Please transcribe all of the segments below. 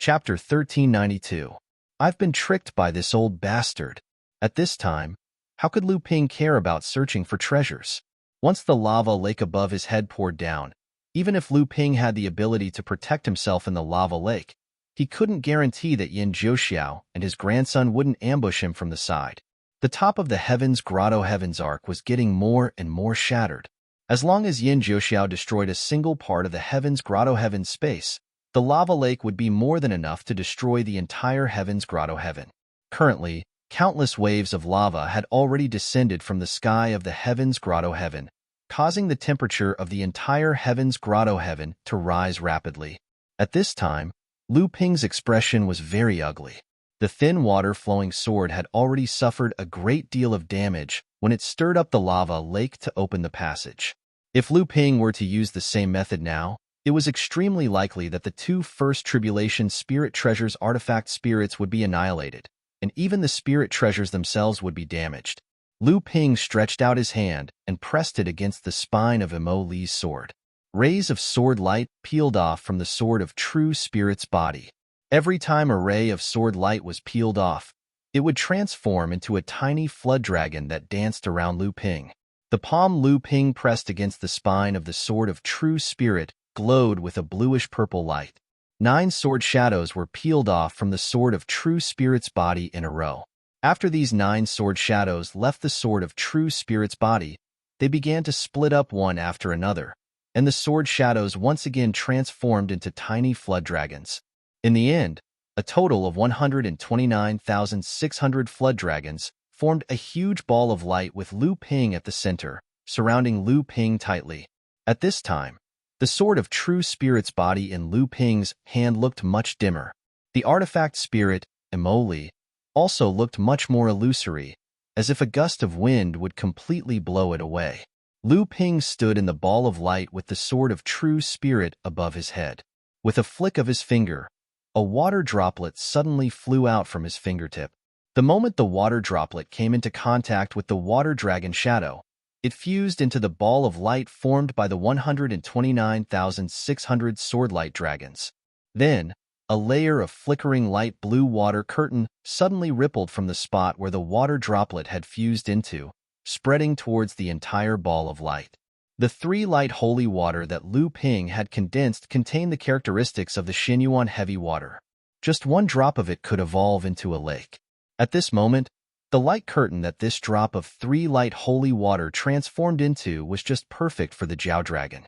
Chapter 1392. I've been tricked by this old bastard. At this time, how could Lu Ping care about searching for treasures? Once the lava lake above his head poured down, even if Lu Ping had the ability to protect himself in the lava lake, he couldn't guarantee that Yin Jiuxiao and his grandson wouldn't ambush him from the side. The top of the Heaven's Grotto Heaven's Arc was getting more and more shattered. As long as Yin Jiuxiao destroyed a single part of the Heaven's Grotto Heaven's space, the lava lake would be more than enough to destroy the entire Heaven's Grotto Heaven. Currently, countless waves of lava had already descended from the sky of the Heaven's Grotto Heaven, causing the temperature of the entire Heaven's Grotto Heaven to rise rapidly. At this time, Lu Ping's expression was very ugly. The thin water-flowing sword had already suffered a great deal of damage when it stirred up the lava lake to open the passage. If Lu Ping were to use the same method now, it was extremely likely that the two first Tribulation Spirit Treasures artifact spirits would be annihilated, and even the spirit treasures themselves would be damaged. Lu Ping stretched out his hand and pressed it against the spine of Emo Li's sword. Rays of sword light peeled off from the sword of True Spirit's body. Every time a ray of sword light was peeled off, it would transform into a tiny flood dragon that danced around Lu Ping. The palm Lu Ping pressed against the spine of the sword of True Spirit glowed with a bluish-purple light. 9 sword shadows were peeled off from the sword of True Spirit's body in a row. After these 9 sword shadows left the sword of True Spirit's body, they began to split up one after another, and the sword shadows once again transformed into tiny flood dragons. In the end, a total of 129,600 flood dragons formed a huge ball of light with Lu Ping at the center, surrounding Lu Ping tightly. At this time, the sword of True Spirit's body in Lu Ping's hand looked much dimmer. The artifact spirit, Emo Li, also looked much more illusory, as if a gust of wind would completely blow it away. Lu Ping stood in the ball of light with the sword of True Spirit above his head. With a flick of his finger, a water droplet suddenly flew out from his fingertip. The moment the water droplet came into contact with the water dragon shadow, it fused into the ball of light formed by the 129,600 sword light dragons. Then, a layer of flickering light blue water curtain suddenly rippled from the spot where the water droplet had fused into, spreading towards the entire ball of light. The 3 light holy water that Lu Ping had condensed contained the characteristics of the Xinyuan heavy water. Just one drop of it could evolve into a lake. At this moment, the light curtain that this drop of 3 light holy water transformed into was just perfect for the Jiao Dragon.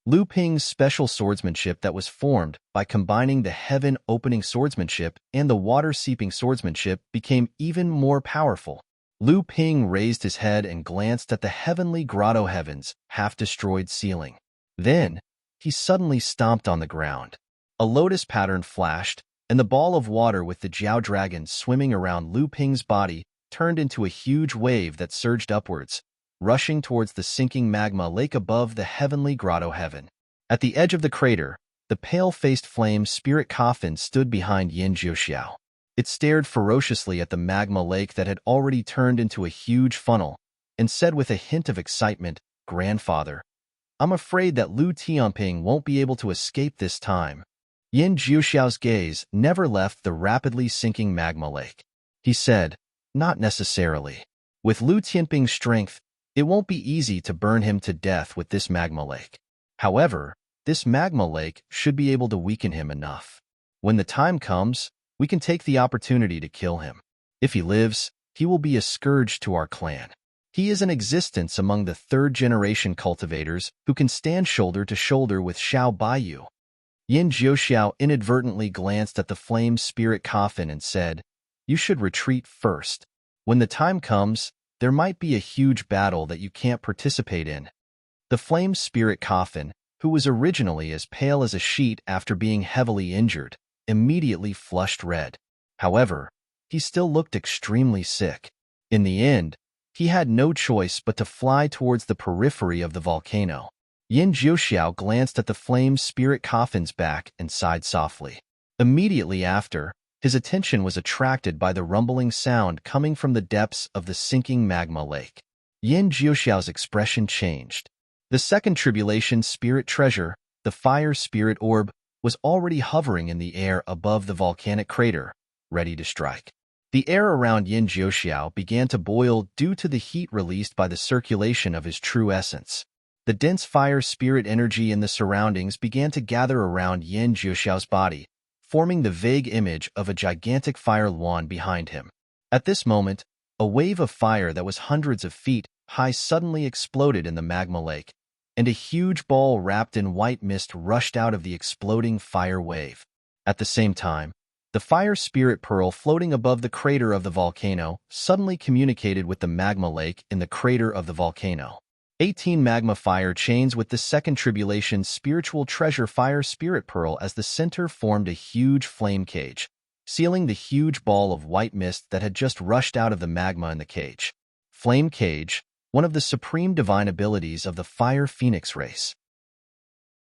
Lu Ping's special swordsmanship that was formed by combining the heaven-opening swordsmanship and the water-seeping swordsmanship became even more powerful. Lu Ping raised his head and glanced at the heavenly grotto heaven's half-destroyed ceiling. Then, he suddenly stomped on the ground. A lotus pattern flashed, and the ball of water with the Jiao Dragon swimming around Lu Ping's body turned into a huge wave that surged upwards, rushing towards the sinking magma lake above the heavenly grotto heaven. At the edge of the crater, the pale-faced flame spirit coffin stood behind Yin Jiuxiao. It stared ferociously at the magma lake that had already turned into a huge funnel, and said with a hint of excitement, "Grandfather, I'm afraid that Lu Tianping won't be able to escape this time." Yin Jiuxiao's gaze never left the rapidly sinking magma lake. He said, "Not necessarily. With Lu Tianping's strength, it won't be easy to burn him to death with this magma lake. However, this magma lake should be able to weaken him enough. When the time comes, we can take the opportunity to kill him. If he lives, he will be a scourge to our clan. He is an existence among the 3rd-generation cultivators who can stand shoulder to shoulder with Xiao Baiyu." Yin Jiuxiao inadvertently glanced at the flame spirit coffin and said, "You should retreat first. When the time comes, there might be a huge battle that you can't participate in." The flame spirit coffin, who was originally as pale as a sheet after being heavily injured, immediately flushed red. However, he still looked extremely sick. In the end, he had no choice but to fly towards the periphery of the volcano. Yin Jiuxiao glanced at the flame spirit coffin's back and sighed softly. Immediately after, his attention was attracted by the rumbling sound coming from the depths of the sinking magma lake. Yin Jiuxiao's expression changed. The second Tribulation Spirit Treasure, the Fire Spirit Orb, was already hovering in the air above the volcanic crater, ready to strike. The air around Yin Jiuxiao began to boil due to the heat released by the circulation of his true essence. The dense fire spirit energy in the surroundings began to gather around Yin Jiuxiao's body, forming the vague image of a gigantic fire luan behind him. At this moment, a wave of fire that was hundreds of feet high suddenly exploded in the magma lake, and a huge ball wrapped in white mist rushed out of the exploding fire wave. At the same time, the fire spirit pearl floating above the crater of the volcano suddenly communicated with the magma lake in the crater of the volcano. 18 magma fire chains with the second tribulation spiritual treasure fire spirit pearl as the center formed a huge flame cage, sealing the huge ball of white mist that had just rushed out of the magma in the cage. Flame cage, one of the supreme divine abilities of the fire phoenix race.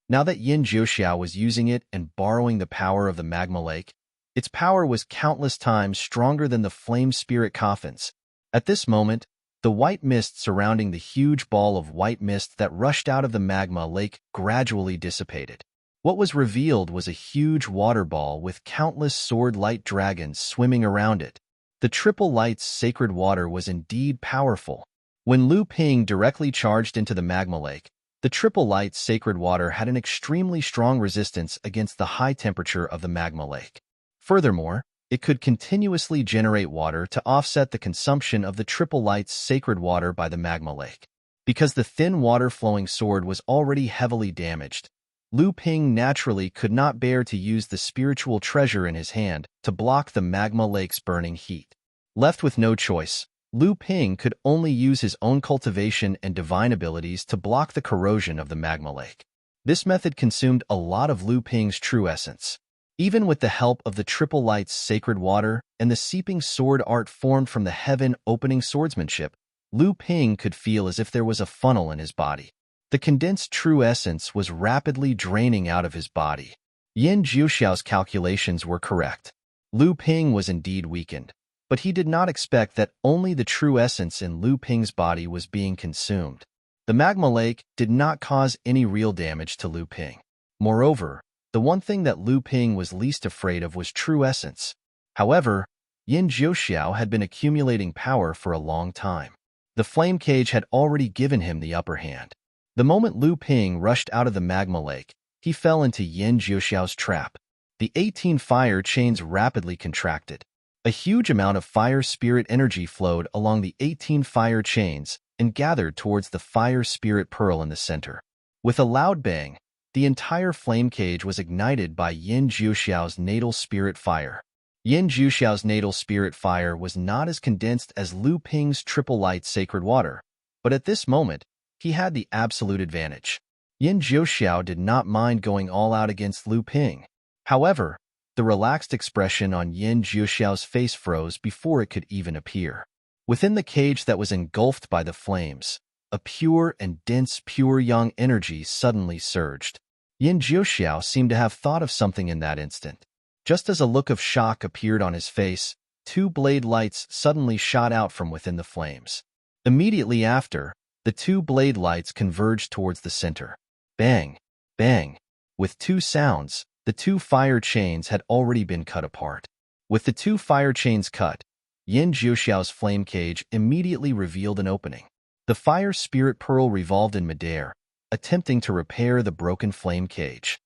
Now that Yin Jiuxiao was using it and borrowing the power of the magma lake, its power was countless times stronger than the flame spirit coffins. At this moment, the white mist surrounding the huge ball of white mist that rushed out of the magma lake gradually dissipated. What was revealed was a huge water ball with countless sword light dragons swimming around it. The triple light's sacred water was indeed powerful. When Lu Ping directly charged into the magma lake, the triple light's sacred water had an extremely strong resistance against the high temperature of the magma lake. Furthermore, it could continuously generate water to offset the consumption of the triple light's sacred water by the magma lake. Because the thin water-flowing sword was already heavily damaged, Lu Ping naturally could not bear to use the spiritual treasure in his hand to block the magma lake's burning heat. Left with no choice, Lu Ping could only use his own cultivation and divine abilities to block the corrosion of the magma lake. This method consumed a lot of Lu Ping's true essence. Even with the help of the triple light's sacred water and the seeping sword art formed from the heaven-opening swordsmanship, Lu Ping could feel as if there was a funnel in his body. The condensed true essence was rapidly draining out of his body. Yin Jiuxiao's calculations were correct. Lu Ping was indeed weakened, but he did not expect that only the true essence in Lu Ping's body was being consumed. The magma lake did not cause any real damage to Lu Ping. Moreover, the one thing that Lu Ping was least afraid of was true essence. However, Yin Jiuxiao had been accumulating power for a long time. The flame cage had already given him the upper hand. The moment Lu Ping rushed out of the magma lake, he fell into Yin Jiuxiao's trap. The 18 fire chains rapidly contracted. A huge amount of fire spirit energy flowed along the 18 fire chains and gathered towards the fire spirit pearl in the center. With a loud bang, the entire flame cage was ignited by Yin Jiuxiao's natal spirit fire. Yin Jiuxiao's natal spirit fire was not as condensed as Lu Ping's triple light sacred water, but at this moment, he had the absolute advantage. Yin Jiuxiao did not mind going all out against Lu Ping. However, the relaxed expression on Yin Jiuxiao's face froze before it could even appear. Within the cage that was engulfed by the flames, a pure and dense pure yang energy suddenly surged. Yin Jiuxiao seemed to have thought of something in that instant. Just as a look of shock appeared on his face, 2 blade lights suddenly shot out from within the flames. Immediately after, the 2 blade lights converged towards the center. Bang! Bang! With 2 sounds, the 2 fire chains had already been cut apart. With the 2 fire chains cut, Yin Jiuxiao's flame cage immediately revealed an opening. The fire spirit pearl revolved in midair, attempting to repair the broken flame cage.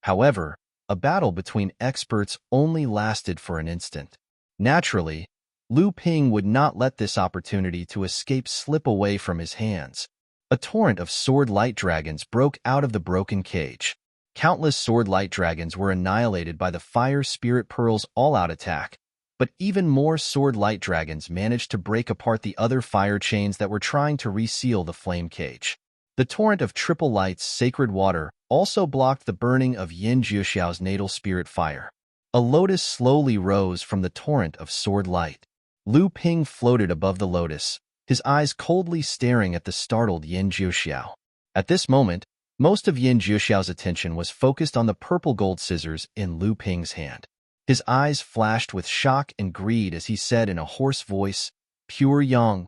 However, a battle between experts only lasted for an instant. Naturally, Lu Ping would not let this opportunity to escape slip away from his hands. A torrent of sword light dragons broke out of the broken cage. Countless sword light dragons were annihilated by the fire spirit pearl's all-out attack, but even more sword light dragons managed to break apart the other fire chains that were trying to reseal the flame cage. The torrent of triple light's sacred water also blocked the burning of Yin Jiuxiao's natal spirit fire. A lotus slowly rose from the torrent of sword light. Lu Ping floated above the lotus, his eyes coldly staring at the startled Yin Jiuxiao. At this moment, most of Yin Jiuxiao's attention was focused on the purple gold scissors in Lu Ping's hand. His eyes flashed with shock and greed as he said in a hoarse voice, pure yang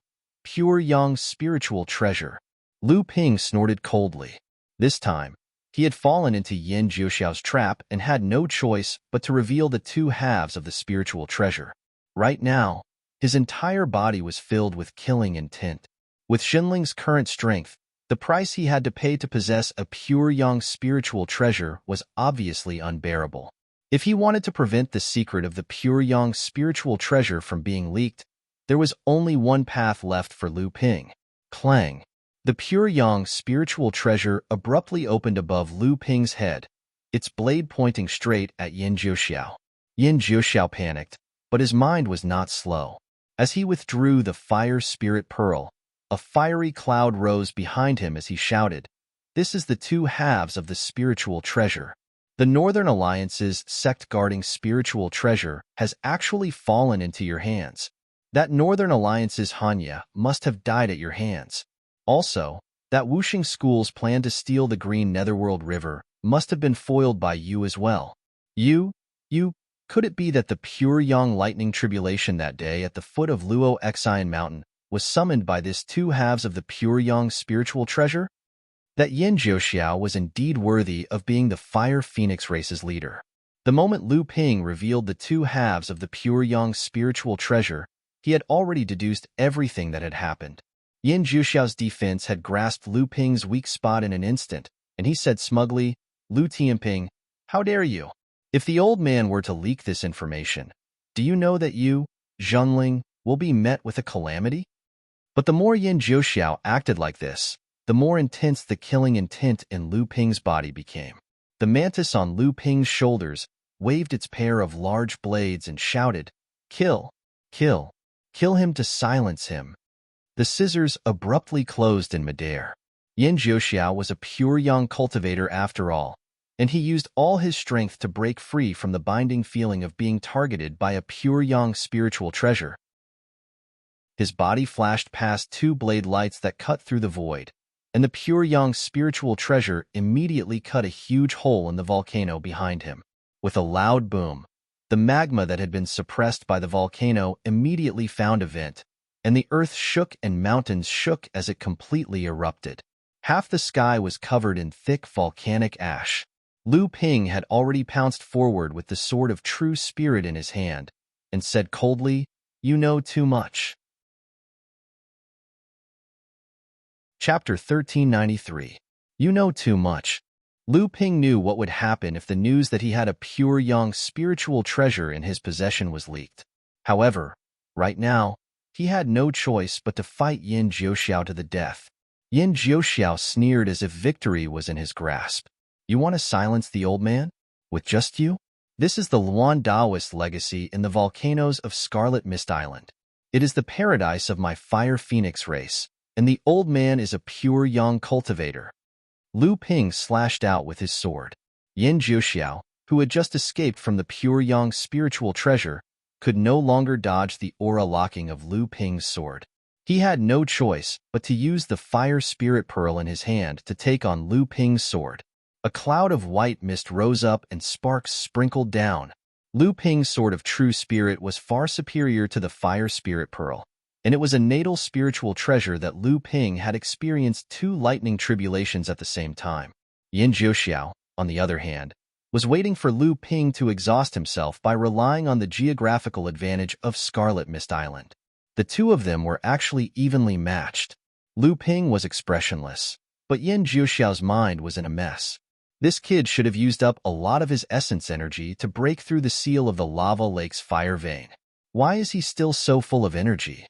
spiritual treasure." Lu Ping snorted coldly. This time, He had fallen into Yin Jiuxiao's trap and had no choice but to reveal the two halves of the spiritual treasure. Right now, his entire body was filled with killing intent. With Xinling's current strength, the price he had to pay to possess a pure yang spiritual treasure was obviously unbearable. If he wanted to prevent the secret of the pure yang spiritual treasure from being leaked, there was only one path left for Lu Ping. Clang. The pure yang spiritual treasure abruptly opened above Lu Ping's head, its blade pointing straight at Yin Jiuxiao. Yin Jiuxiao panicked, but his mind was not slow. As he withdrew the fire spirit pearl, a fiery cloud rose behind him as he shouted, "This is the two halves of the spiritual treasure. The Northern Alliance's sect-guarding spiritual treasure has actually fallen into your hands. That Northern Alliance's Hanya must have died at your hands. Also, that Wuxing School's plan to steal the Green Netherworld River must have been foiled by you as well. You, could it be that the pure yang lightning tribulation that day at the foot of Luo Xian Mountain was summoned by this two halves of the pure yang spiritual treasure? That Yin Jiuxiao was indeed worthy of being the Fire Phoenix race's leader. The moment Lu Ping revealed the two halves of the pure yang spiritual treasure, he had already deduced everything that had happened. Yin Jiuxiao's defense had grasped Lu Ping's weak spot in an instant, and he said smugly, "Lu Tianping, how dare you? If the old man were to leak this information, do you know that you, Zhenling, will be met with a calamity?" But the more Yin Jiuxiao acted like this, the more intense the killing intent in Lu Ping's body became. The mantis on Lu Ping's shoulders waved its pair of large blades and shouted, "Kill! Kill! Kill him to silence him." The scissors abruptly closed in midair. Yin Jiuxiao was a pure yang cultivator after all, and he used all his strength to break free from the binding feeling of being targeted by a pure yang spiritual treasure. His body flashed past two blade lights that cut through the void, and the pure yang spiritual treasure immediately cut a huge hole in the volcano behind him. With a loud boom, the magma that had been suppressed by the volcano immediately found a vent, and the earth shook and mountains shook as it completely erupted. Half the sky was covered in thick volcanic ash. Lu Ping had already pounced forward with the sword of true spirit in his hand, and said coldly, "You know too much." Chapter 1393. You know too much. Lu Ping knew what would happen if the news that he had a pure yang spiritual treasure in his possession was leaked. However, right now, he had no choice but to fight Yin Jiuxiao to the death. Yin Jiuxiao sneered as if victory was in his grasp. "You want to silence the old man? With just you? This is the Luan Daoist legacy in the volcanoes of Scarlet Mist Island. It is the paradise of my Fire Phoenix race, and the old man is a pure yang cultivator." Lu Ping slashed out with his sword. Yin Jiuxiao, who had just escaped from the pure yang spiritual treasure, could no longer dodge the aura locking of Lu Ping's sword. He had no choice but to use the fire spirit pearl in his hand to take on Lu Ping's sword. A cloud of white mist rose up and sparks sprinkled down. Lu Ping's sword of true spirit was far superior to the fire spirit pearl, and it was a natal spiritual treasure that Lu Ping had experienced two lightning tribulations at the same time. Yin Jiuxiao, on the other hand, was waiting for Lu Ping to exhaust himself by relying on the geographical advantage of Scarlet Mist Island. The two of them were actually evenly matched. Lu Ping was expressionless, but Yin Jiuxiao's mind was in a mess. This kid should have used up a lot of his essence energy to break through the seal of the lava lake's fire vein. Why is he still so full of energy?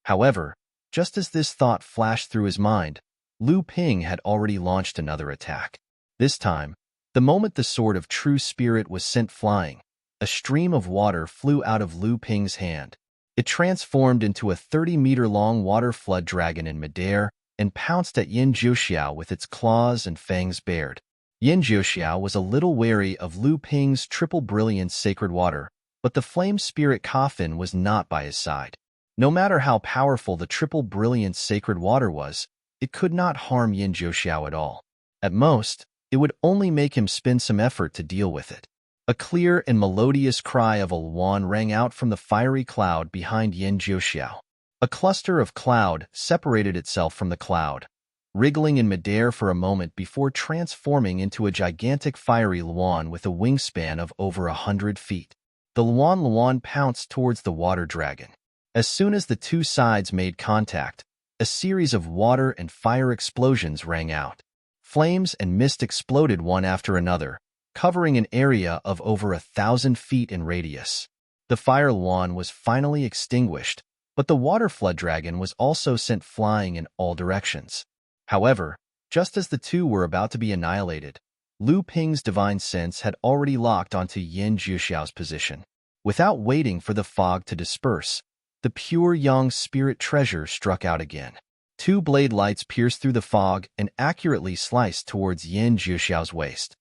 However, just as this thought flashed through his mind, Lu Ping had already launched another attack. This time, the moment the sword of true spirit was sent flying, a stream of water flew out of Lu Ping's hand. It transformed into a 30-meter-long water flood dragon in midair and pounced at Yin Jiuxiao with its claws and fangs bared. Yin Jiuxiao was a little wary of Lu Ping's triple brilliance sacred water, but the flame spirit coffin was not by his side. No matter how powerful the triple brilliance sacred water was, it could not harm Yin Jiuxiao at all. At most, it would only make him spend some effort to deal with it. A clear and melodious cry of a luan rang out from the fiery cloud behind Yin Jiuxiao. A cluster of cloud separated itself from the cloud, wriggling in midair for a moment before transforming into a gigantic fiery Luan with a wingspan of over 100 feet. The Luan pounced towards the water dragon. As soon as the two sides made contact, a series of water and fire explosions rang out. Flames and mist exploded one after another, covering an area of over 1,000 feet in radius. The fire Luan was finally extinguished, but the water flood dragon was also sent flying in all directions. However, just as the two were about to be annihilated, Lu Ping's divine sense had already locked onto Yin Jiuxiao's position. Without waiting for the fog to disperse, the pure young spirit treasure struck out again. Two blade lights pierced through the fog and accurately sliced towards Yin Jiuxiao's waist.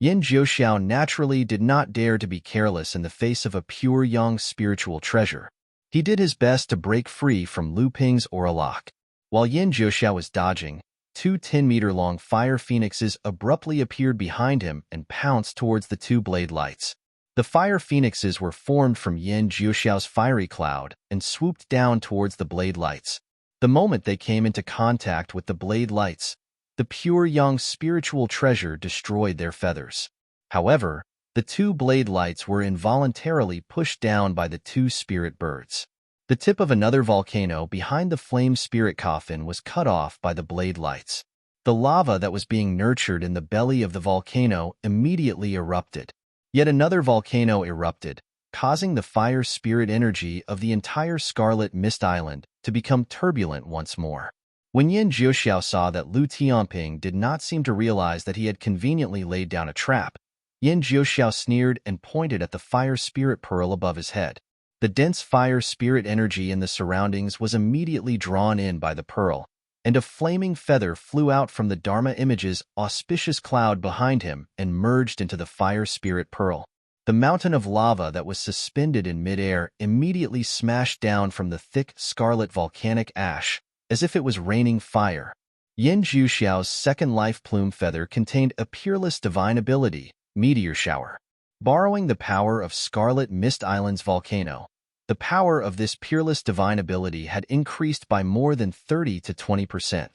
Yin Jiuxiao naturally did not dare to be careless in the face of a pure young spiritual treasure. He did his best to break free from Lu Ping's aura lock. While Yin Jiuxiao was dodging, two 10-meter-long fire phoenixes abruptly appeared behind him and pounced towards the two blade lights. The fire phoenixes were formed from Yin Jiuxiao's fiery cloud and swooped down towards the blade lights. The moment they came into contact with the blade lights, the pure young spiritual treasure destroyed their feathers. However, the two blade lights were involuntarily pushed down by the two spirit birds. The tip of another volcano behind the flame spirit coffin was cut off by the blade lights. The lava that was being nurtured in the belly of the volcano immediately erupted. Yet another volcano erupted, causing the fire spirit energy of the entire Scarlet Mist Island to become turbulent once more. When Yin Jiuxiao saw that Lu Tianping did not seem to realize that he had conveniently laid down a trap, Yin Jiuxiao sneered and pointed at the fire spirit pearl above his head. The dense fire spirit energy in the surroundings was immediately drawn in by the pearl, and a flaming feather flew out from the Dharma image's auspicious cloud behind him and merged into the fire spirit pearl. The mountain of lava that was suspended in midair immediately smashed down from the thick scarlet volcanic ash, as if it was raining fire. Yin Jiuxiao's second life plume feather contained a peerless divine ability, Meteor Shower. Borrowing the power of Scarlet Mist Island's volcano, the power of this peerless divine ability had increased by more than 30 to 20%.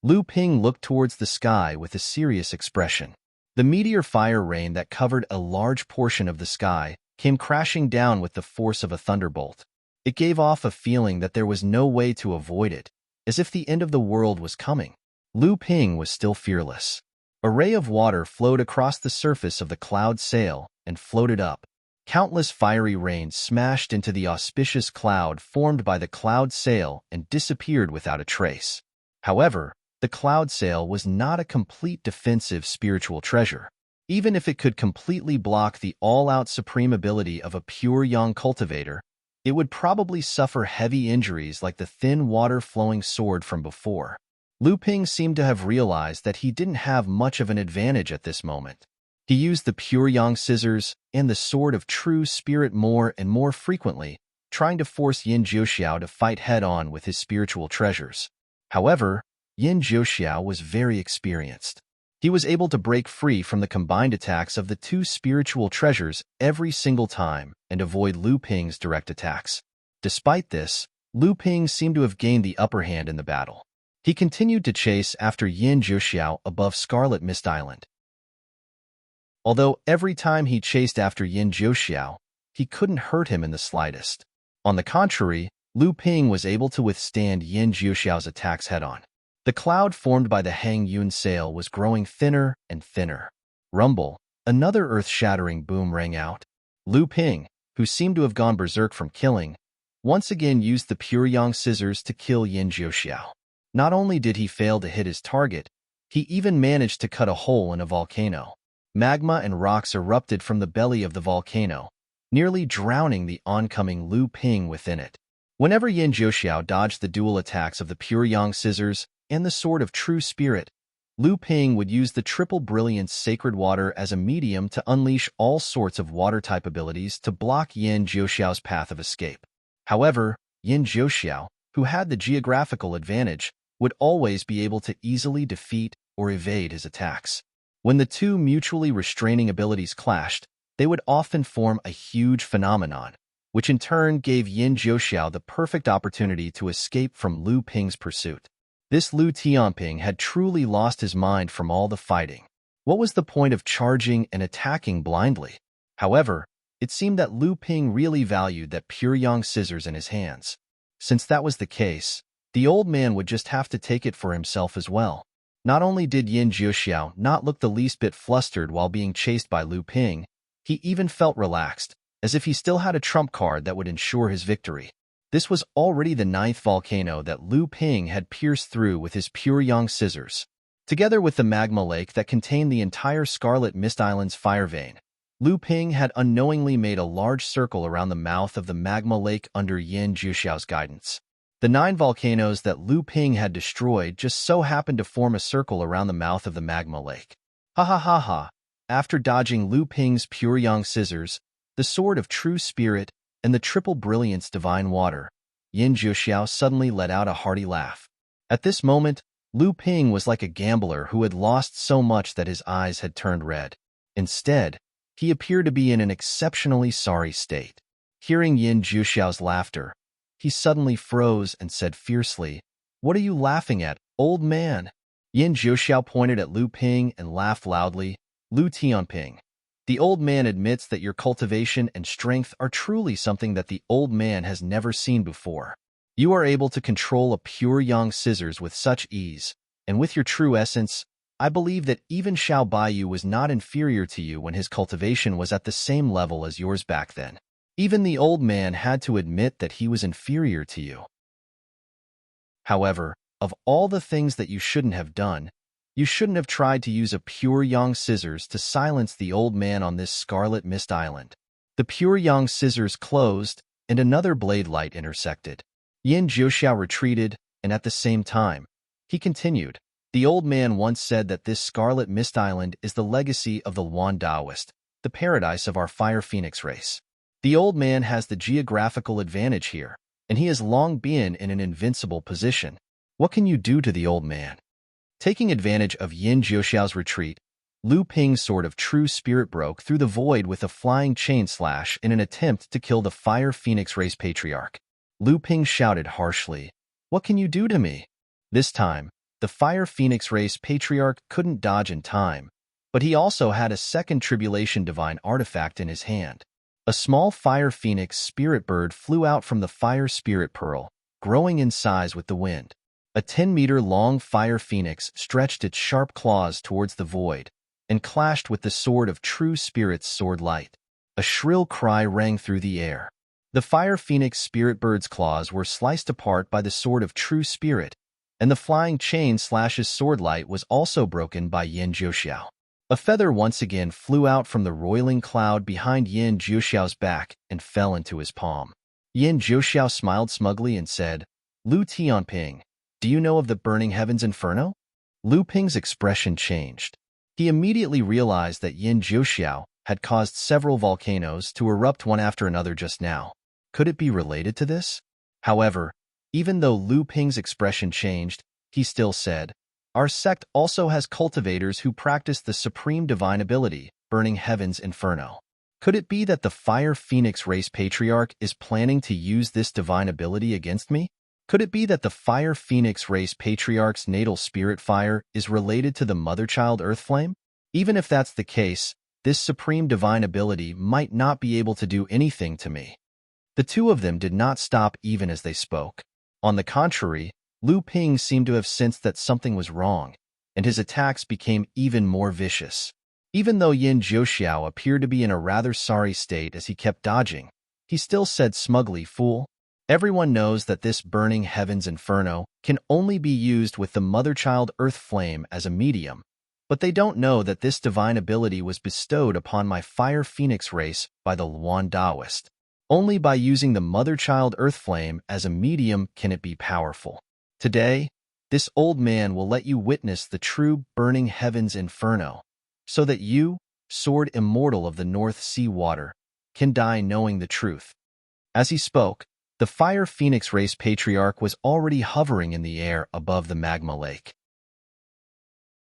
Lu Ping looked towards the sky with a serious expression. The meteor fire rain that covered a large portion of the sky came crashing down with the force of a thunderbolt. It gave off a feeling that there was no way to avoid it, as if the end of the world was coming. Lu Ping was still fearless. A ray of water flowed across the surface of the cloud sail and floated up. Countless fiery rains smashed into the auspicious cloud formed by the cloud sail and disappeared without a trace. However, the cloud sail was not a complete defensive spiritual treasure. Even if it could completely block the all-out supreme ability of a pure young cultivator, it would probably suffer heavy injuries like the thin water-flowing sword from before. Lu Ping seemed to have realized that he didn't have much of an advantage at this moment. He used the pure yang scissors and the sword of true spirit more and more frequently, trying to force Yin Jiuxiao to fight head-on with his spiritual treasures. However, Yin Jiuxiao was very experienced. He was able to break free from the combined attacks of the two spiritual treasures every single time and avoid Lu Ping's direct attacks. Despite this, Lu Ping seemed to have gained the upper hand in the battle. He continued to chase after Yin Jiuxiao above Scarlet Mist Island. Although every time he chased after Yin Jiuxiao, he couldn't hurt him in the slightest. On the contrary, Lu Ping was able to withstand Yin Jiuxiao's attacks head-on. The cloud formed by the Hang Yun sail was growing thinner and thinner. Rumble, another earth-shattering boom rang out. Lu Ping, who seemed to have gone berserk from killing, once again used the pure yang scissors to kill Yin Jiuxiao. Not only did he fail to hit his target, he even managed to cut a hole in a volcano. Magma and rocks erupted from the belly of the volcano, nearly drowning the oncoming Lu Ping within it. Whenever Yin Jiuxiao dodged the dual attacks of the pure yang scissors and the sword of true spirit, Lu Ping would use the triple brilliance sacred water as a medium to unleash all sorts of water-type abilities to block Yin Jiuxiao's path of escape. However, Yin Jiuxiao, who had the geographical advantage, would always be able to easily defeat or evade his attacks. When the two mutually restraining abilities clashed, they would often form a huge phenomenon, which in turn gave Yin Jiuxiao the perfect opportunity to escape from Lu Ping's pursuit. This Lu Tianping had truly lost his mind from all the fighting. What was the point of charging and attacking blindly? However, it seemed that Lu Ping really valued that pure yang scissors in his hands. Since that was the case, the old man would just have to take it for himself as well. Not only did Yin Jiuxiao not look the least bit flustered while being chased by Lu Ping, he even felt relaxed, as if he still had a trump card that would ensure his victory. This was already the 9th volcano that Lu Ping had pierced through with his pure yang scissors. Together with the magma lake that contained the entire Scarlet Mist Island's fire vein, Lu Ping had unknowingly made a large circle around the mouth of the magma lake under Yin Jiuxiao's guidance. The 9 volcanoes that Lu Ping had destroyed just so happened to form a circle around the mouth of the magma lake. Ha ha ha ha! After dodging Lu Ping's pure yang scissors, the sword of true spirit, and the triple brilliance divine water, Yin Jiuxiao suddenly let out a hearty laugh. At this moment, Lu Ping was like a gambler who had lost so much that his eyes had turned red. Instead, he appeared to be in an exceptionally sorry state. Hearing Yin Jiuxiao's laughter, he suddenly froze and said fiercely, "What are you laughing at, old man?" Yin Jiuxiao pointed at Lu Ping and laughed loudly. "Lu Tianping, the old man admits that your cultivation and strength are truly something that the old man has never seen before. You are able to control a pure yang scissors with such ease, and with your true essence, I believe that even Xiao Baiyu was not inferior to you when his cultivation was at the same level as yours back then. Even the old man had to admit that he was inferior to you. However, of all the things that you shouldn't have done, you shouldn't have tried to use a pure yang scissors to silence the old man on this Scarlet Mist Island." The pure yang scissors closed, and another blade light intersected. Yin Jiuxiao retreated, and at the same time, he continued, "The old man once said that this Scarlet Mist Island is the legacy of the Yuan Daoist, the paradise of our Fire Phoenix race. The old man has the geographical advantage here, and he has long been in an invincible position. What can you do to the old man?" Taking advantage of Yin Jiuxiao's retreat, Lu Ping's sword of true spirit broke through the void with a flying chain slash in an attempt to kill the Fire Phoenix race patriarch. Lu Ping shouted harshly, "What can you do to me?" This time, the Fire Phoenix race patriarch couldn't dodge in time, but he also had a second Tribulation Divine artifact in his hand. A small Fire Phoenix spirit bird flew out from the Fire Spirit Pearl, growing in size with the wind. A 10-meter-long Fire Phoenix stretched its sharp claws towards the void and clashed with the sword of True Spirit's sword light. A shrill cry rang through the air. The Fire Phoenix spirit bird's claws were sliced apart by the sword of True Spirit, and the flying chain slash's sword light was also broken by Yin Jiuxiao. A feather once again flew out from the roiling cloud behind Yin Jiuxiao's back and fell into his palm. Yin Jiuxiao smiled smugly and said, "Lu Tianping, do you know of the Burning Heavens Inferno?" Lu Ping's expression changed. He immediately realized that Yin Jiuxiao had caused several volcanoes to erupt one after another just now. Could it be related to this? However, even though Lu Ping's expression changed, he still said, "Our sect also has cultivators who practice the supreme divine ability, Burning Heavens Inferno. Could it be that the Fire Phoenix race patriarch is planning to use this divine ability against me? Could it be that the Fire Phoenix race patriarch's natal spirit fire is related to the mother-child earth flame? Even if that's the case, this supreme divine ability might not be able to do anything to me." The two of them did not stop even as they spoke. On the contrary, Lu Ping seemed to have sensed that something was wrong, and his attacks became even more vicious. Even though Yin Jiuxiao appeared to be in a rather sorry state as he kept dodging, he still said smugly, "Fool. Everyone knows that this Burning Heavens Inferno can only be used with the mother-child earth flame as a medium, but they don't know that this divine ability was bestowed upon my Fire Phoenix race by the Yuan Daoist. Only by using the mother-child earth flame as a medium can it be powerful. Today, this old man will let you witness the true Burning Heavens Inferno, so that you, sword immortal of the North Sea water, can die knowing the truth." As he spoke, the Fire Phoenix race patriarch was already hovering in the air above the magma lake.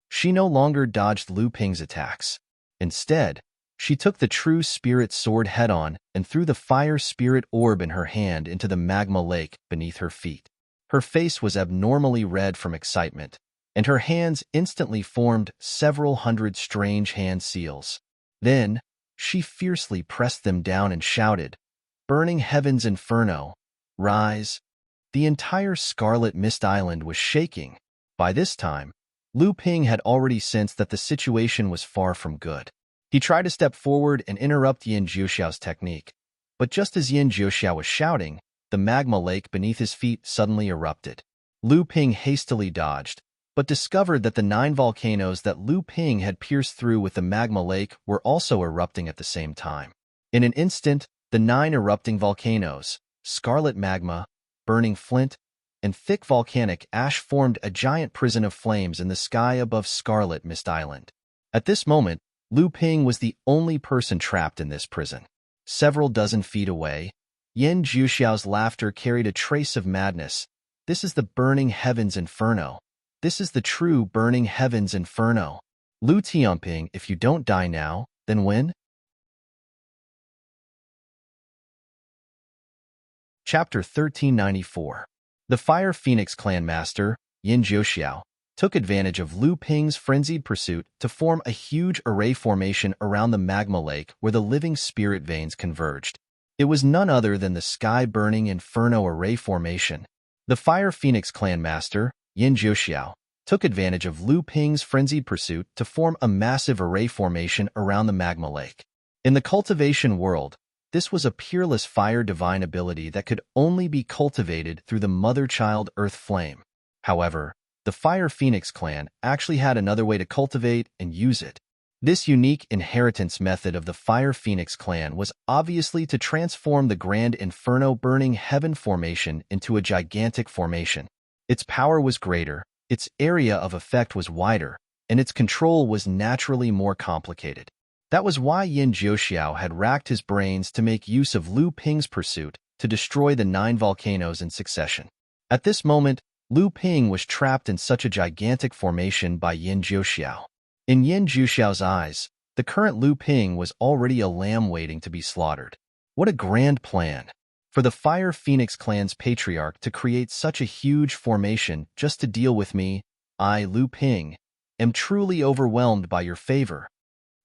She no longer dodged Lu Ping's attacks. Instead, she took the True Spirit sword head-on and threw the Fire Spirit orb in her hand into the magma lake beneath her feet. Her face was abnormally red from excitement, and her hands instantly formed several hundred strange hand seals. Then, she fiercely pressed them down and shouted, "Burning heavens inferno, rise!" The entire Scarlet Mist Island was shaking. By this time, Lu Ping had already sensed that the situation was far from good. He tried to step forward and interrupt Yin Jiuxiao's technique, but just as Yin Jiuxiao was shouting, the magma lake beneath his feet suddenly erupted. Lu Ping hastily dodged, but discovered that the 9 volcanoes that Lu Ping had pierced through with the magma lake were also erupting at the same time. In an instant, the 9 erupting volcanoes, scarlet magma, burning flint, and thick volcanic ash formed a giant prison of flames in the sky above Scarlet Mist Island. At this moment, Lu Ping was the only person trapped in this prison. Several dozen feet away, Yin Jiuxiao's laughter carried a trace of madness. "This is the burning heavens inferno. This is the true burning heavens inferno. Lu Tianping, if you don't die now, then when?" Chapter 1394. The Fire Phoenix clan master, Yin Jiuxiao, took advantage of Lu Ping's frenzied pursuit to form a huge array formation around the magma lake where the living spirit veins converged. It was none other than the sky-burning inferno array formation. The Fire Phoenix clan master, Yin Jiuxiao, took advantage of Lu Ping's frenzied pursuit to form a massive array formation around the magma lake. In the cultivation world, this was a peerless fire divine ability that could only be cultivated through the mother-child earth flame. However, the Fire Phoenix clan actually had another way to cultivate and use it. This unique inheritance method of the Fire Phoenix clan was obviously to transform the Grand Inferno Burning Heaven formation into a gigantic formation. Its power was greater, its area of effect was wider, and its control was naturally more complicated. That was why Yin Jiuxiao had racked his brains to make use of Lu Ping's pursuit to destroy the 9 volcanoes in succession. At this moment, Lu Ping was trapped in such a gigantic formation by Yin Jiuxiao. In Yin Jiuxiao's eyes, the current Lu Ping was already a lamb waiting to be slaughtered. What a grand plan! For the Fire Phoenix clan's patriarch to create such a huge formation just to deal with me, I, Lu Ping, am truly overwhelmed by your favor.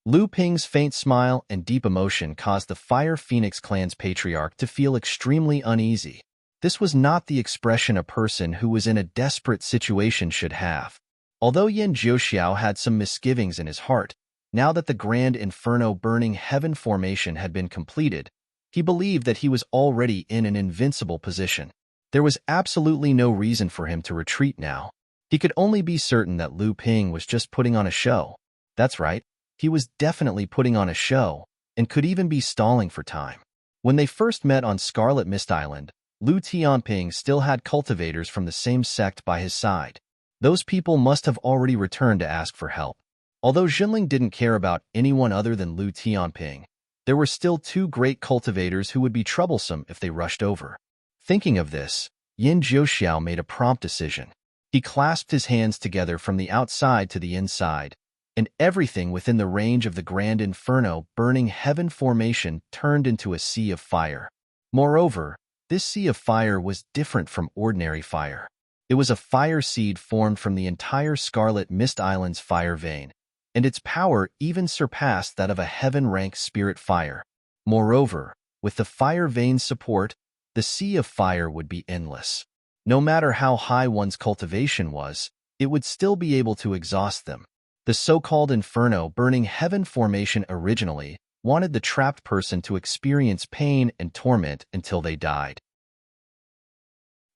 Lu Ping's faint smile and deep emotion caused the Fire Phoenix clan's patriarch to feel extremely uneasy. This was not the expression a person who was in a desperate situation should have. Although Yin Jiuxiao had some misgivings in his heart, now that the Grand Inferno Burning Heaven formation had been completed, he believed that he was already in an invincible position. There was absolutely no reason for him to retreat now. He could only be certain that Lu Ping was just putting on a show. That's right, he was definitely putting on a show, and could even be stalling for time. When they first met on Scarlet Mist Island, Lu Tianping still had cultivators from the same sect by his side. Those people must have already returned to ask for help. Although Jinling didn't care about anyone other than Lu Tianping, there were still 2 great cultivators who would be troublesome if they rushed over. Thinking of this, Yin Jiuxiao made a prompt decision. He clasped his hands together from the outside to the inside, and everything within the range of the Grand Inferno Burning Heaven formation turned into a sea of fire. Moreover, this sea of fire was different from ordinary fire. It was a fire seed formed from the entire Scarlet Mist Island's fire vein, and its power even surpassed that of a heaven-rank spirit fire. Moreover, with the fire vein's support, the sea of fire would be endless. No matter how high one's cultivation was, it would still be able to exhaust them. The so-called Inferno Burning Heaven formation originally wanted the trapped person to experience pain and torment until they died.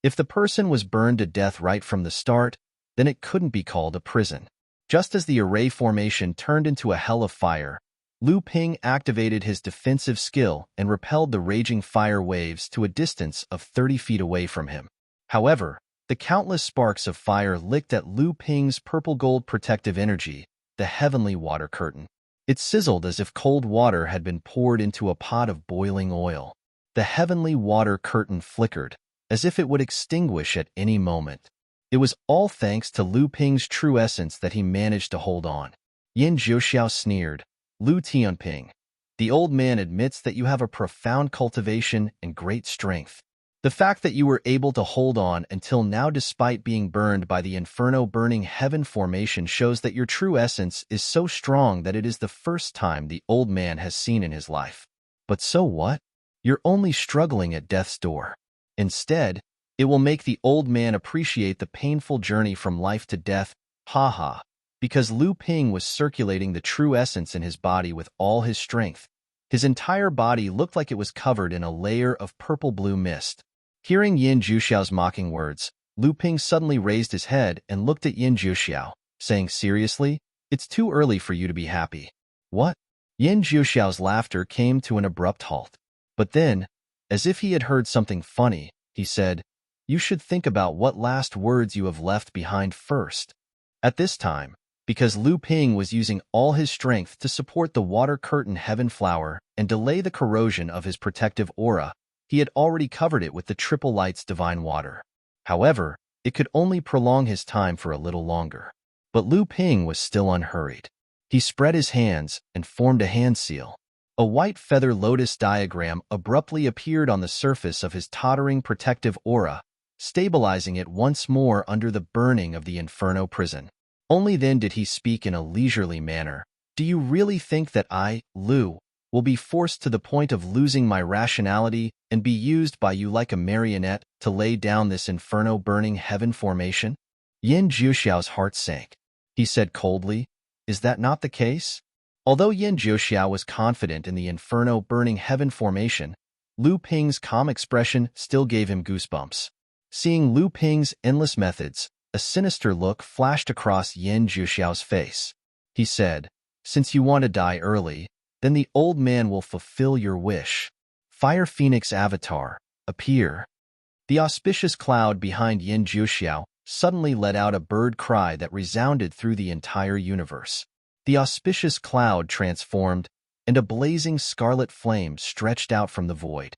If the person was burned to death right from the start, then it couldn't be called a prison. Just as the array formation turned into a hell of fire, Lu Ping activated his defensive skill and repelled the raging fire waves to a distance of 30 feet away from him. However, the countless sparks of fire licked at Lu Ping's purple-gold protective energy, the heavenly water curtain. It sizzled as if cold water had been poured into a pot of boiling oil. The heavenly water curtain flickered, as if it would extinguish at any moment. It was all thanks to Lu Ping's true essence that he managed to hold on. Yin Jiuxiao sneered, "Lu Tianping, the old man admits that you have a profound cultivation and great strength. The fact that you were able to hold on until now despite being burned by the inferno burning heaven formation shows that your true essence is so strong that it is the first time the old man has seen in his life. But so what? You're only struggling at death's door. Instead, it will make the old man appreciate the painful journey from life to death, haha, because Lu Ping was circulating the true essence in his body with all his strength. His entire body looked like it was covered in a layer of purple-blue mist. Hearing Yin Juxiao's mocking words, Lu Ping suddenly raised his head and looked at Yin Juxiao, saying seriously, "It's too early for you to be happy." What? Yin Juxiao's laughter came to an abrupt halt. But then, as if he had heard something funny, he said, "You should think about what last words you have left behind first." At this time, because Lu Ping was using all his strength to support the water curtain heaven flower and delay the corrosion of his protective aura, he had already covered it with the triple light's divine water. However, it could only prolong his time for a little longer. But Lu Ping was still unhurried. He spread his hands and formed a hand seal. A white feather lotus diagram abruptly appeared on the surface of his tottering protective aura, stabilizing it once more under the burning of the inferno prison. Only then did he speak in a leisurely manner. "Do you really think that I, Lu, will be forced to the point of losing my rationality and be used by you like a marionette to lay down this inferno-burning heaven formation?" Yin Juxiao's heart sank. He said coldly, "Is that not the case?" Although Yin Juxiao was confident in the inferno-burning heaven formation, Lu Ping's calm expression still gave him goosebumps. Seeing Lu Ping's endless methods, a sinister look flashed across Yin Juxiao's face. He said, "Since you want to die early, then the old man will fulfill your wish. Fire Phoenix Avatar, appear." The auspicious cloud behind Yin Juxiao suddenly let out a bird cry that resounded through the entire universe. The auspicious cloud transformed, and a blazing scarlet flame stretched out from the void.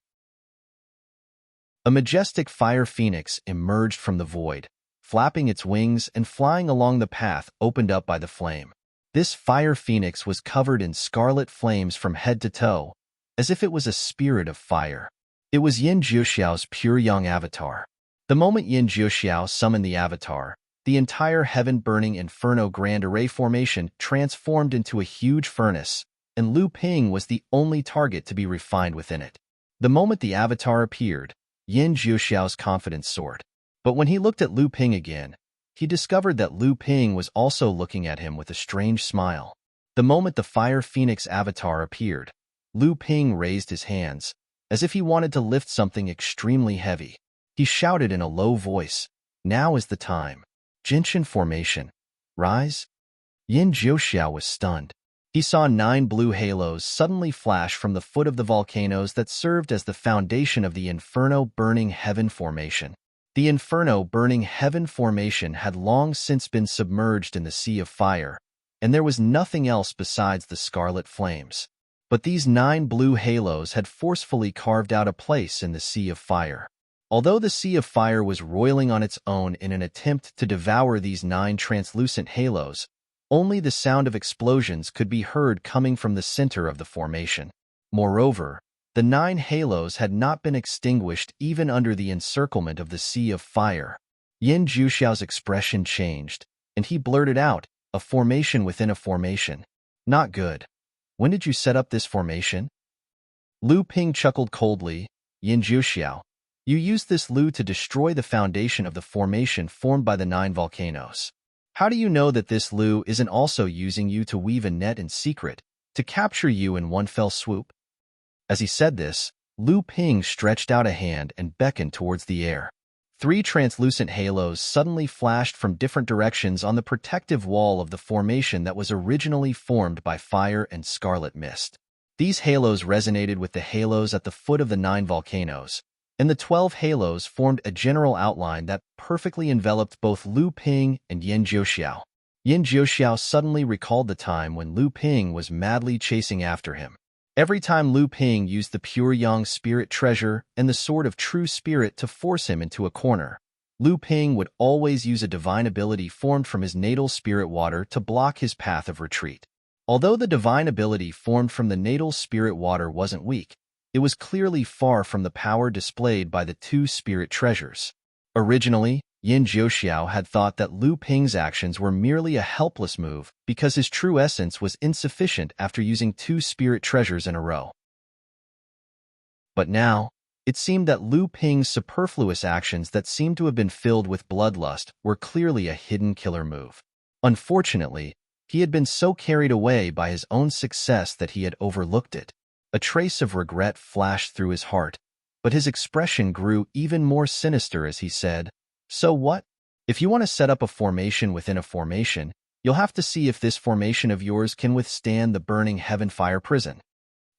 A majestic fire phoenix emerged from the void, flapping its wings and flying along the path opened up by the flame. This fire phoenix was covered in scarlet flames from head to toe, as if it was a spirit of fire. It was Yin Juxiao's pure young avatar. The moment Yin Juxiao summoned the avatar, the entire heaven-burning inferno grand array formation transformed into a huge furnace, and Lu Ping was the only target to be refined within it. The moment the avatar appeared, Yin Juxiao's confidence soared. But when he looked at Lu Ping again, he discovered that Lu Ping was also looking at him with a strange smile. The moment the Fire Phoenix avatar appeared, Lu Ping raised his hands, as if he wanted to lift something extremely heavy. He shouted in a low voice, "Now is the time. Jinshin formation. Rise." Yin Juxiao was stunned. He saw 9 blue halos suddenly flash from the foot of the volcanoes that served as the foundation of the inferno-burning heaven formation. The inferno-burning heaven formation had long since been submerged in the sea of fire, and there was nothing else besides the scarlet flames. But these 9 blue halos had forcefully carved out a place in the sea of fire. Although the sea of fire was roiling on its own in an attempt to devour these 9 translucent halos, only the sound of explosions could be heard coming from the center of the formation. Moreover, the 9 halos had not been extinguished even under the encirclement of the sea of fire. Yin Juxiao's expression changed, and he blurted out, "A formation within a formation. Not good. When did you set up this formation?" Lu Ping chuckled coldly. "Yin Juxiao, you used this Lu to destroy the foundation of the formation formed by the 9 volcanoes. How do you know that this Lu isn't also using you to weave a net in secret, to capture you in one fell swoop?" As he said this, Lu Ping stretched out a hand and beckoned towards the air. 3 translucent halos suddenly flashed from different directions on the protective wall of the formation that was originally formed by fire and scarlet mist. These halos resonated with the halos at the foot of the 9 volcanoes, and the 12 halos formed a general outline that perfectly enveloped both Lu Ping and Yin Juxiao. Yin Juxiao suddenly recalled the time when Lu Ping was madly chasing after him. Every time Lu Ping used the pure yang spirit treasure and the sword of true spirit to force him into a corner, Lu Ping would always use a divine ability formed from his natal spirit water to block his path of retreat. Although the divine ability formed from the natal spirit water wasn't weak, it was clearly far from the power displayed by the two spirit treasures. Originally, Yin Jiuxiao had thought that Lu Ping's actions were merely a helpless move because his true essence was insufficient after using two spirit treasures in a row. But now, it seemed that Lu Ping's superfluous actions that seemed to have been filled with bloodlust were clearly a hidden killer move. Unfortunately, he had been so carried away by his own success that he had overlooked it. A trace of regret flashed through his heart, but his expression grew even more sinister as he said, "So what? If you want to set up a formation within a formation, you'll have to see if this formation of yours can withstand the burning heaven fire prison."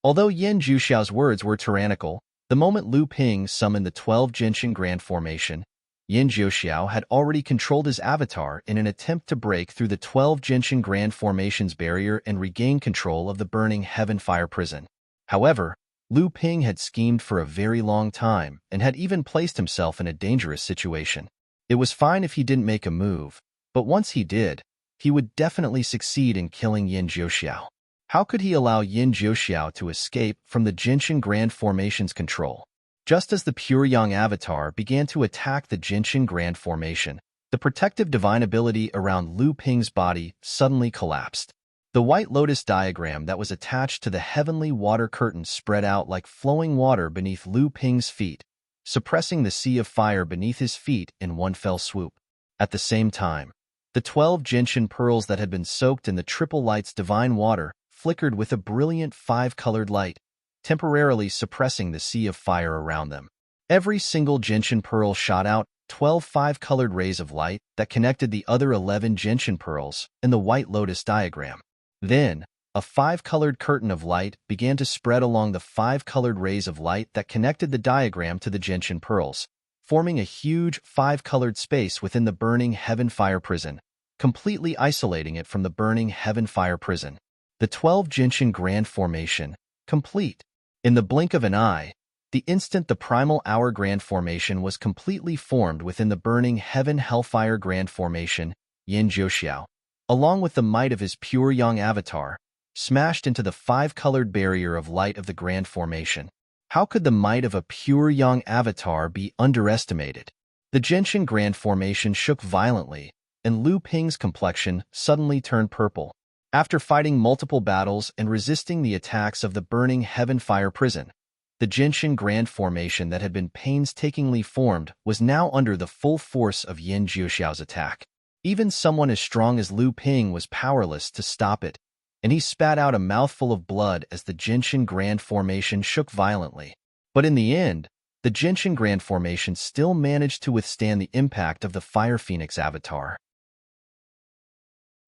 Although Yin Jiuxiao's words were tyrannical, the moment Lu Ping summoned the 12 Genshin Grand Formation, Yin Jiuxiao had already controlled his avatar in an attempt to break through the 12 Genshin Grand Formation's barrier and regain control of the burning heaven fire prison. However, Lu Ping had schemed for a very long time and had even placed himself in a dangerous situation. It was fine if he didn't make a move, but once he did, he would definitely succeed in killing Yin Jiuxiao. How could he allow Yin Jiuxiao to escape from the Genshin Grand Formation's control? Just as the Pure Yang avatar began to attack the Genshin Grand Formation, the protective divine ability around Lu Ping's body suddenly collapsed. The White Lotus diagram that was attached to the heavenly water curtain spread out like flowing water beneath Lu Ping's feet, suppressing the sea of fire beneath his feet in one fell swoop. At the same time, the 12 Genshin pearls that had been soaked in the Triple Light's divine water flickered with a brilliant 5-colored light, temporarily suppressing the sea of fire around them. Every single Genshin pearl shot out 12 5-colored rays of light that connected the other 11 Genshin pearls in the White Lotus diagram. Then, a 5-colored curtain of light began to spread along the 5-colored rays of light that connected the diagram to the Genshin pearls, forming a huge 5-colored space within the burning heaven fire prison, completely isolating it from the burning heaven fire prison. The 12 Genshin Grand Formation, complete. In the blink of an eye, the instant the Primal Hour Grand Formation was completely formed within the burning Heaven Hellfire Grand Formation, Yin Jiuxiao, along with the might of his Pure Yang avatar, smashed into the 5-colored barrier of light of the Grand Formation. How could the might of a Pure Yang avatar be underestimated? The Genshin Grand Formation shook violently, and Lu Ping's complexion suddenly turned purple. After fighting multiple battles and resisting the attacks of the burning heaven fire prison, the Genshin Grand Formation that had been painstakingly formed was now under the full force of Yin Jiuxiao's attack. Even someone as strong as Lu Ping was powerless to stop it, and he spat out a mouthful of blood as the Genshin Grand Formation shook violently. But in the end, the Genshin Grand Formation still managed to withstand the impact of the Fire Phoenix avatar.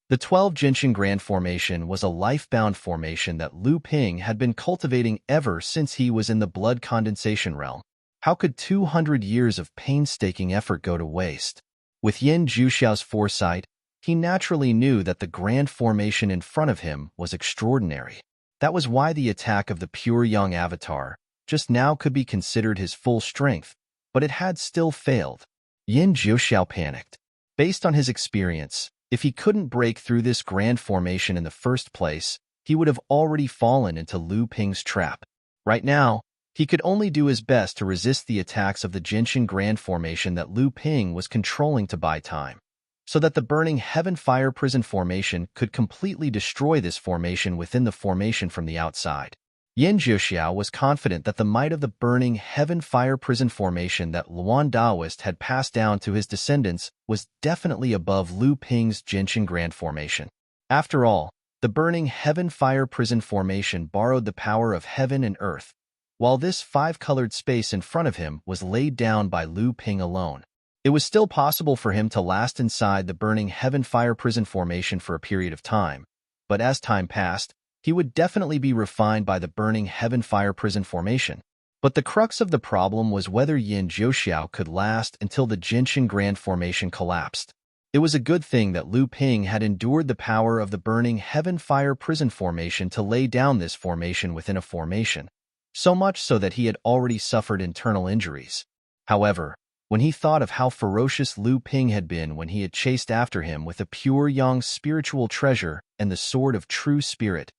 The 12 Genshin Grand Formation was a life-bound formation that Lu Ping had been cultivating ever since he was in the blood condensation realm. How could 200 years of painstaking effort go to waste? With Yin Jiuxiao's foresight, he naturally knew that the grand formation in front of him was extraordinary. That was why the attack of the Pure Yang avatar just now could be considered his full strength, but it had still failed. Yin Jiuxiao panicked. Based on his experience, if he couldn't break through this grand formation in the first place, he would have already fallen into Lu Ping's trap. Right now, he could only do his best to resist the attacks of the Genshin Grand Formation that Lu Ping was controlling to buy time, so that the burning Heaven Fire Prison Formation could completely destroy this formation within the formation from the outside. Yin Jiuxiao was confident that the might of the burning Heaven Fire Prison Formation that Luan Daoist had passed down to his descendants was definitely above Lu Ping's Genshin Grand Formation. After all, the burning Heaven Fire Prison Formation borrowed the power of heaven and earth, while this 5-colored space in front of him was laid down by Lu Ping alone. It was still possible for him to last inside the burning Heaven Fire Prison Formation for a period of time, but as time passed, he would definitely be refined by the burning Heaven Fire Prison Formation. But the crux of the problem was whether Yin Jiuxiao could last until the Genshin Grand Formation collapsed. It was a good thing that Lu Ping had endured the power of the burning Heaven Fire Prison Formation to lay down this formation within a formation, so much so that he had already suffered internal injuries. However, when he thought of how ferocious Lu Ping had been when he had chased after him with a Pure Yang spiritual treasure and the Sword of True Spirit,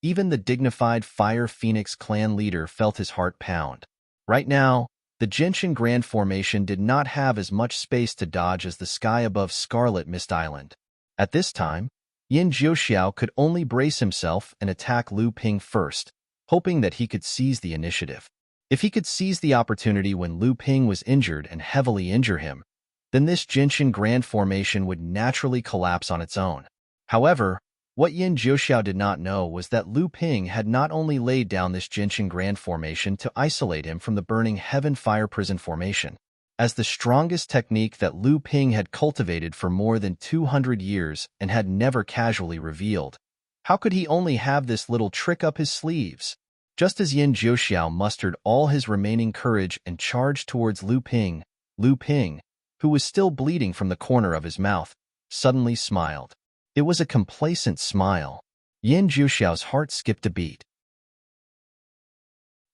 Even the dignified Fire Phoenix clan leader felt his heart pound. Right now, the Gentian Grand Formation did not have as much space to dodge as the sky above Scarlet Mist Island. At this time, Yin Jiuxiao could only brace himself and attack Lu Ping first, hoping that he could seize the initiative. If he could seize the opportunity when Lu Ping was injured and heavily injure him, then this Gentian Grand Formation would naturally collapse on its own. However, what Yin Jiuxiao did not know was that Lu Ping had not only laid down this Gentian Grand Formation to isolate him from the burning Heaven Fire Prison Formation. As the strongest technique that Lu Ping had cultivated for more than 200 years and had never casually revealed, how could he only have this little trick up his sleeves? Just as Yin Jiuxiao mustered all his remaining courage and charged towards Lu Ping, who was still bleeding from the corner of his mouth, suddenly smiled. It was a complacent smile. Yin Jiuxiao's heart skipped a beat.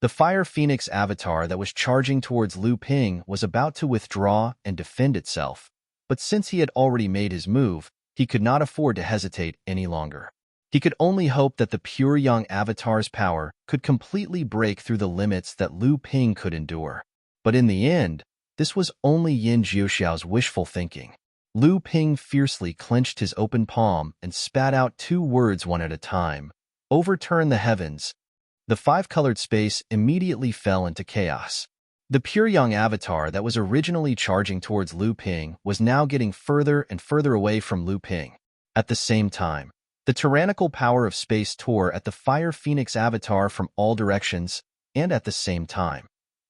The Fire Phoenix avatar that was charging towards Lu Ping was about to withdraw and defend itself, but since he had already made his move, he could not afford to hesitate any longer. He could only hope that the pure young avatar's power could completely break through the limits that Lu Ping could endure. But in the end, this was only Yin Jiuxiao's wishful thinking. Lu Ping fiercely clenched his open palm and spat out 2 words one at a time. Overturn the heavens. The 5-colored space immediately fell into chaos. The pure young avatar that was originally charging towards Lu Ping was now getting further and further away from Lu Ping. At the same time, the tyrannical power of space tore at the Fire Phoenix avatar from all directions, and at the same time,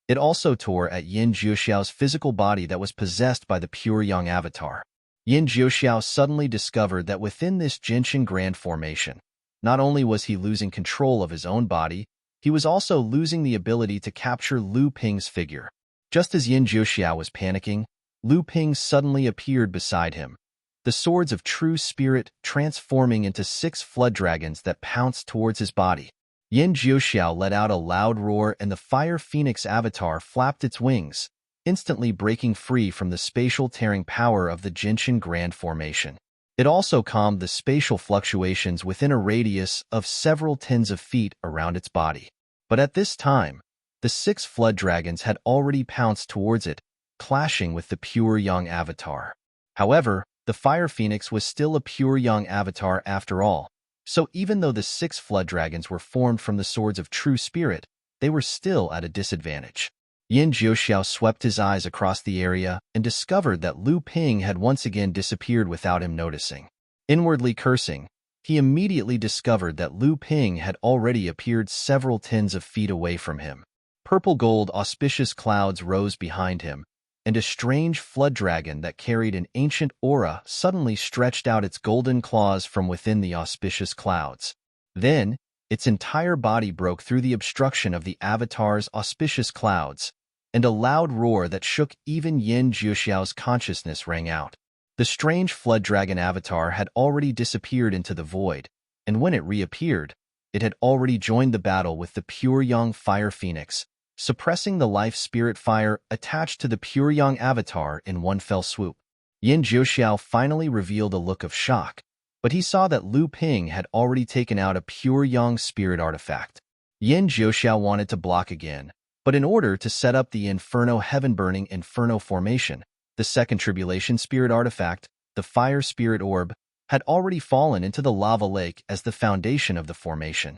it also tore at Yin Jiuxiao's physical body that was possessed by the pure young avatar. Yin Jiuxiao suddenly discovered that within this Gentian Grand Formation, not only was he losing control of his own body, he was also losing the ability to capture Lu Ping's figure. Just as Yin Jiuxiao was panicking, Lu Ping suddenly appeared beside him, the swords of true spirit transforming into 6 flood dragons that pounced towards his body. Yin Jiuxiao let out a loud roar and the Fire Phoenix avatar flapped its wings, instantly breaking free from the spatial tearing power of the Gentian Grand Formation. It also calmed the spatial fluctuations within a radius of several tens of feet around its body. But at this time, the 6 flood dragons had already pounced towards it, clashing with the pure young avatar. However, the Fire Phoenix was still a pure young avatar after all, so even though the 6 flood dragons were formed from the swords of true spirit, they were still at a disadvantage. Yin Jiuxiao swept his eyes across the area and discovered that Lu Ping had once again disappeared without him noticing. Inwardly cursing, he immediately discovered that Lu Ping had already appeared several tens of feet away from him. Purple-gold auspicious clouds rose behind him, and a strange flood dragon that carried an ancient aura suddenly stretched out its golden claws from within the auspicious clouds. Then, its entire body broke through the obstruction of the avatar's auspicious clouds, and a loud roar that shook even Yin Jiuxiao's consciousness rang out. The strange flood dragon avatar had already disappeared into the void, and when it reappeared, it had already joined the battle with the pure young Fire Phoenix, suppressing the life spirit fire attached to the pure young avatar in one fell swoop. Yin Jiuxiao finally revealed a look of shock, but he saw that Lu Ping had already taken out a pure young spirit artifact. Yin Jiuxiao wanted to block again, but in order to set up the Inferno Heaven-burning Inferno Formation, the second Tribulation Spirit artifact, the Fire Spirit Orb, had already fallen into the lava lake as the foundation of the formation.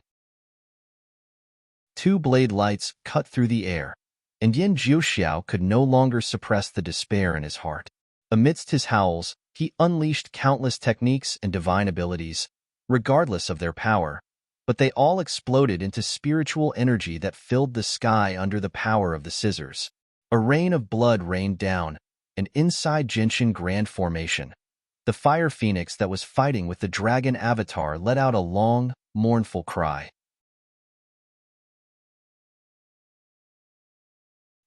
2 blade lights cut through the air, and Yin Jiuxiao could no longer suppress the despair in his heart. Amidst his howls, he unleashed countless techniques and divine abilities, regardless of their power, but they all exploded into spiritual energy that filled the sky under the power of the scissors. A rain of blood rained down, and inside Gentian Grand Formation, the Fire Phoenix that was fighting with the dragon avatar let out a long, mournful cry.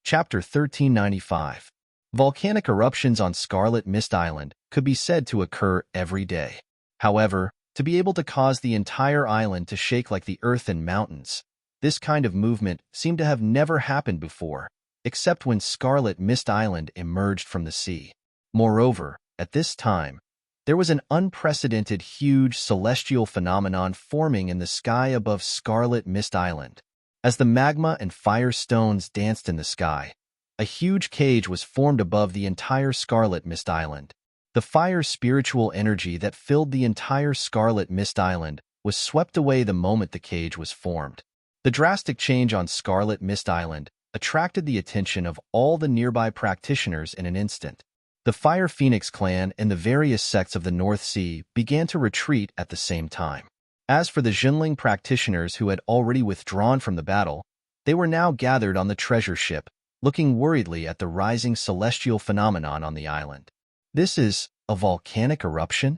Chapter 1395. Volcanic eruptions on Scarlet Mist Island could be said to occur every day. However, to be able to cause the entire island to shake like the earth and mountains, this kind of movement seemed to have never happened before, except when Scarlet Mist Island emerged from the sea. Moreover, at this time, There was an unprecedented, huge celestial phenomenon forming in the sky above Scarlet Mist Island. As the magma and fire stones danced in the sky, a huge cage was formed above the entire Scarlet Mist Island. The fire spiritual energy that filled the entire Scarlet Mist Island was swept away the moment the cage was formed. The drastic change on Scarlet Mist Island attracted the attention of all the nearby practitioners in an instant. The Fire Phoenix clan and the various sects of the North Sea began to retreat at the same time. As for the Jinling practitioners who had already withdrawn from the battle, they were now gathered on the treasure ship, looking worriedly at the rising celestial phenomenon on the island. This is a volcanic eruption?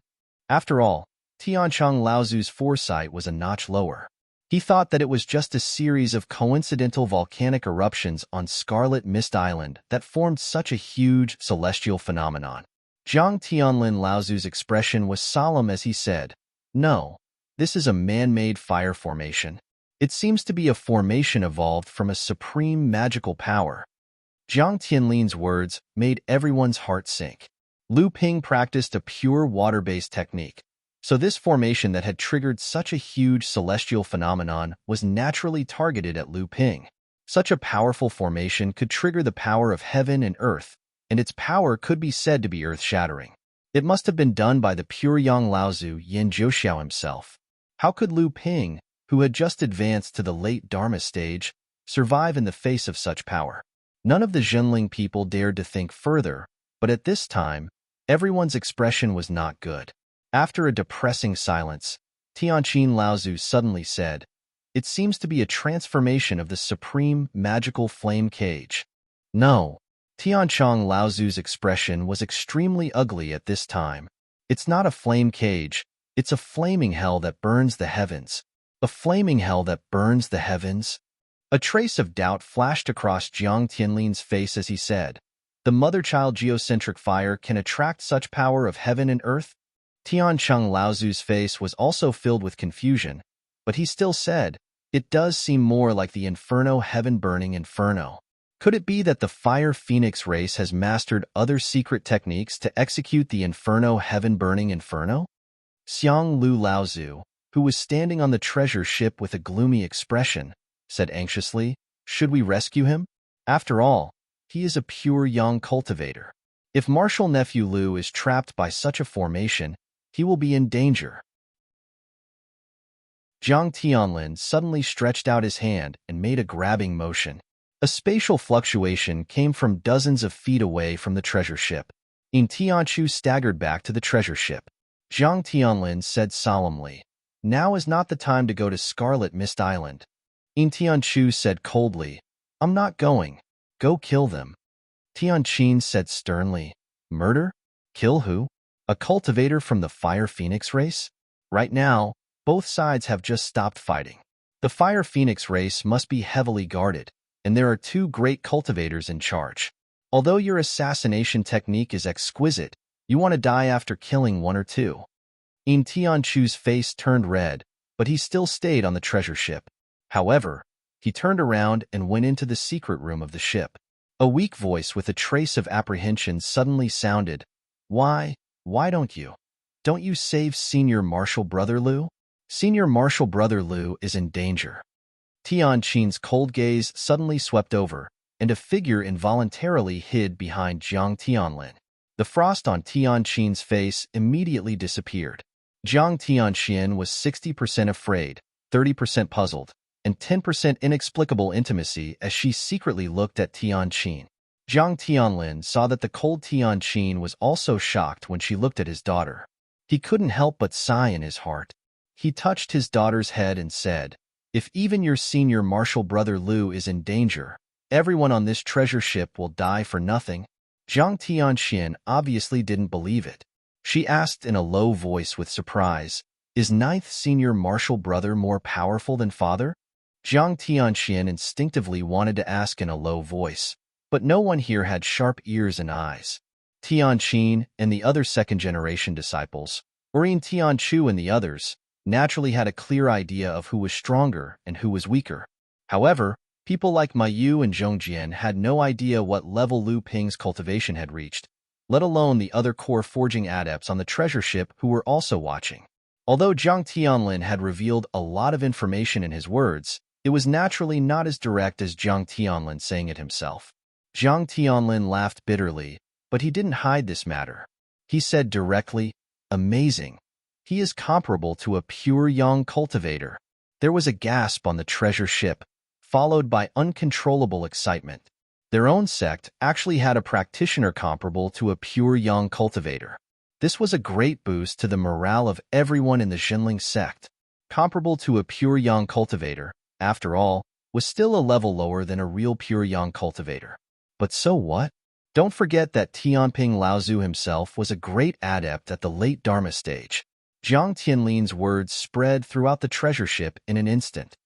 After all, Tiancheng Laozu's foresight was a notch lower. He thought that it was just a series of coincidental volcanic eruptions on Scarlet Mist Island that formed such a huge celestial phenomenon. Zhang Tianlin Laozu's expression was solemn as he said, "No, this is a man-made fire formation. It seems to be a formation evolved from a supreme magical power." Zhang Tianlin's words made everyone's heart sink. Lu Ping practiced a pure water-based technique, so this formation that had triggered such a huge celestial phenomenon was naturally targeted at Lu Ping. Such a powerful formation could trigger the power of heaven and earth, and its power could be said to be earth-shattering. It must have been done by the pure Yang Laozu Yin Zhouxiao himself. How could Lu Ping, who had just advanced to the late Dharma stage, survive in the face of such power? None of the Jinling people dared to think further, but at this time, everyone's expression was not good. After a depressing silence, Tianqin Laozu suddenly said, "It seems to be a transformation of the supreme magical flame cage." No. Tiancheng Laozu's expression was extremely ugly at this time. It's not a flame cage, it's a flaming hell that burns the heavens. A flaming hell that burns the heavens? A trace of doubt flashed across Jiang Tianlin's face as he said, "The mother-child geocentric fire can attract such power of heaven and earth?" Tiancheng Laozu's face was also filled with confusion, but he still said, "It does seem more like the Inferno heaven-burning inferno." Could it be that the Fire Phoenix race has mastered other secret techniques to execute the Inferno heaven-burning inferno? Xiang Lu Laozu, who was standing on the treasure ship with a gloomy expression, said anxiously, "Should we rescue him? After all, he is a pure Yang cultivator. If Martial Nephew Lu is trapped by such a formation, he will be in danger." Zhang Tianlin suddenly stretched out his hand and made a grabbing motion. A spatial fluctuation came from dozens of feet away from the treasure ship. In Tianchu staggered back to the treasure ship. Zhang Tianlin said solemnly, "Now is not the time to go to Scarlet Mist Island." In Tianchu said coldly, "I'm not going. Go kill them." Tianqin said sternly, "Murder? Kill who? A cultivator from the Fire Phoenix race? Right now, both sides have just stopped fighting. The Fire Phoenix race must be heavily guarded, and there are two great cultivators in charge. Although your assassination technique is exquisite, you want to die after killing one or two." In Tianchu's face turned red, but he still stayed on the treasure ship. However, he turned around and went into the secret room of the ship. A weak voice with a trace of apprehension suddenly sounded, Why don't you? Don't you save Senior Martial Brother Lu? Senior Martial Brother Lu is in danger." Tianqin's cold gaze suddenly swept over, and a figure involuntarily hid behind Jiang Tianlin. The frost on Tianqin's face immediately disappeared. Jiang Tianqin was 60% afraid, 30% puzzled, and 10% inexplicable intimacy as she secretly looked at Tianqin. Jiang Tianlin saw that the cold Tianqin was also shocked when she looked at his daughter. He couldn't help but sigh in his heart. He touched his daughter's head and said, "If even your senior martial brother Lu is in danger, everyone on this treasure ship will die for nothing." Jiang Tianqin obviously didn't believe it. She asked in a low voice with surprise, "Is ninth senior martial brother more powerful than father?" Jiang Tianqin instinctively wanted to ask in a low voice, but no one here had sharp ears and eyes. Tianqin and the other second-generation disciples, or in Tianchu and the others, naturally had a clear idea of who was stronger and who was weaker. However, people like Mayu and Zhongjian had no idea what level Lu Ping's cultivation had reached, let alone the other core forging adepts on the treasure ship who were also watching. Although Jiang Tianlin had revealed a lot of information in his words, it was naturally not as direct as Jiang Tianlin saying it himself. Jiang Tianlin laughed bitterly, but he didn't hide this matter. He said directly, "Amazing. He is comparable to a pure yang cultivator." There was a gasp on the treasure ship, followed by uncontrollable excitement. Their own sect actually had a practitioner comparable to a pure yang cultivator. This was a great boost to the morale of everyone in the Xinling sect. Comparable to a pure yang cultivator, after all, was still a level lower than a real pure yang cultivator. But so what? Don't forget that Tianping Laozu himself was a great adept at the late Dharma stage. Jiang Tianlin's words spread throughout the treasure ship in an instant.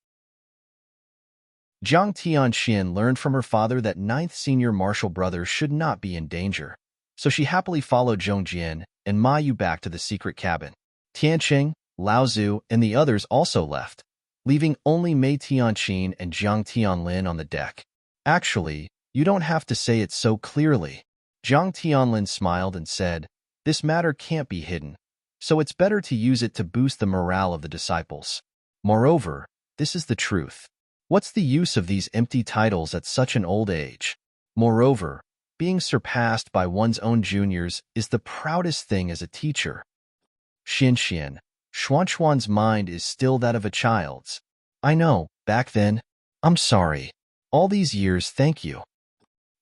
Jiang Tianxin learned from her father that ninth senior martial brother should not be in danger, so she happily followed Zhong Jian and Ma Yu back to the secret cabin. Tianqing, Laozu, and the others also left, leaving only Mei Tianqin and Jiang Tianlin on the deck. Actually, you don't have to say it so clearly. Jiang Tianlin smiled and said, "This matter can't be hidden, so it's better to use it to boost the morale of the disciples. Moreover, this is the truth. What's the use of these empty titles at such an old age? Moreover, being surpassed by one's own juniors is the proudest thing as a teacher." Xian, Xuanxuan's mind is still that of a child's. "I know, back then. I'm sorry. All these years, thank you.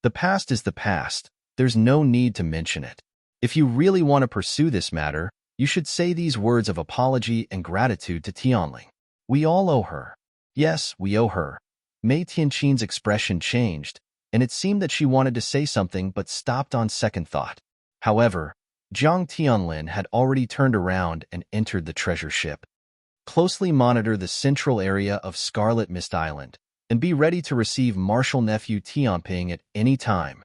The past is the past. There's no need to mention it. If you really want to pursue this matter, you should say these words of apology and gratitude to Tianling. We all owe her." "Yes, we owe her." Mei Tianqin's expression changed, and it seemed that she wanted to say something but stopped on second thought. However, Jiang Tianlin had already turned around and entered the treasure ship. "Closely monitor the central area of Scarlet Mist Island, and be ready to receive Martial Nephew Tianping at any time."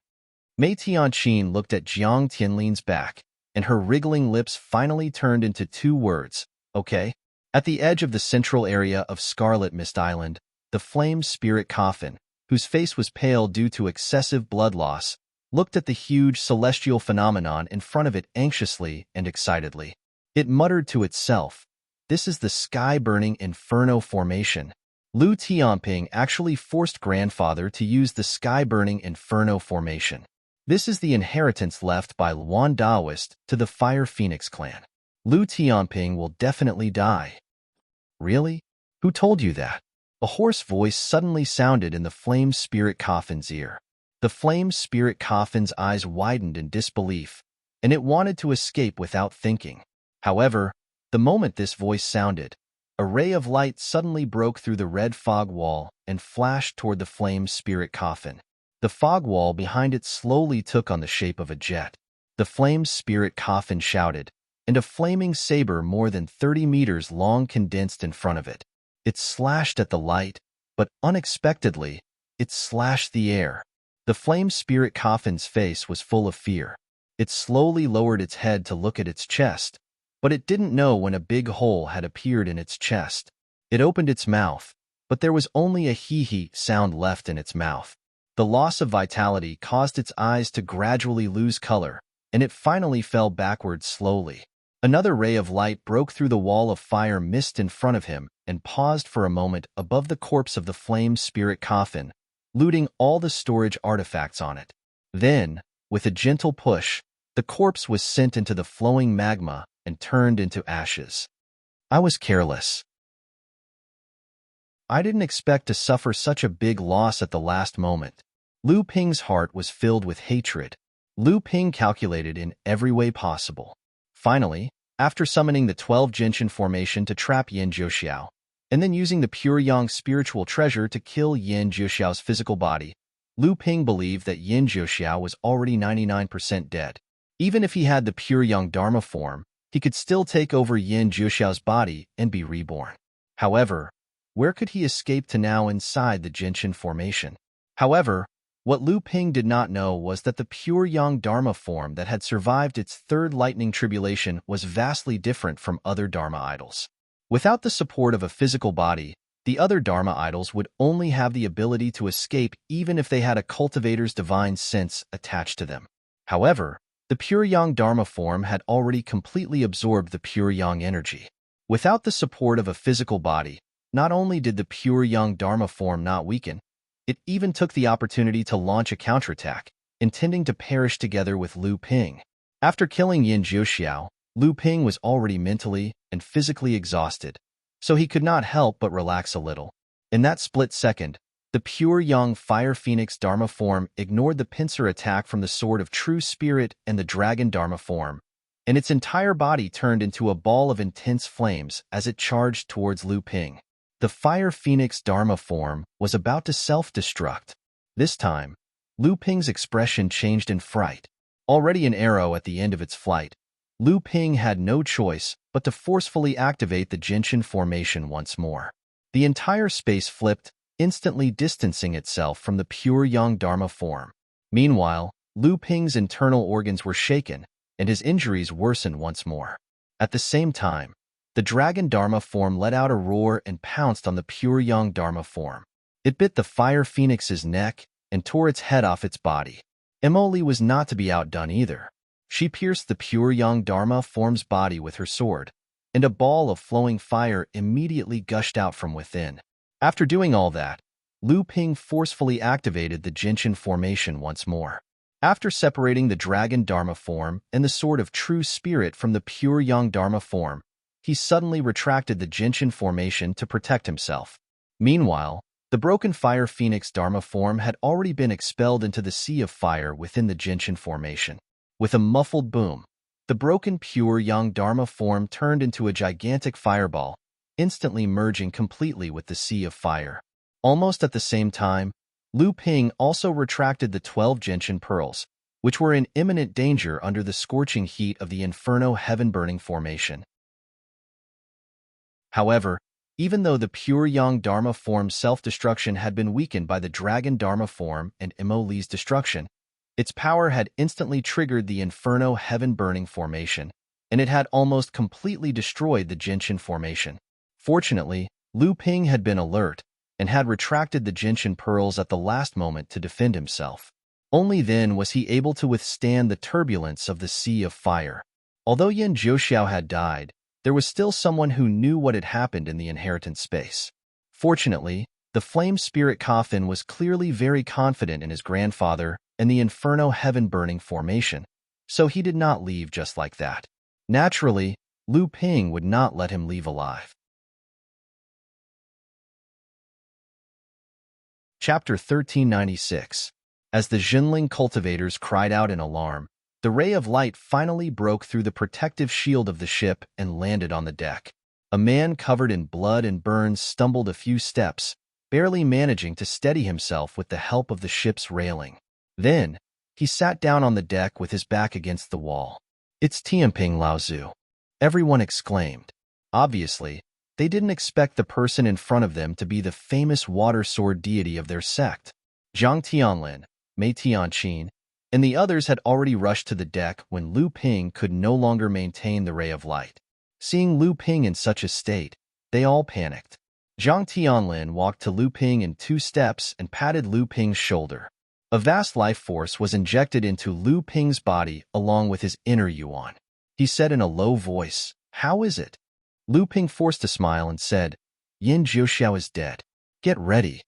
Mei Tianqin looked at Jiang Tianlin's back, and her wriggling lips finally turned into two words, "Okay." At the edge of the central area of Scarlet Mist Island, the flame spirit coffin, whose face was pale due to excessive blood loss, looked at the huge celestial phenomenon in front of it anxiously and excitedly. It muttered to itself, "This is the sky-burning inferno formation." Lu Tianping actually forced grandfather to use the sky-burning inferno formation. This is the inheritance left by Luan Daoist to the Fire Phoenix clan. Lu Tianping will definitely die. "Really? Who told you that?" A hoarse voice suddenly sounded in the flame spirit coffin's ear. The flame spirit coffin's eyes widened in disbelief, and it wanted to escape without thinking. However, the moment this voice sounded, a ray of light suddenly broke through the red fog wall and flashed toward the flame spirit coffin. The fog wall behind it slowly took on the shape of a jet. The flame spirit coffin shouted, and a flaming saber more than 30 meters long condensed in front of it. It slashed at the light, but unexpectedly, it slashed the air. The flame spirit coffin's face was full of fear. It slowly lowered its head to look at its chest, but it didn't know when a big hole had appeared in its chest. It opened its mouth, but there was only a hee-hee sound left in its mouth. The loss of vitality caused its eyes to gradually lose color, and it finally fell backwards slowly. Another ray of light broke through the wall of fire mist in front of him and paused for a moment above the corpse of the flame spirit coffin, looting all the storage artifacts on it. Then, with a gentle push, the corpse was sent into the flowing magma and turned into ashes. "I was careless. I didn't expect to suffer such a big loss at the last moment." Lu Ping's heart was filled with hatred. Lu Ping calculated in every way possible. Finally, after summoning the 12 Genshin formation to trap Yin Jiuxiao, and then using the pure yang spiritual treasure to kill Yin Jiuxiao's physical body, Lu Ping believed that Yin Jiuxiao was already 99% dead. Even if he had the pure yang Dharma form, he could still take over Yin Jiuxiao's body and be reborn. However, where could he escape to now inside the Genshin formation? However, what Lu Ping did not know was that the pure yang Dharma form that had survived its third lightning tribulation was vastly different from other Dharma idols. Without the support of a physical body, the other Dharma idols would only have the ability to escape even if they had a cultivator's divine sense attached to them. However, The pure yang Dharma form had already completely absorbed the pure yang energy. Without the support of a physical body, not only did the pure yang Dharma form not weaken, it even took the opportunity to launch a counterattack, intending to perish together with Lu Ping. After killing Yin Jiuxiao, Lu Ping was already mentally and physically exhausted, so he could not help but relax a little. In that split second, the pure yang Fire Phoenix Dharma form ignored the pincer attack from the Sword of True Spirit and the Dragon Dharma form, and its entire body turned into a ball of intense flames as it charged towards Lu Ping. The Fire Phoenix Dharma form was about to self-destruct. This time, Lu Ping's expression changed in fright. Already an arrow at the end of its flight, Lu Ping had no choice but to forcefully activate the Gentian formation once more. The entire space flipped, instantly distancing itself from the pure yang Dharma form. Meanwhile, Lu Ping's internal organs were shaken, and his injuries worsened once more. At the same time, the Dragon Dharma form let out a roar and pounced on the pure yang Dharma form. It bit the Fire Phoenix's neck and tore its head off its body. Emily was not to be outdone either. She pierced the pure yang Dharma form's body with her sword, and a ball of flowing fire immediately gushed out from within. After doing all that, Lu Ping forcefully activated the Gentian formation once more. After separating the Dragon Dharma form and the Sword of True Spirit from the pure yang Dharma form, he suddenly retracted the Gentian formation to protect himself. Meanwhile, the broken Fire Phoenix Dharma form had already been expelled into the sea of fire within the Gentian formation. With a muffled boom, the broken pure yang Dharma form turned into a gigantic fireball, instantly merging completely with the sea of fire. Almost at the same time, Lu Ping also retracted the 12 Gentian pearls, which were in imminent danger under the scorching heat of the Inferno Heaven-burning formation. However, even though the pure yang Dharma form's self-destruction had been weakened by the Dragon Dharma form and Emily's destruction, its power had instantly triggered the Inferno Heaven-burning formation, and it had almost completely destroyed the Gentian formation. Fortunately, Lu Ping had been alert and had retracted the Gentian pearls at the last moment to defend himself. Only then was he able to withstand the turbulence of the sea of fire. Although Yin Jiuxiao had died, there was still someone who knew what had happened in the inheritance space. Fortunately, the flame spirit coffin was clearly very confident in his grandfather and the Inferno Heaven-burning formation, so he did not leave just like that. Naturally, Lu Ping would not let him leave alive. Chapter 1396. As the Zhenling cultivators cried out in alarm, the ray of light finally broke through the protective shield of the ship and landed on the deck. A man covered in blood and burns stumbled a few steps, barely managing to steady himself with the help of the ship's railing. Then, he sat down on the deck with his back against the wall. "It's Tianping Laozu," everyone exclaimed. Obviously, they didn't expect the person in front of them to be the famous water sword deity of their sect. Zhang Tianlin, Mei Tianqin, and the others had already rushed to the deck when Lu Ping could no longer maintain the ray of light. Seeing Lu Ping in such a state, they all panicked. Zhang Tianlin walked to Lu Ping in 2 steps and patted Lu Ping's shoulder. A vast life force was injected into Lu Ping's body along with his inner yuan. He said in a low voice, "How is it?" Lu Ping forced a smile and said, "Yin Jiuxiao is dead. Get ready."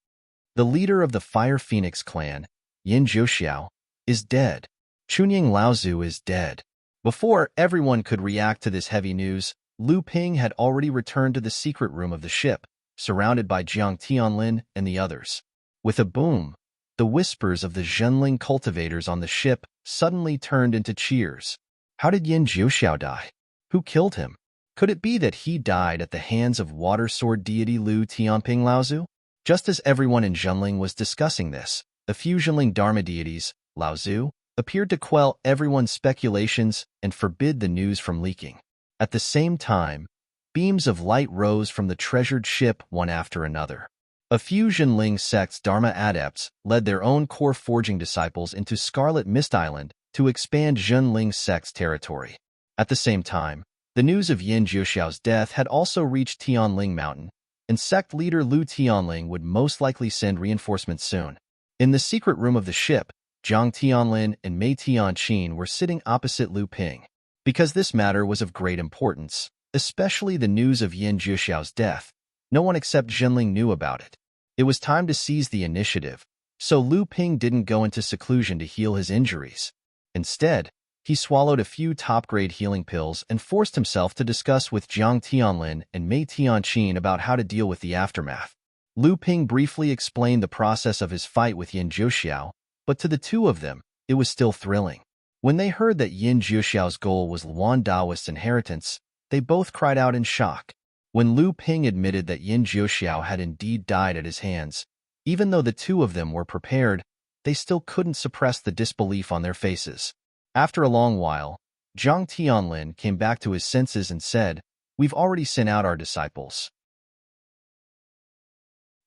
The leader of the Fire Phoenix clan, Yin Jiuxiao, is dead. Chunying Laozu is dead. Before everyone could react to this heavy news, Lu Ping had already returned to the secret room of the ship, surrounded by Zhang Tianlin and the others. With a boom, the whispers of the Zhenling cultivators on the ship suddenly turned into cheers. How did Yin Jiuxiao die? Who killed him? Could it be that he died at the hands of water sword deity Lu Tianping Laozu? Just as everyone in Zhenling was discussing this, a few Zhenling Dharma deities, Laozu, appeared to quell everyone's speculations and forbid the news from leaking. At the same time, beams of light rose from the treasured ship one after another. A few Zhenling sect's Dharma adepts led their own core forging disciples into Scarlet Mist Island to expand Zhenling sect's territory. At the same time, the news of Yin Jiuxiao's death had also reached Tianling Mountain, and sect leader Lu Tianling would most likely send reinforcements soon. In the secret room of the ship, Jiang Tianlin and Mei Tianqin were sitting opposite Lu Ping. Because this matter was of great importance, especially the news of Yin Zhixiao's death, no one except Jinling knew about it. It was time to seize the initiative, so Lu Ping didn't go into seclusion to heal his injuries. Instead, he swallowed a few top-grade healing pills and forced himself to discuss with Jiang Tianlin and Mei Tianqin about how to deal with the aftermath. Lu Ping briefly explained the process of his fight with Yin Zhixiao, but to the two of them, it was still thrilling. When they heard that Yin Zhixiao's goal was Luan Daoist's inheritance, they both cried out in shock. When Lu Ping admitted that Yin Zhixiao had indeed died at his hands, even though the two of them were prepared, they still couldn't suppress the disbelief on their faces. After a long while, Jiang Tianlin came back to his senses and said, "We've already sent out our disciples.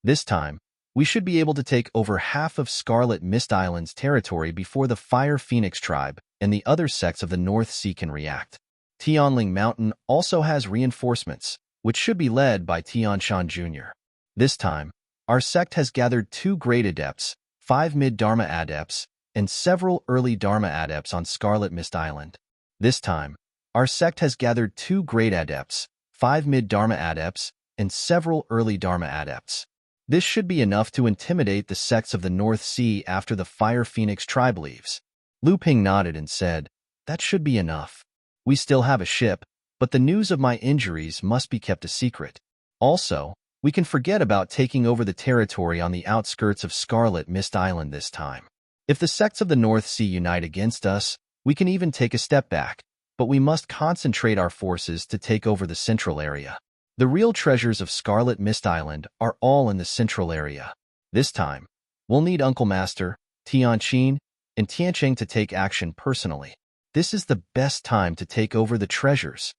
This time, we should be able to take over half of Scarlet Mist Island's territory before the Fire Phoenix tribe and the other sects of the North Sea can react. Tianling Mountain also has reinforcements, which should be led by Tianshan Jr. This time, our sect has gathered 2 great adepts, 5 mid-Dharma adepts, and several early Dharma adepts on Scarlet Mist Island. This time, our sect has gathered 2 great adepts, 5 mid-Dharma adepts, and several early Dharma adepts. This should be enough to intimidate the sects of the North Sea after the Fire Phoenix tribe leaves." Lu Ping nodded and said, "That should be enough. We still have a ship, but the news of my injuries must be kept a secret. Also, we can forget about taking over the territory on the outskirts of Scarlet Mist Island this time. If the sects of the North Sea unite against us, we can even take a step back, but we must concentrate our forces to take over the central area. The real treasures of Scarlet Mist Island are all in the central area. This time, we'll need Uncle Master, Tianqin, and Tiancheng to take action personally. This is the best time to take over the treasures."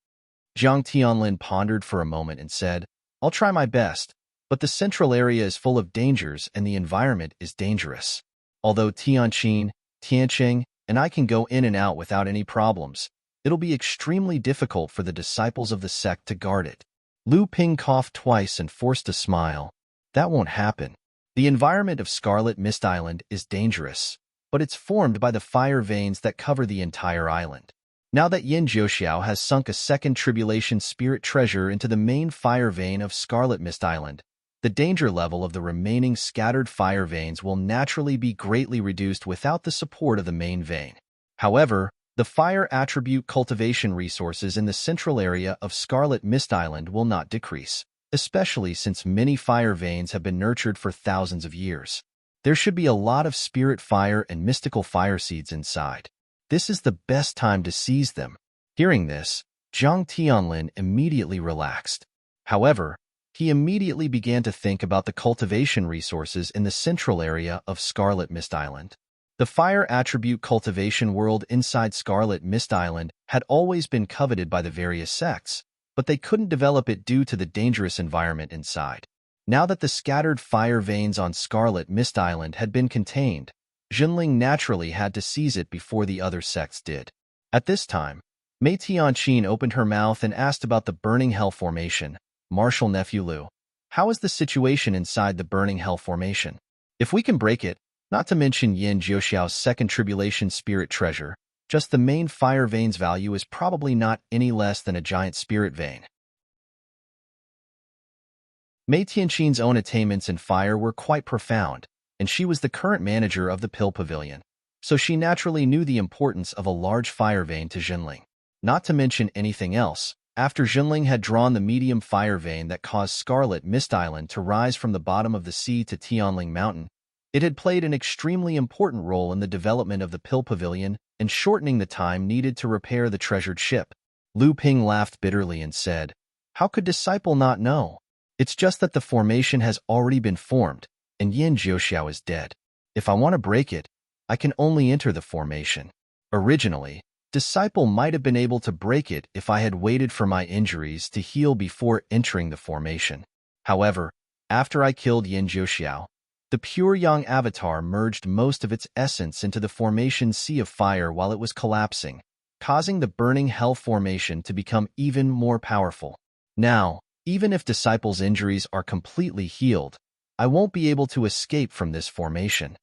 Jiang Tianlin pondered for a moment and said, "I'll try my best, but the central area is full of dangers and the environment is dangerous. Although Tianqin, Tiancheng, and I can go in and out without any problems, it'll be extremely difficult for the disciples of the sect to guard it." Lu Ping coughed twice and forced a smile. "That won't happen. The environment of Scarlet Mist Island is dangerous, but it's formed by the fire veins that cover the entire island. Now that Yin Zhixiao has sunk a second tribulation spirit treasure into the main fire vein of Scarlet Mist Island, the danger level of the remaining scattered fire veins will naturally be greatly reduced without the support of the main vein. However, the fire attribute cultivation resources in the central area of Scarlet Mist Island will not decrease, especially since many fire veins have been nurtured for thousands of years. There should be a lot of spirit fire and mystical fire seeds inside. This is the best time to seize them." Hearing this, Jiang Tianlin immediately relaxed. However, he immediately began to think about the cultivation resources in the central area of Scarlet Mist Island. The fire attribute cultivation world inside Scarlet Mist Island had always been coveted by the various sects, but they couldn't develop it due to the dangerous environment inside. Now that the scattered fire veins on Scarlet Mist Island had been contained, Jinling naturally had to seize it before the other sects did. At this time, Mei Tianqin opened her mouth and asked about the Burning Hell Formation. "Marshal Nephew Lu, how is the situation inside the Burning Hell Formation? If we can break it, not to mention Yin Zhixiao's second tribulation spirit treasure, just the main fire vein's value is probably not any less than a giant spirit vein." Mei Tianqin's own attainments in fire were quite profound, and she was the current manager of the Pill Pavilion, so she naturally knew the importance of a large fire vein to Jinling. Not to mention anything else, after Jinling had drawn the medium fire vein that caused Scarlet Mist Island to rise from the bottom of the sea to Tianling Mountain, it had played an extremely important role in the development of the Pill Pavilion and shortening the time needed to repair the treasured ship. Lu Ping laughed bitterly and said, "How could Disciple not know? It's just that the formation has already been formed, and Yin Zhixiao is dead. If I want to break it, I can only enter the formation. Originally, Disciple might have been able to break it if I had waited for my injuries to heal before entering the formation. However, after I killed Yin Zhixiao, the pure Yang avatar merged most of its essence into the formation's sea of fire while it was collapsing, causing the Burning Hell Formation to become even more powerful. Now, even if Disciple's injuries are completely healed, I won't be able to escape from this formation."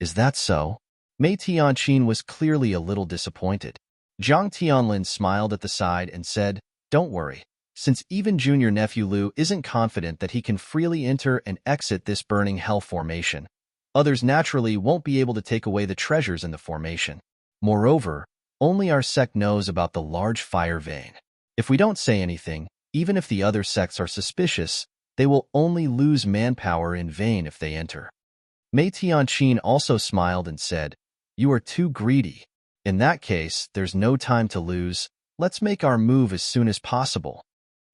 "Is that so?" Mei Tianqin was clearly a little disappointed. Jiang Tianlin smiled at the side and said, "Don't worry. Since even junior nephew Liu isn't confident that he can freely enter and exit this burning hell formation, others naturally won't be able to take away the treasures in the formation. Moreover, only our sect knows about the large fire vein. If we don't say anything, even if the other sects are suspicious, they will only lose manpower in vain if they enter." Mei Tianqin also smiled and said, "You are too greedy. In that case, there's no time to lose. Let's make our move as soon as possible."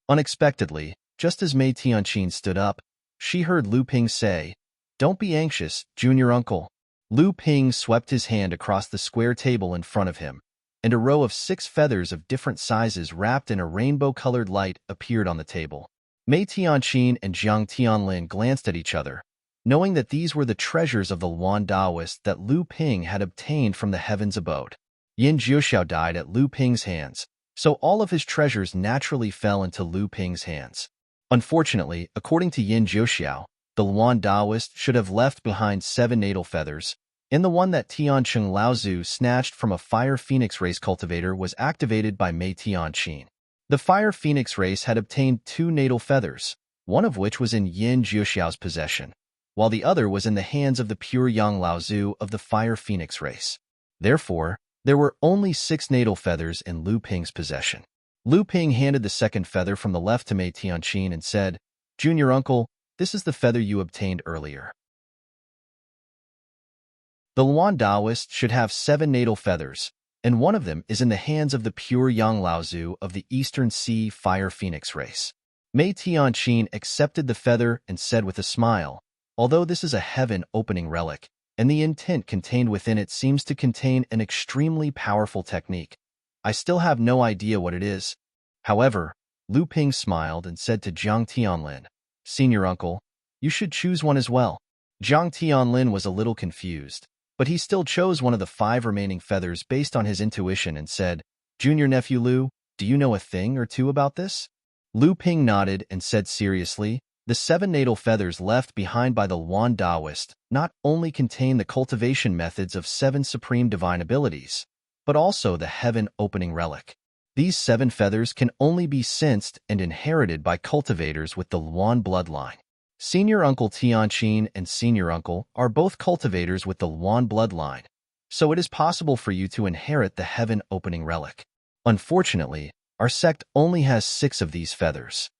Unexpectedly, just as Mei Tianqin stood up, she heard Lu Ping say, "Don't be anxious, junior uncle." Lu Ping swept his hand across the square table in front of him, and a row of 6 feathers of different sizes wrapped in a rainbow-colored light appeared on the table. Mei Tianqin and Jiang Tianlin glanced at each other, knowing that these were the treasures of the Luan Taoist that Lu Ping had obtained from the heaven's abode. Yin Jiuxiao died at Lu Ping's hands, so all of his treasures naturally fell into Lu Ping's hands. Unfortunately, according to Yin Jiuxiao, the Luan Taoist should have left behind 7 natal feathers, and the one that Tiancheng Laozu snatched from a fire phoenix race cultivator was activated by Mei Tianqin. The fire phoenix race had obtained 2 natal feathers, one of which was in Yin Jiuxiao's possession, while the other was in the hands of the pure Yang Laozu of the fire phoenix race. Therefore, there were only 6 natal feathers in Lu Ping's possession. Lu Ping handed the second feather from the left to Mei Tianqin and said, "Junior uncle, this is the feather you obtained earlier." The Luan Taoist should have 7 natal feathers, and one of them is in the hands of the pure Yang Laozu of the Eastern Sea Fire Phoenix race. Mei Tianqin accepted the feather and said with a smile, "Although this is a heaven-opening relic, and the intent contained within it seems to contain an extremely powerful technique, I still have no idea what it is." However, Lu Ping smiled and said to Jiang Tianlin, "Senior uncle, you should choose one as well." Jiang Tianlin was a little confused, but he still chose one of the 5 remaining feathers based on his intuition and said, "Junior nephew Lu, do you know a thing or two about this?" Lu Ping nodded and said seriously, "The 7 natal feathers left behind by the Luan Taoist not only contain the cultivation methods of 7 supreme divine abilities, but also the heaven-opening relic. These 7 feathers can only be sensed and inherited by cultivators with the Luan bloodline. Senior Uncle Tianqin and Senior Uncle are both cultivators with the Luan bloodline, so it is possible for you to inherit the heaven-opening relic. Unfortunately, our sect only has 6 of these feathers."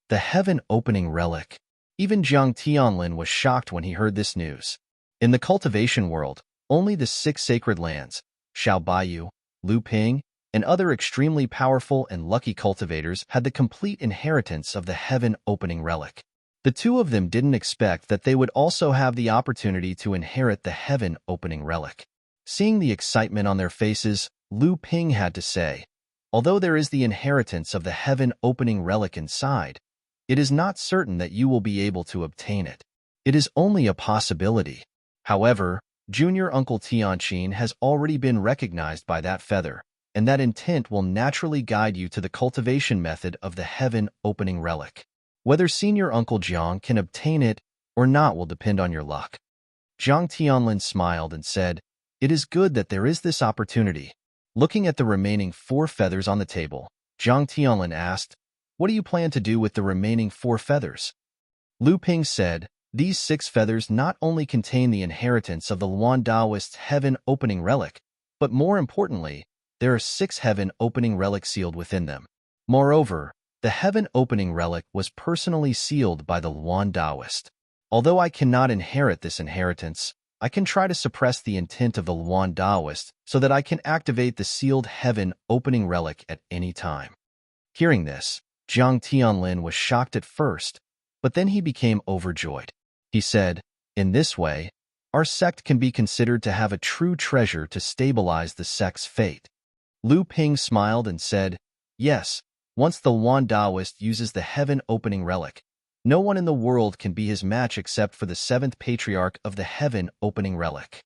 The heaven-opening relic. Even Jiang Tianlin was shocked when he heard this news. In the cultivation world, only the 6 sacred lands, Xiao Baiyu, Lu Ping, and other extremely powerful and lucky cultivators had the complete inheritance of the heaven-opening relic. The 2 of them didn't expect that they would also have the opportunity to inherit the heaven-opening relic. Seeing the excitement on their faces, Lu Ping had to say, "Although there is the inheritance of the heaven-opening relic inside, it is not certain that you will be able to obtain it. It is only a possibility. However, Junior Uncle Tianqin has already been recognized by that feather, and that intent will naturally guide you to the cultivation method of the heaven-opening relic. Whether Senior Uncle Jiang can obtain it or not will depend on your luck." Jiang Tianlin smiled and said, "It is good that there is this opportunity." Looking at the remaining 4 feathers on the table, Jiang Tianlin asked, "What do you plan to do with the remaining 4 feathers?" Lu Ping said, "These 6 feathers not only contain the inheritance of the Luan Taoist's heaven-opening relic, but more importantly, there are 6 heaven-opening relics sealed within them. Moreover, the heaven-opening relic was personally sealed by the Luan Taoist. Although I cannot inherit this inheritance, I can try to suppress the intent of the Luan Taoist so that I can activate the sealed heaven-opening relic at any time." Hearing this, Jiang Tianlin was shocked at first, but then he became overjoyed. He said, "In this way, our sect can be considered to have a true treasure to stabilize the sect's fate." Lu Ping smiled and said, "Yes, once the Luan Taoist uses the heaven-opening relic, no one in the world can be his match except for the 7th patriarch of the heaven-opening relic."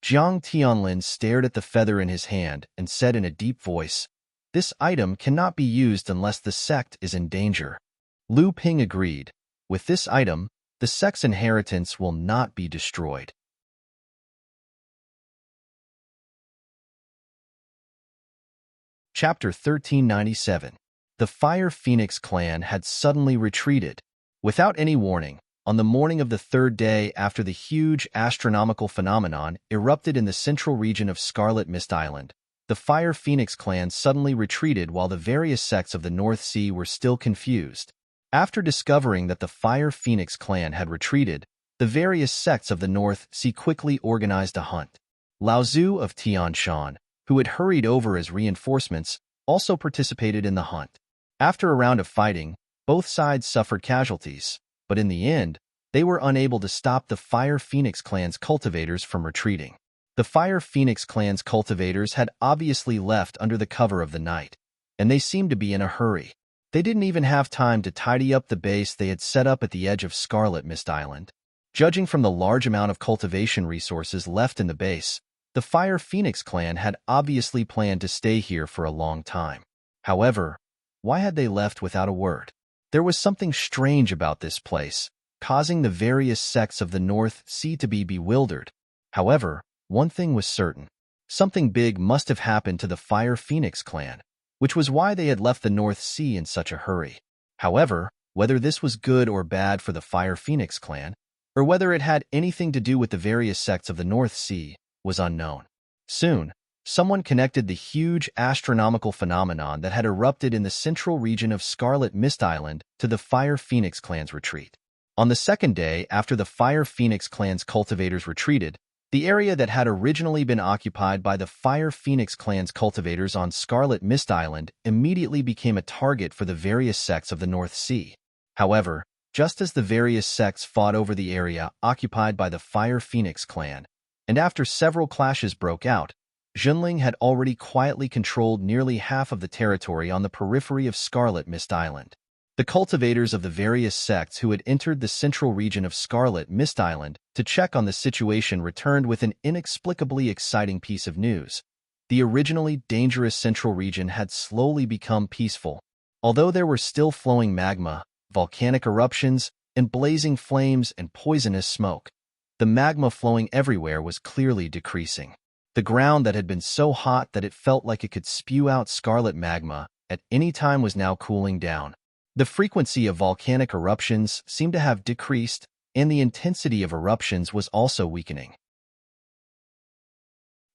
Jiang Tianlin stared at the feather in his hand and said in a deep voice, "This item cannot be used unless the sect is in danger." Lu Ping agreed. With this item, the sect's inheritance will not be destroyed. Chapter 1397. The Fire Phoenix clan had suddenly retreated. Without any warning, on the morning of the third day after the huge astronomical phenomenon erupted in the central region of Scarlet Mist Island, the Fire Phoenix clan suddenly retreated while the various sects of the North Sea were still confused. After discovering that the Fire Phoenix clan had retreated, the various sects of the North Sea quickly organized a hunt. Lao Zhu of Tian Shan, who had hurried over as reinforcements, also participated in the hunt. After a round of fighting, both sides suffered casualties, but in the end, they were unable to stop the Fire Phoenix clan's cultivators from retreating. The Fire Phoenix clan's cultivators had obviously left under the cover of the night, and they seemed to be in a hurry. They didn't even have time to tidy up the base they had set up at the edge of Scarlet Mist Island. Judging from the large amount of cultivation resources left in the base, the Fire Phoenix clan had obviously planned to stay here for a long time. However, why had they left without a word? There was something strange about this place, causing the various sects of the North Sea to be bewildered. However, one thing was certain. Something big must have happened to the Fire Phoenix clan, which was why they had left the North Sea in such a hurry. However, whether this was good or bad for the Fire Phoenix clan, or whether it had anything to do with the various sects of the North Sea, was unknown. Soon, someone connected the huge astronomical phenomenon that had erupted in the central region of Scarlet Mist Island to the Fire Phoenix clan's retreat. On the second day after the Fire Phoenix clan's cultivators retreated, the area that had originally been occupied by the Fire Phoenix clan's cultivators on Scarlet Mist Island immediately became a target for the various sects of the North Sea. However, just as the various sects fought over the area occupied by the Fire Phoenix clan, and after several clashes broke out, Junling had already quietly controlled nearly half of the territory on the periphery of Scarlet Mist Island. The cultivators of the various sects who had entered the central region of Scarlet Mist Island to check on the situation returned with an inexplicably exciting piece of news. The originally dangerous central region had slowly become peaceful. Although there were still flowing magma, volcanic eruptions, and blazing flames and poisonous smoke, the magma flowing everywhere was clearly decreasing. The ground that had been so hot that it felt like it could spew out scarlet magma at any time was now cooling down. The frequency of volcanic eruptions seemed to have decreased, and the intensity of eruptions was also weakening.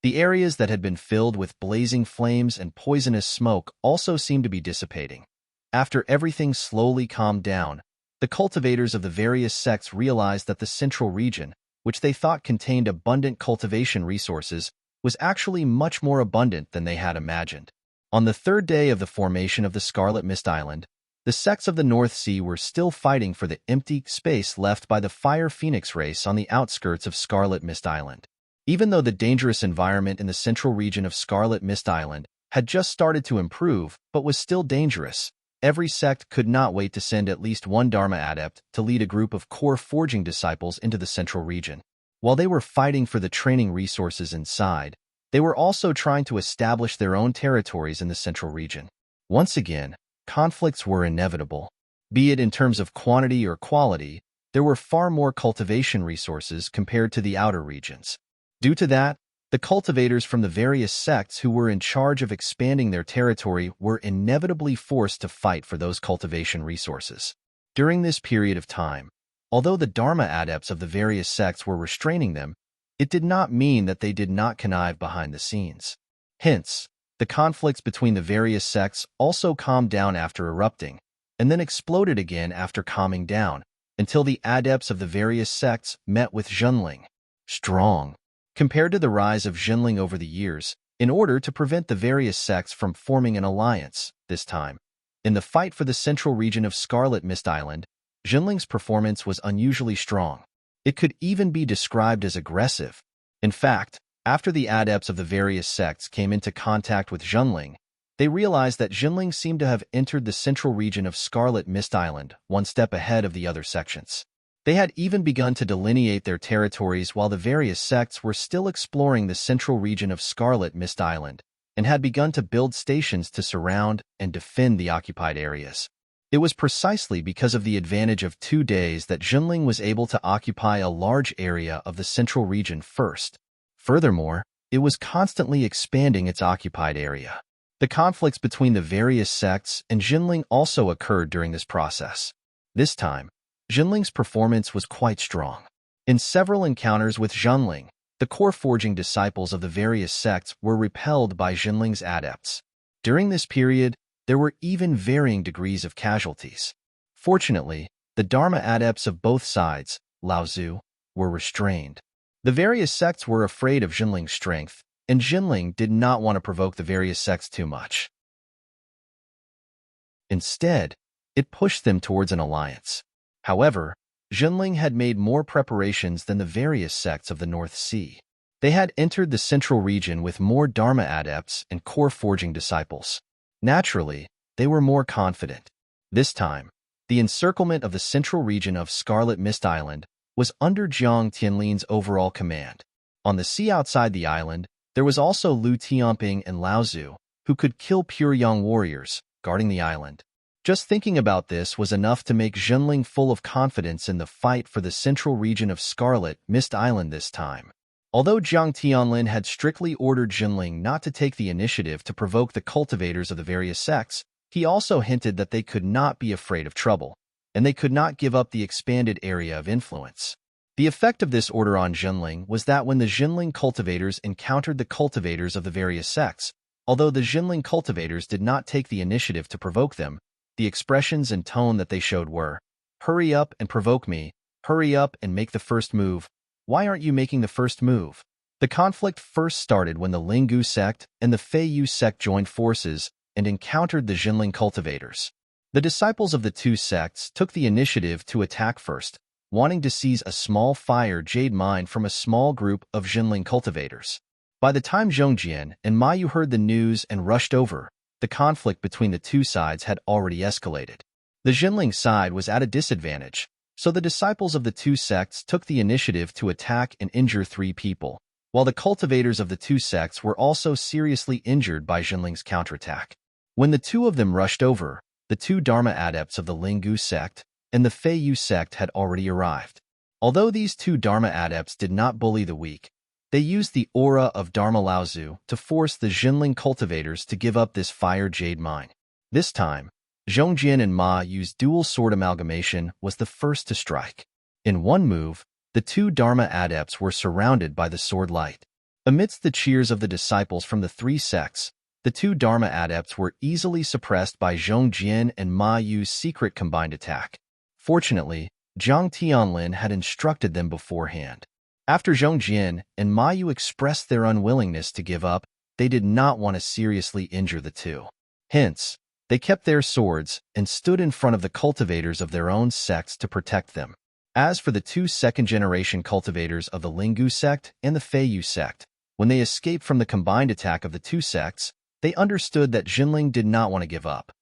The areas that had been filled with blazing flames and poisonous smoke also seemed to be dissipating. After everything slowly calmed down, the cultivators of the various sects realized that the central region, which they thought contained abundant cultivation resources, was actually much more abundant than they had imagined. On the third day of the formation of the Scarlet Mist Island, the sects of the North Sea were still fighting for the empty space left by the Fire Phoenix race on the outskirts of Scarlet Mist Island. Even though the dangerous environment in the central region of Scarlet Mist Island had just started to improve but was still dangerous, every sect could not wait to send at least one Dharma adept to lead a group of core forging disciples into the central region. While they were fighting for the training resources inside, they were also trying to establish their own territories in the central region. Once again, conflicts were inevitable. Be it in terms of quantity or quality, there were far more cultivation resources compared to the outer regions. Due to that, the cultivators from the various sects who were in charge of expanding their territory were inevitably forced to fight for those cultivation resources. During this period of time, although the Dharma adepts of the various sects were restraining them, it did not mean that they did not connive behind the scenes. Hence, the conflicts between the various sects also calmed down after erupting, and then exploded again after calming down, until the adepts of the various sects met with Junling. Strong. Compared to the rise of Junling over the years, in order to prevent the various sects from forming an alliance, this time, in the fight for the central region of Scarlet Mist Island, Junling's performance was unusually strong. It could even be described as aggressive. In fact, after the adepts of the various sects came into contact with Junling, they realized that Junling seemed to have entered the central region of Scarlet Mist Island one step ahead of the other sections. They had even begun to delineate their territories while the various sects were still exploring the central region of Scarlet Mist Island, and had begun to build stations to surround and defend the occupied areas. It was precisely because of the advantage of 2 days that Jinling was able to occupy a large area of the central region first. Furthermore, it was constantly expanding its occupied area. The conflicts between the various sects and Jinling also occurred during this process. This time, Jinling's performance was quite strong. In several encounters with Jinling, the core forging disciples of the various sects were repelled by Jinling's adepts. During this period, there were even varying degrees of casualties. Fortunately, the Dharma adepts of both sides, Laozu, were restrained. The various sects were afraid of Jinling's strength, and Jinling did not want to provoke the various sects too much. Instead, it pushed them towards an alliance. However, Jinling had made more preparations than the various sects of the North Sea. They had entered the central region with more Dharma adepts and core forging disciples. Naturally, they were more confident. This time, the encirclement of the central region of Scarlet Mist Island was under Jiang Tianlin's overall command. On the sea outside the island, there was also Lu Tianping and Laozu, who could kill pure young warriors, guarding the island. Just thinking about this was enough to make Jinling full of confidence in the fight for the central region of Scarlet Mist Island this time. Although Jiang Tianlin had strictly ordered Jinling not to take the initiative to provoke the cultivators of the various sects, he also hinted that they could not be afraid of trouble, and they could not give up the expanded area of influence. The effect of this order on Jinling was that when the Jinling cultivators encountered the cultivators of the various sects, although the Jinling cultivators did not take the initiative to provoke them, the expressions and tone that they showed were, "Hurry up and provoke me, hurry up and make the first move. Why aren't you making the first move?" The conflict first started when the Linggu sect and the Feiyu sect joined forces and encountered the Jinling cultivators. The disciples of the two sects took the initiative to attack first, wanting to seize a small fire jade mine from a small group of Jinling cultivators. By the time Zhongjian and Mayu heard the news and rushed over, the conflict between the two sides had already escalated. The Jinling side was at a disadvantage, so the disciples of the two sects took the initiative to attack and injure 3 people, while the cultivators of the two sects were also seriously injured by Jinling's counterattack. When the two of them rushed over, the 2 Dharma adepts of the Linggu sect and the Feiyu sect had already arrived. Although these 2 Dharma adepts did not bully the weak, they used the aura of Dharma Laozu to force the Jinling cultivators to give up this fire jade mine. This time, Zhongjian and Ma Yu's dual sword amalgamation was the first to strike. In one move, the 2 Dharma adepts were surrounded by the sword light. Amidst the cheers of the disciples from the 3 sects, the 2 Dharma adepts were easily suppressed by Zhongjian and Ma Yu's secret combined attack. Fortunately, Jiang Tianlin had instructed them beforehand. After Zhongjian and Ma Yu expressed their unwillingness to give up, they did not want to seriously injure the 2. Hence, they kept their swords and stood in front of the cultivators of their own sects to protect them. As for the 2 second-generation cultivators of the Linggu sect and the Feiyu sect, when they escaped from the combined attack of the 2 sects, they understood that Jinling did not want to give up.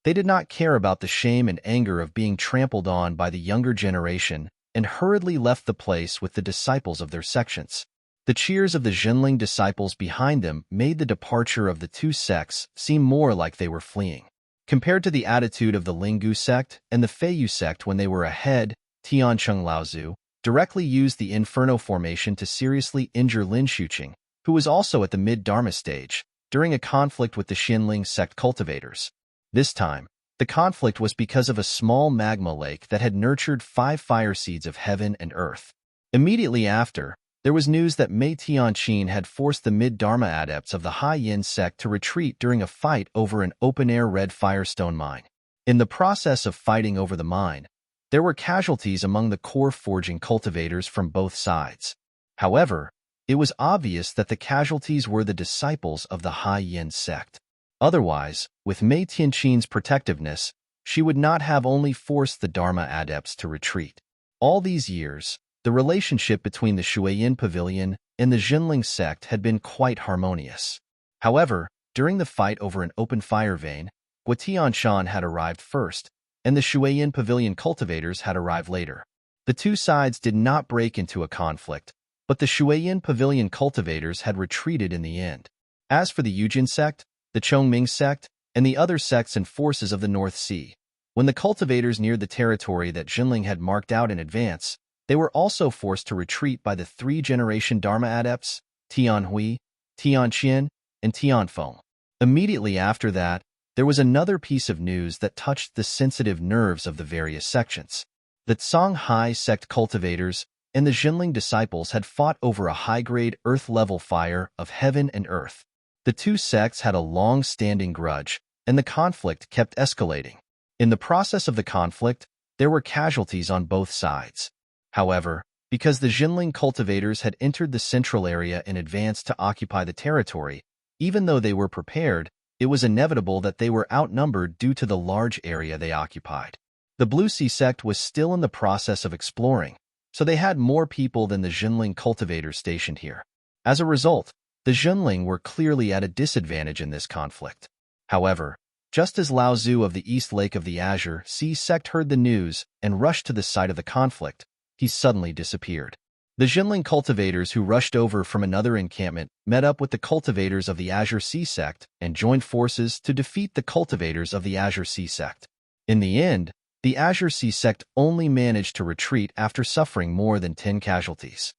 They did not care about the shame and anger of being trampled on by the younger generation and hurriedly left the place with the disciples of their sections. The cheers of the Jinling disciples behind them made the departure of the 2 sects seem more like they were fleeing. Compared to the attitude of the Linggu sect and the Feiyu sect when they were ahead, Tiancheng Laozu directly used the Inferno formation to seriously injure Lin Shuqing, who was also at the mid-Dharma stage, during a conflict with the Xinling sect cultivators. This time, the conflict was because of a small magma lake that had nurtured 5 fire seeds of heaven and earth. Immediately after, there was news that Mei Tianqin had forced the mid-Dharma adepts of the Hai Yin sect to retreat during a fight over an open-air red firestone mine. In the process of fighting over the mine, there were casualties among the core forging cultivators from both sides. However, it was obvious that the casualties were the disciples of the Hai Yin sect. Otherwise, with Mei Tianqin's protectiveness, she would not have only forced the Dharma adepts to retreat. All these years, the relationship between the Shuiyin Pavilion and the Jinling sect had been quite harmonious. However, during the fight over an open fire vein, Guotianshan had arrived first, and the Shuiyin Pavilion cultivators had arrived later. The 2 sides did not break into a conflict, but the Shuiyin Pavilion cultivators had retreated in the end. As for the Yujin sect, the Chongming sect, and the other sects and forces of the North Sea. When the cultivators neared the territory that Jinling had marked out in advance, they were also forced to retreat by the three-generation Dharma adepts, Tianhui, Tianqian, and Tianfeng. Immediately after that, there was another piece of news that touched the sensitive nerves of the various sections. The Songhai sect cultivators and the Jinling disciples had fought over a high-grade earth-level fire of heaven and earth. The two sects had a long-standing grudge, and the conflict kept escalating. In the process of the conflict, there were casualties on both sides. However, because the Jinling cultivators had entered the central area in advance to occupy the territory, even though they were prepared, it was inevitable that they were outnumbered due to the large area they occupied. The Blue Sea sect was still in the process of exploring, so they had more people than the Jinling cultivators stationed here. As a result, the Jinling were clearly at a disadvantage in this conflict. However, just as Lao Zhu of the East Lake of the Azure Sea sect heard the news and rushed to the site of the conflict, he suddenly disappeared. The Jinling cultivators who rushed over from another encampment met up with the cultivators of the Azure Sea sect and joined forces to defeat the cultivators of the Azure Sea sect. In the end, the Azure Sea sect only managed to retreat after suffering more than 10 casualties.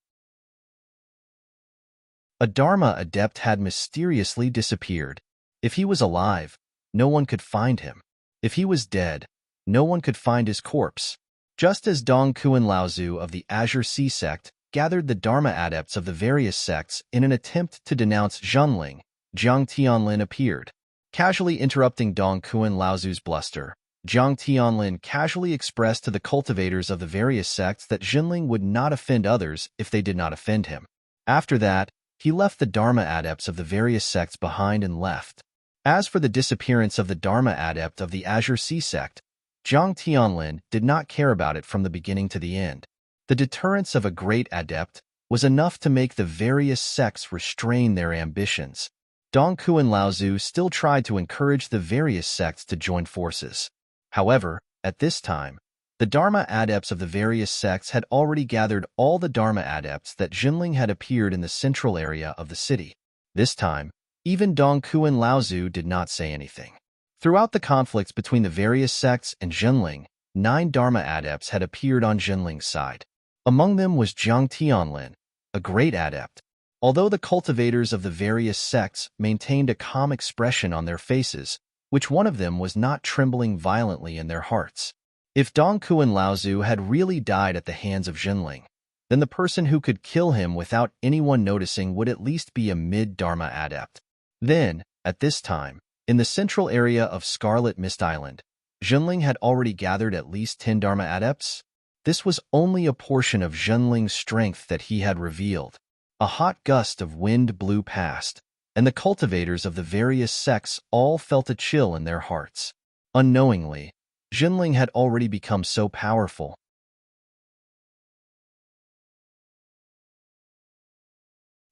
A Dharma adept had mysteriously disappeared. If he was alive, no one could find him. If he was dead, no one could find his corpse. Just as Dong Kuan Laozu of the Azure Sea sect gathered the Dharma adepts of the various sects in an attempt to denounce Zhenling, Jiang Tianlin appeared. Casually interrupting Dong Kuan Laozu's bluster, Jiang Tianlin casually expressed to the cultivators of the various sects that Zhenling would not offend others if they did not offend him. After that, he left the Dharma adepts of the various sects behind and left. As for the disappearance of the Dharma adept of the Azure Sea sect, Jiang Tianlin did not care about it from the beginning to the end. The deterrence of a great adept was enough to make the various sects restrain their ambitions. Dong Kuan Laozu still tried to encourage the various sects to join forces. However, at this time, the Dharma adepts of the various sects had already gathered all the Dharma adepts that Jinling had appeared in the central area of the city. This time, even Dong Kuan Laozu did not say anything. Throughout the conflicts between the various sects and Jinling, 9 Dharma adepts had appeared on Jinling's side. Among them was Jiang Tianlin, a great adept. Although the cultivators of the various sects maintained a calm expression on their faces, which one of them was not trembling violently in their hearts. If Dong Kuan Laozu had really died at the hands of Jinling, then the person who could kill him without anyone noticing would at least be a mid-Dharma adept. Then, at this time, in the central area of Scarlet Mist Island, Jinling had already gathered at least 10 Dharma adepts. This was only a portion of Zhenling's strength that he had revealed. A hot gust of wind blew past, and the cultivators of the various sects all felt a chill in their hearts. Unknowingly, Zhenling had already become so powerful.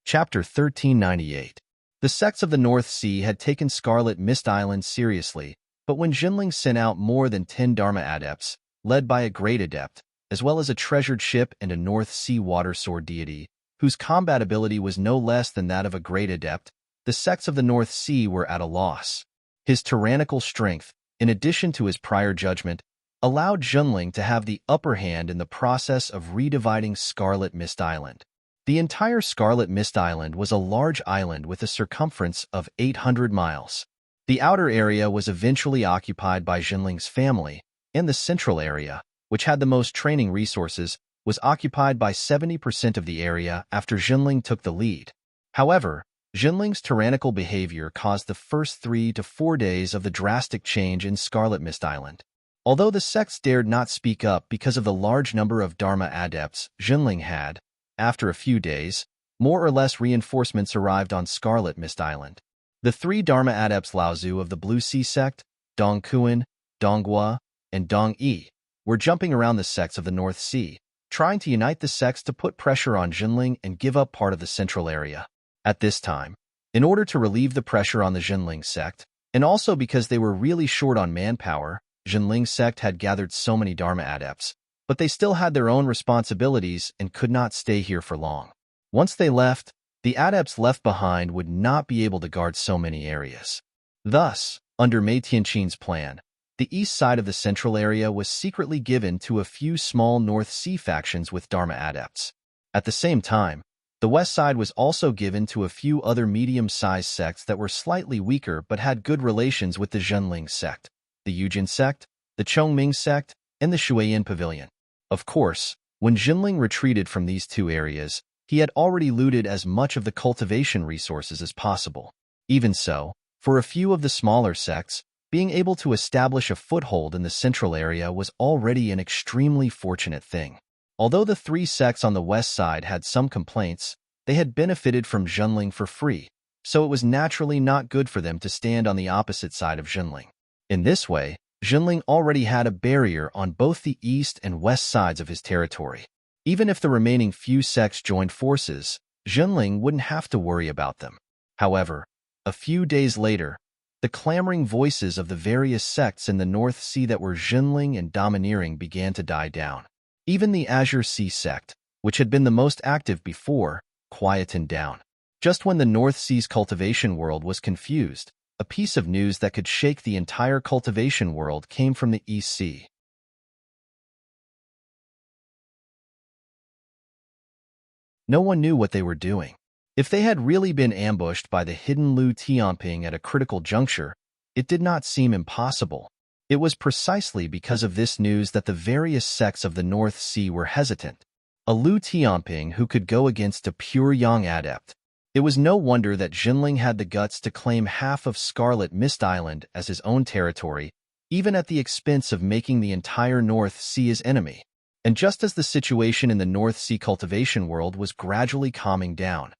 Chapter 1398. The sects of the North Sea had taken Scarlet Mist Island seriously, but when Jinling sent out more than 10 Dharma adepts, led by a great adept, as well as a treasured ship and a North Sea water sword deity, whose combat ability was no less than that of a great adept, the sects of the North Sea were at a loss. His tyrannical strength, in addition to his prior judgment, allowed Zhenling to have the upper hand in the process of redividing Scarlet Mist Island. The entire Scarlet Mist Island was a large island with a circumference of 800 miles. The outer area was eventually occupied by Zhenling's family, and the central area, which had the most training resources, was occupied by 70% of the area after Zhenling took the lead. However, Zhenling's tyrannical behavior caused the first 3 to 4 days of the drastic change in Scarlet Mist Island. Although the sects dared not speak up because of the large number of Dharma adepts Zhenling had, after a few days, more or less reinforcements arrived on Scarlet Mist Island. The 3 Dharma adepts Laozu of the Blue Sea sect, Dong Kuan, Donghua, and Dong Yi, were jumping around the sects of the North Sea, trying to unite the sects to put pressure on Zhenling and give up part of the central area. At this time, in order to relieve the pressure on the Zhenling sect, and also because they were really short on manpower, Zhenling's sect had gathered so many Dharma adepts, but they still had their own responsibilities and could not stay here for long. Once they left, the adepts left behind would not be able to guard so many areas. Thus, Under Mei Tianqin's plan, the east side of the central area was secretly given to a few small North Sea factions with Dharma adepts. At the same time, the west side was also given to a few other medium-sized sects that were slightly weaker but had good relations with the Zhenling sect, the Yujin sect, the Chongming sect, and the Shuiyin Pavilion. Of course, when Zhenling retreated from these two areas, he had already looted as much of the cultivation resources as possible. Even so, for a few of the smaller sects, being able to establish a foothold in the central area was already an extremely fortunate thing. Although the three sects on the west side had some complaints, they had benefited from Zhenling for free, so it was naturally not good for them to stand on the opposite side of Zhenling. In this way, Zhenling already had a barrier on both the east and west sides of his territory. Even if the remaining few sects joined forces, Zhenling wouldn't have to worry about them. However, a few days later, the clamoring voices of the various sects in the North Sea that were Zhenling and domineering began to die down. Even the Azure Sea sect, which had been the most active before, quietened down. Just when the North Sea's cultivation world was confused, a piece of news that could shake the entire cultivation world came from the East Sea. No one knew what they were doing. If they had really been ambushed by the hidden Lu Tianping at a critical juncture, it did not seem impossible. It was precisely because of this news that the various sects of the North Sea were hesitant. A Lu Tianping who could go against a pure Yang adept. It was no wonder that Zhenling had the guts to claim half of Scarlet Mist Island as his own territory, even at the expense of making the entire North Sea his enemy. And just as the situation in the North Sea cultivation world was gradually calming down,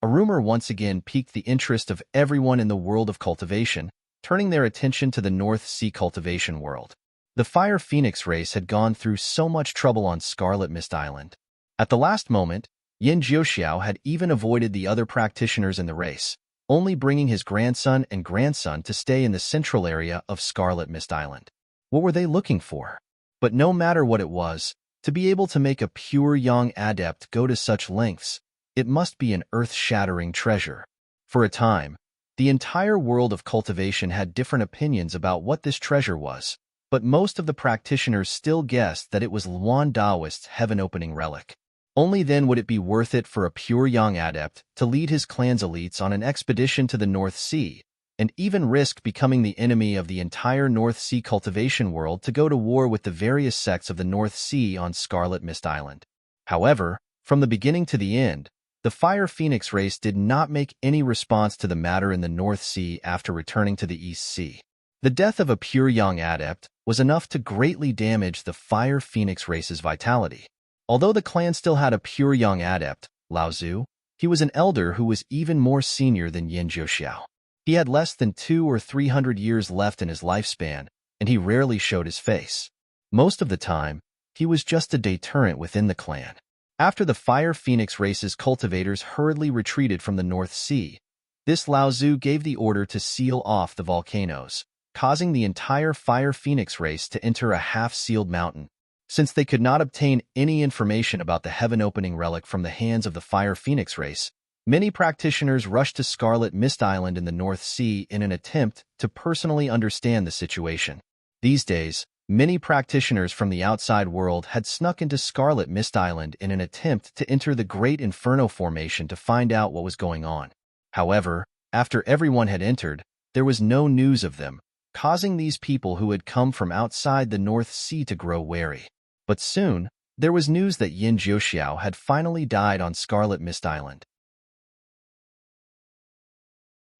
a rumor once again piqued the interest of everyone in the world of cultivation, turning their attention to the North Sea cultivation world. The Fire Phoenix race had gone through so much trouble on Scarlet Mist Island. At the last moment, Yin Jiuxiao had even avoided the other practitioners in the race, only bringing his grandson and grandson to stay in the central area of Scarlet Mist Island. What were they looking for? But no matter what it was, to be able to make a pure Yang adept go to such lengths, it must be an earth-shattering treasure. For a time, the entire world of cultivation had different opinions about what this treasure was, but most of the practitioners still guessed that it was Luan Daoist's heaven-opening relic. Only then would it be worth it for a pure Yang adept to lead his clan's elites on an expedition to the North Sea, and even risk becoming the enemy of the entire North Sea cultivation world to go to war with the various sects of the North Sea on Scarlet Mist Island. However, from the beginning to the end, the Fire Phoenix race did not make any response to the matter in the North Sea after returning to the East Sea. The death of a pure Yang adept was enough to greatly damage the Fire Phoenix race's vitality. Although the clan still had a pure Yang adept, Lao Zhu, he was an elder who was even more senior than Yin Jiuxiao. He had less than 200 or 300 years left in his lifespan, and he rarely showed his face. Most of the time, he was just a deterrent within the clan. After the Fire Phoenix race's cultivators hurriedly retreated from the North Sea, this Lao Zhu gave the order to seal off the volcanoes, causing the entire Fire Phoenix race to enter a half-sealed mountain. Since they could not obtain any information about the heaven-opening relic from the hands of the Fire Phoenix race, many practitioners rushed to Scarlet Mist Island in the North Sea in an attempt to personally understand the situation. These days, many practitioners from the outside world had snuck into Scarlet Mist Island in an attempt to enter the Great Inferno Formation to find out what was going on. However, after everyone had entered, there was no news of them, causing these people who had come from outside the North Sea to grow wary. But soon, there was news that Yin Jiuxiao had finally died on Scarlet Mist Island.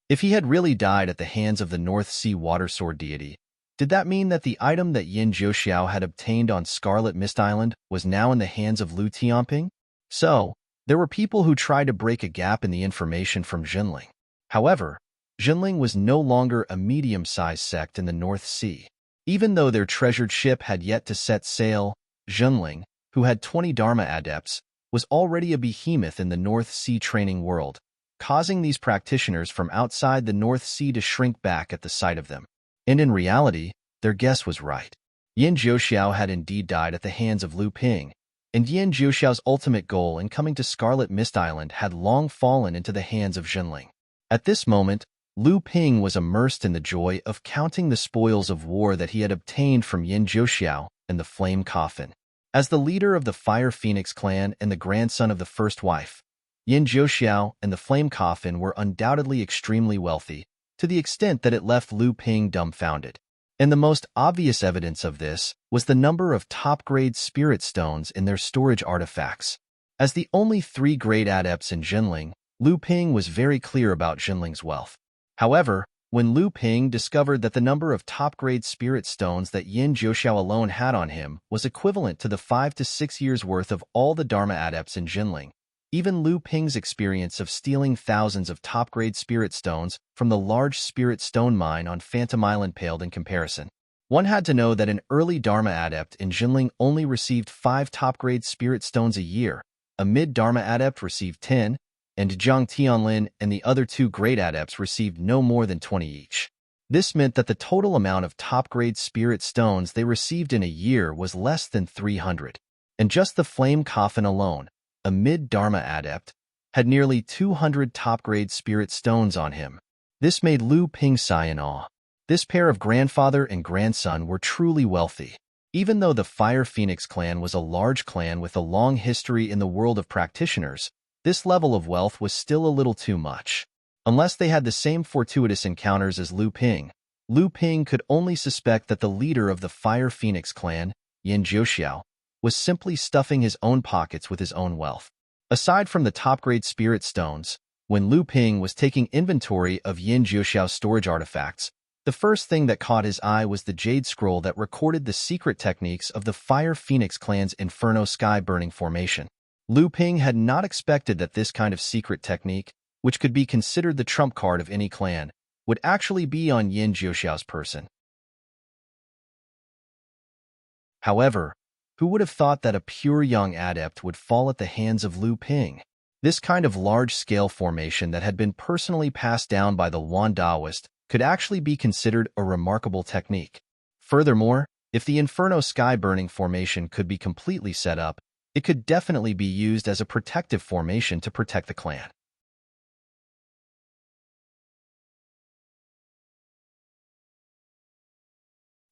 If he had really died at the hands of the North Sea Water Sword deity, did that mean that the item that Yin Jiuxiao had obtained on Scarlet Mist Island was now in the hands of Lu Tianping? So, there were people who tried to break a gap in the information from Zhenling. However, Zhenling was no longer a medium-sized sect in the North Sea. Even though their treasured ship had yet to set sail, Zhenling, who had 20 Dharma adepts, was already a behemoth in the North Sea training world, causing these practitioners from outside the North Sea to shrink back at the sight of them. And in reality, their guess was right. Yin Jiuxiao had indeed died at the hands of Lu Ping, and Yin Jiuxiao's ultimate goal in coming to Scarlet Mist Island had long fallen into the hands of Zhenling. At this moment, Lu Ping was immersed in the joy of counting the spoils of war that he had obtained from Yin Jiuxiao and the flame coffin. As the leader of the Fire Phoenix clan and the grandson of the first wife, Yin Jiuxiao and the flame coffin were undoubtedly extremely wealthy, to the extent that it left Lu Ping dumbfounded. And the most obvious evidence of this was the number of top-grade spirit stones in their storage artifacts. As the only 3 great adepts in Jinling, Lu Ping was very clear about Jinling's wealth. However, when Lu Ping discovered that the number of top-grade spirit stones that Yin Jiuxiao alone had on him was equivalent to the 5 to 6 years' worth of all the Dharma adepts in Jinling, even Lu Ping's experience of stealing thousands of top-grade spirit stones from the large spirit stone mine on Phantom Island paled in comparison. One had to know that an early Dharma adept in Jinling only received 5 top-grade spirit stones a year, a mid-Dharma adept received 10, and Zhang Tianlin and the other 2 great adepts received no more than 20 each. This meant that the total amount of top-grade spirit stones they received in a year was less than 300. And just the flame coffin alone, a mid-Dharma adept, had nearly 200 top-grade spirit stones on him. This made Lu Ping sigh in awe. This pair of grandfather and grandson were truly wealthy. Even though the Fire Phoenix clan was a large clan with a long history in the world of practitioners, this level of wealth was still a little too much. Unless they had the same fortuitous encounters as Lu Ping could only suspect that the leader of the Fire Phoenix clan, Yin Jiuxiao, was simply stuffing his own pockets with his own wealth. Aside from the top-grade spirit stones, when Lu Ping was taking inventory of Yin Jiuxiao's storage artifacts, the first thing that caught his eye was the jade scroll that recorded the secret techniques of the Fire Phoenix clan's Inferno Sky Burning formation. Lu Ping had not expected that this kind of secret technique, which could be considered the trump card of any clan, would actually be on Yin Jiuxiao's person. However, who would have thought that a pure young adept would fall at the hands of Lu Ping? This kind of large-scale formation that had been personally passed down by the Wan Daoist could actually be considered a remarkable technique. Furthermore, if the Inferno Sky Burning formation could be completely set up, it could definitely be used as a protective formation to protect the clan.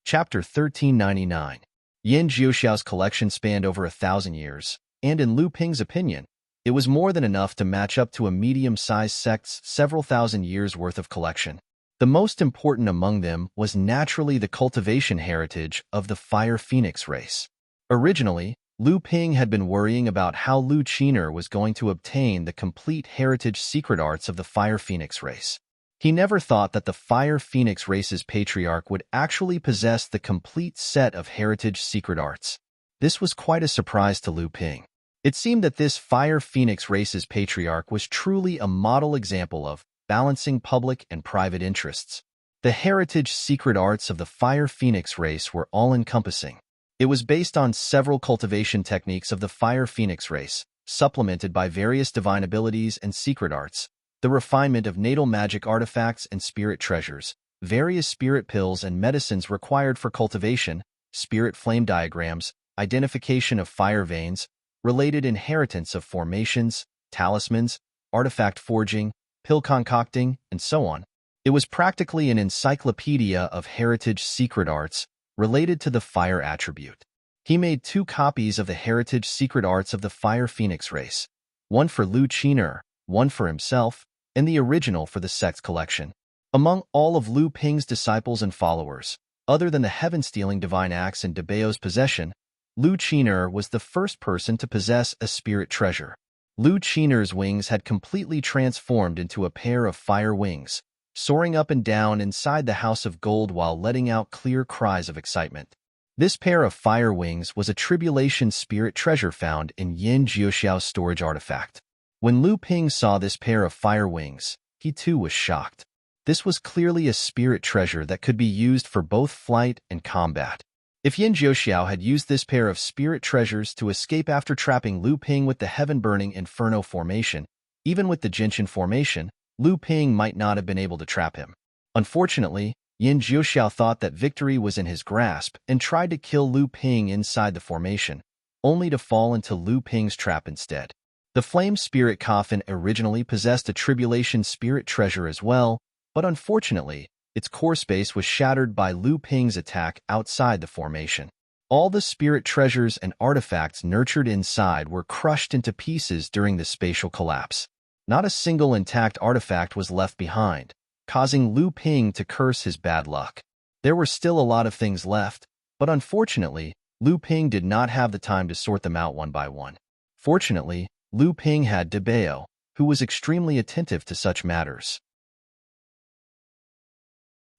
Chapter 1399. Yin Jiuxiao's collection spanned over 1,000 years, and in Lu Ping's opinion, it was more than enough to match up to a medium-sized sect's several thousand years' worth of collection. The most important among them was naturally the cultivation heritage of the Fire Phoenix race. Originally, Lu Ping had been worrying about how Lu Qiner was going to obtain the complete heritage secret arts of the Fire Phoenix race. He never thought that the Fire Phoenix race's patriarch would actually possess the complete set of heritage secret arts. This was quite a surprise to Lu Ping. It seemed that this Fire Phoenix race's patriarch was truly a model example of balancing public and private interests. The heritage secret arts of the Fire Phoenix race were all-encompassing. It was based on several cultivation techniques of the Fire Phoenix race, supplemented by various divine abilities and secret arts, the refinement of natal magic artifacts and spirit treasures, various spirit pills and medicines required for cultivation, spirit flame diagrams, identification of fire veins, related inheritance of formations, talismans, artifact forging, pill concocting, and so on. It was practically an encyclopedia of heritage secret arts related to the fire attribute. He made 2 copies of the heritage secret arts of the Fire Phoenix race, one for Lu Qiner, one for himself, and the original for the sect's collection. Among all of Lu Ping's disciples and followers, other than the heaven-stealing divine axe in Debao's possession, Lu Qiner was the first person to possess a spirit treasure. Lu Qiner's wings had completely transformed into a pair of fire wings, soaring up and down inside the House of Gold while letting out clear cries of excitement. This pair of fire wings was a tribulation spirit treasure found in Yin Jiuxiao's storage artifact. When Lu Ping saw this pair of fire wings, he too was shocked. This was clearly a spirit treasure that could be used for both flight and combat. If Yin Jiuxiao had used this pair of spirit treasures to escape after trapping Lu Ping with the heaven-burning Inferno formation, even with the Jinshin formation, Lu Ping might not have been able to trap him. Unfortunately, Yin Jiuxiao thought that victory was in his grasp and tried to kill Lu Ping inside the formation, only to fall into Lu Ping's trap instead. The Flame Spirit Coffin originally possessed a Tribulation Spirit treasure as well, but unfortunately, its core space was shattered by Lu Ping's attack outside the formation. All the spirit treasures and artifacts nurtured inside were crushed into pieces during the spatial collapse. Not a single intact artifact was left behind, causing Lu Ping to curse his bad luck. There were still a lot of things left, but unfortunately, Lu Ping did not have the time to sort them out one by one. Fortunately, Lu Ping had De Bao, who was extremely attentive to such matters.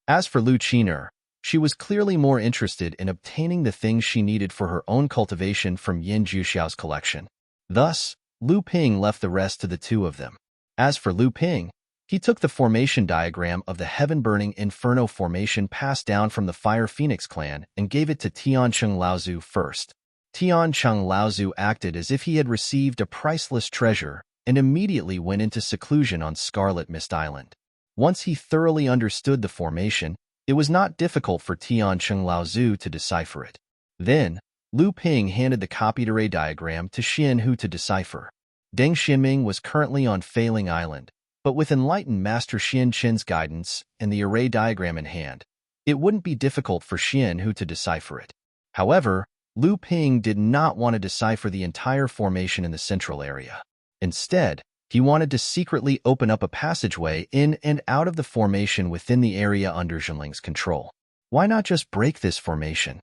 As for Lu Qiner, she was clearly more interested in obtaining the things she needed for her own cultivation from Yin Juxiao's collection. Thus, Lu Ping left the rest to the two of them. As for Lu Ping, he took the formation diagram of the heaven-burning inferno formation passed down from the Fire Phoenix clan and gave it to Tiancheng Laozu first. Tiancheng Laozu acted as if he had received a priceless treasure and immediately went into seclusion on Scarlet Mist Island. Once he thoroughly understood the formation, it was not difficult for Tiancheng Laozu to decipher it. Then, Lu Ping handed the copied array diagram to Xian Hu to decipher. Deng Xinming was currently on Failing Island, but with enlightened Master Xian Qin's guidance and the array diagram in hand, it wouldn't be difficult for Xian Hu to decipher it. However, Lu Ping did not want to decipher the entire formation in the central area. Instead, he wanted to secretly open up a passageway in and out of the formation within the area under Zhenling's control. Why not just break this formation?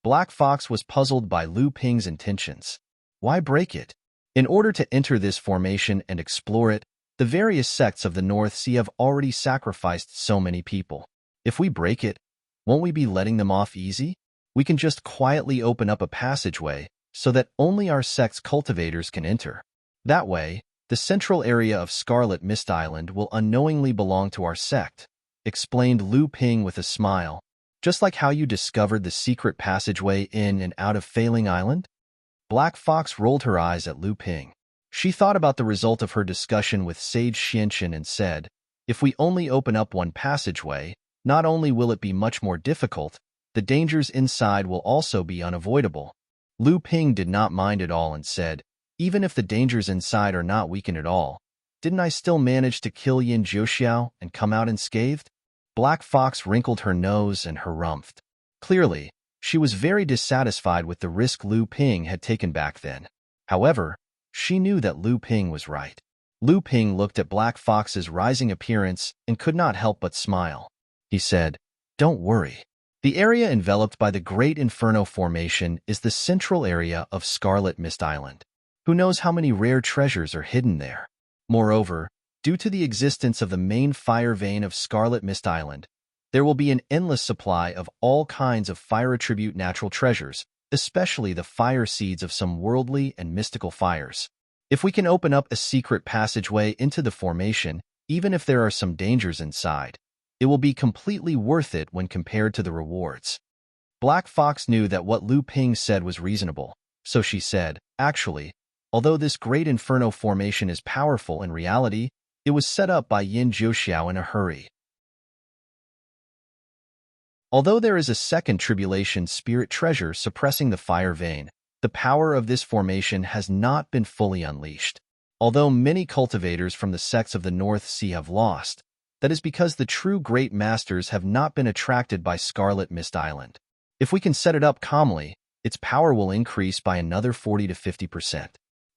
Black Fox was puzzled by Lu Ping's intentions. Why break it? In order to enter this formation and explore it, the various sects of the North Sea have already sacrificed so many people. If we break it, won't we be letting them off easy? We can just quietly open up a passageway so that only our sect's cultivators can enter. That way, the central area of Scarlet Mist Island will unknowingly belong to our sect, explained Lu Ping with a smile. Just like how you discovered the secret passageway in and out of Failing Island? Black Fox rolled her eyes at Lu Ping. She thought about the result of her discussion with Sage Xianqin and said, if we only open up one passageway, not only will it be much more difficult, the dangers inside will also be unavoidable. Lu Ping did not mind at all and said, even if the dangers inside are not weakened at all, didn't I still manage to kill Yin Juxiao and come out unscathed? Black Fox wrinkled her nose and harumphed. Clearly, she was very dissatisfied with the risk Lu Ping had taken back then. However, she knew that Lu Ping was right. Lu Ping looked at Black Fox's rising appearance and could not help but smile. He said, don't worry. The area enveloped by the Great Inferno Formation is the central area of Scarlet Mist Island. Who knows how many rare treasures are hidden there? Moreover, due to the existence of the main fire vein of Scarlet Mist Island, there will be an endless supply of all kinds of fire attribute natural treasures, especially the fire seeds of some worldly and mystical fires. If we can open up a secret passageway into the formation, even if there are some dangers inside, it will be completely worth it when compared to the rewards. Black Fox knew that what Lu Ping said was reasonable, so she said, actually, although this Great Inferno Formation is powerful in reality, it was set up by Yin Juxiao in a hurry. Although there is a second tribulation spirit treasure suppressing the fire vein, the power of this formation has not been fully unleashed. Although many cultivators from the sects of the North Sea have lost, that is because the true great masters have not been attracted by Scarlet Mist Island. If we can set it up calmly, its power will increase by another 40 to 50%.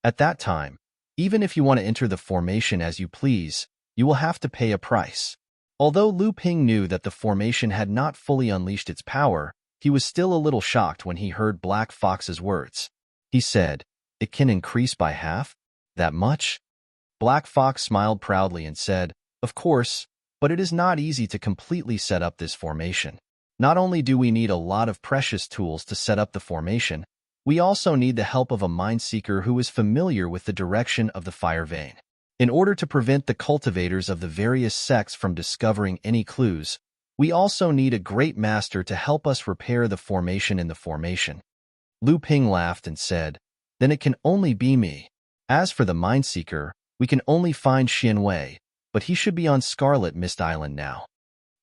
At that time, even if you want to enter the formation as you please, you will have to pay a price. Although Lu Ping knew that the formation had not fully unleashed its power, he was still a little shocked when he heard Black Fox's words. He said, it can increase by half? That much? Black Fox smiled proudly and said, of course, but it is not easy to completely set up this formation. Not only do we need a lot of precious tools to set up the formation, we also need the help of a mind seeker who is familiar with the direction of the fire vein. In order to prevent the cultivators of the various sects from discovering any clues, we also need a great master to help us repair the formation in the formation. Lu Ping laughed and said, then it can only be me. As for the mind seeker, we can only find Xian Wei, but he should be on Scarlet Mist Island now.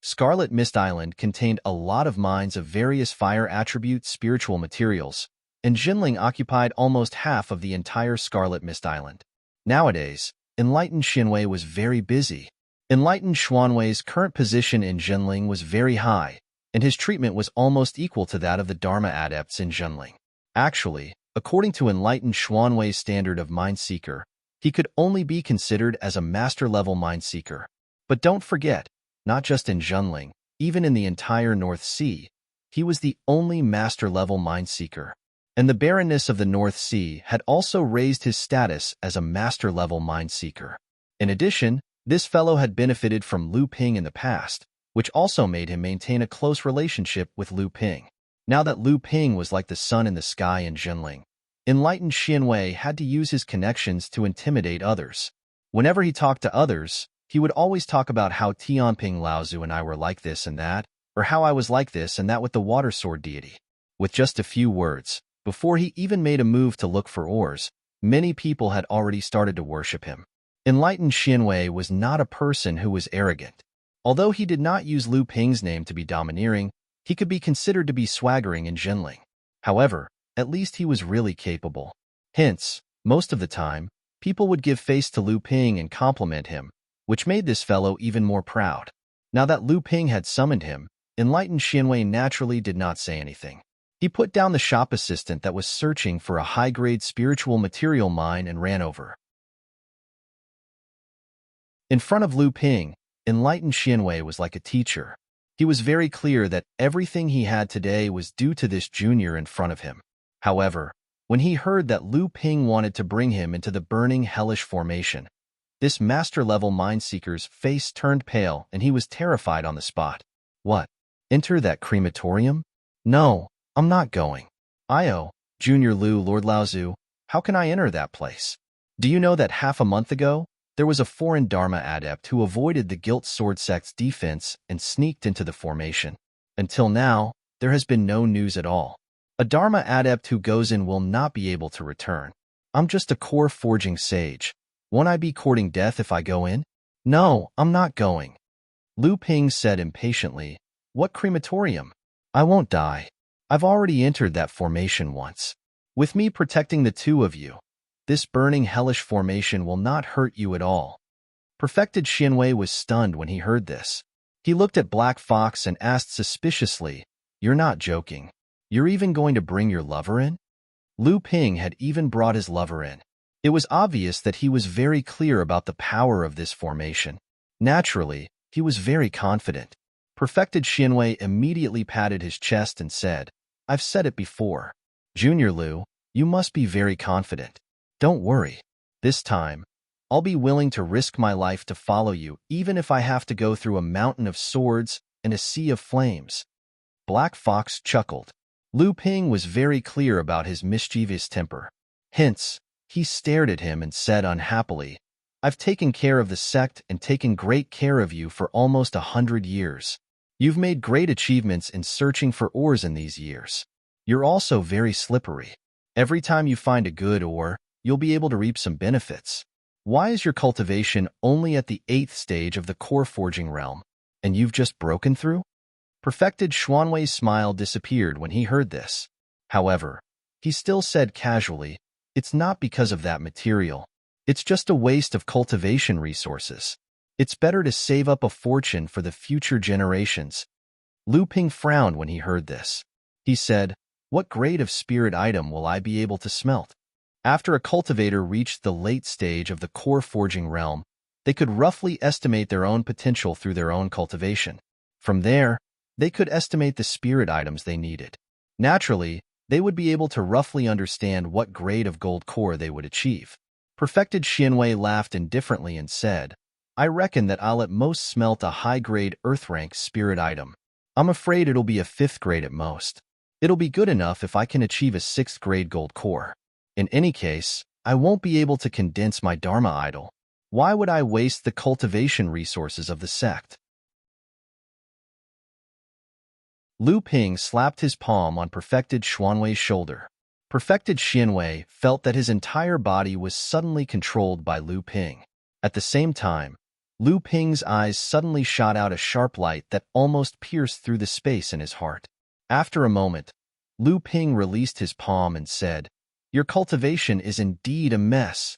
Scarlet Mist Island contained a lot of mines of various fire attribute spiritual materials, and Zhenling occupied almost half of the entire Scarlet Mist Island. Nowadays, enlightened Xian Wei was very busy. Enlightened Xuanwei's current position in Zhenling was very high, and his treatment was almost equal to that of the Dharma adepts in Zhenling. Actually, according to Enlightened Xuanwei's standard of Mind Seeker, he could only be considered as a master-level Mind Seeker. But don't forget, not just in Zhenling, even in the entire North Sea, he was the only master-level Mind Seeker. And the barrenness of the North Sea had also raised his status as a master-level Mind Seeker. In addition, this fellow had benefited from Lu Ping in the past, which also made him maintain a close relationship with Lu Ping. Now that Lu Ping was like the sun in the sky in Zhenling, Enlightened Xianwei had to use his connections to intimidate others. Whenever he talked to others, he would always talk about how Tianping Laozu and I were like this and that, or how I was like this and that with the water sword deity. With just a few words, before he even made a move to look for ores, many people had already started to worship him. Enlightened Xianwei was not a person who was arrogant. Although he did not use Lu Ping's name to be domineering, he could be considered to be swaggering in Zhenling. However, at least he was really capable. Hence, most of the time, people would give face to Lu Ping and compliment him, which made this fellow even more proud. Now that Lu Ping had summoned him, Enlightened Xianwei naturally did not say anything. He put down the shop assistant that was searching for a high-grade spiritual material mine and ran over. In front of Lu Ping, Enlightened Xianwei was like a teacher. He was very clear that everything he had today was due to this junior in front of him. However, when he heard that Lu Ping wanted to bring him into the burning hellish formation, this master-level mind-seeker's face turned pale and he was terrified on the spot. What? Enter that crematorium? No, I'm not going. Io, Junior Lu, Lord Laozu, how can I enter that place? Do you know that half a month ago, there was a foreign Dharma adept who avoided the Gilt Sword sect's defense and sneaked into the formation? Until now, there has been no news at all. A Dharma adept who goes in will not be able to return. I'm just a core forging sage. Won't I be courting death if I go in? No, I'm not going. Lu Ping said impatiently, What crematorium? I won't die. I've already entered that formation once. With me protecting the two of you, this burning hellish formation will not hurt you at all. Perfected Xianwei was stunned when he heard this. He looked at Black Fox and asked suspiciously, You're not joking. You're even going to bring your lover in? Lu Ping had even brought his lover in. It was obvious that he was very clear about the power of this formation. Naturally, he was very confident. Perfected Xianwei immediately patted his chest and said, I've said it before. Junior Lu, you must be very confident. Don't worry. This time, I'll be willing to risk my life to follow you even if I have to go through a mountain of swords and a sea of flames. Black Fox chuckled. Lu Ping was very clear about his mischievous temper. Hence, he stared at him and said unhappily, I've taken care of the sect and taken great care of you for almost 100 years. You've made great achievements in searching for ores in these years. You're also very slippery. Every time you find a good ore, you'll be able to reap some benefits. Why is your cultivation only at the 8th stage of the core forging realm, and you've just broken through? Perfected Xuanwei's smile disappeared when he heard this. However, he still said casually, It's not because of that material. It's just a waste of cultivation resources. It's better to save up a fortune for the future generations. Lu Ping frowned when he heard this. He said, What grade of spirit item will I be able to smelt? After a cultivator reached the late stage of the core forging realm, they could roughly estimate their own potential through their own cultivation. From there, they could estimate the spirit items they needed. Naturally, they would be able to roughly understand what grade of gold core they would achieve. Perfected Xianwei laughed indifferently and said, I reckon that I'll at most smelt a high-grade earth-rank spirit item. I'm afraid it'll be a 5th grade at most. It'll be good enough if I can achieve a 6th grade gold core. In any case, I won't be able to condense my Dharma idol. Why would I waste the cultivation resources of the sect? Lu Ping slapped his palm on Perfected Xuanwei's shoulder. Perfected Xianwei felt that his entire body was suddenly controlled by Lu Ping. At the same time, Lu Ping's eyes suddenly shot out a sharp light that almost pierced through the space in his heart. After a moment, Lu Ping released his palm and said, Your cultivation is indeed a mess.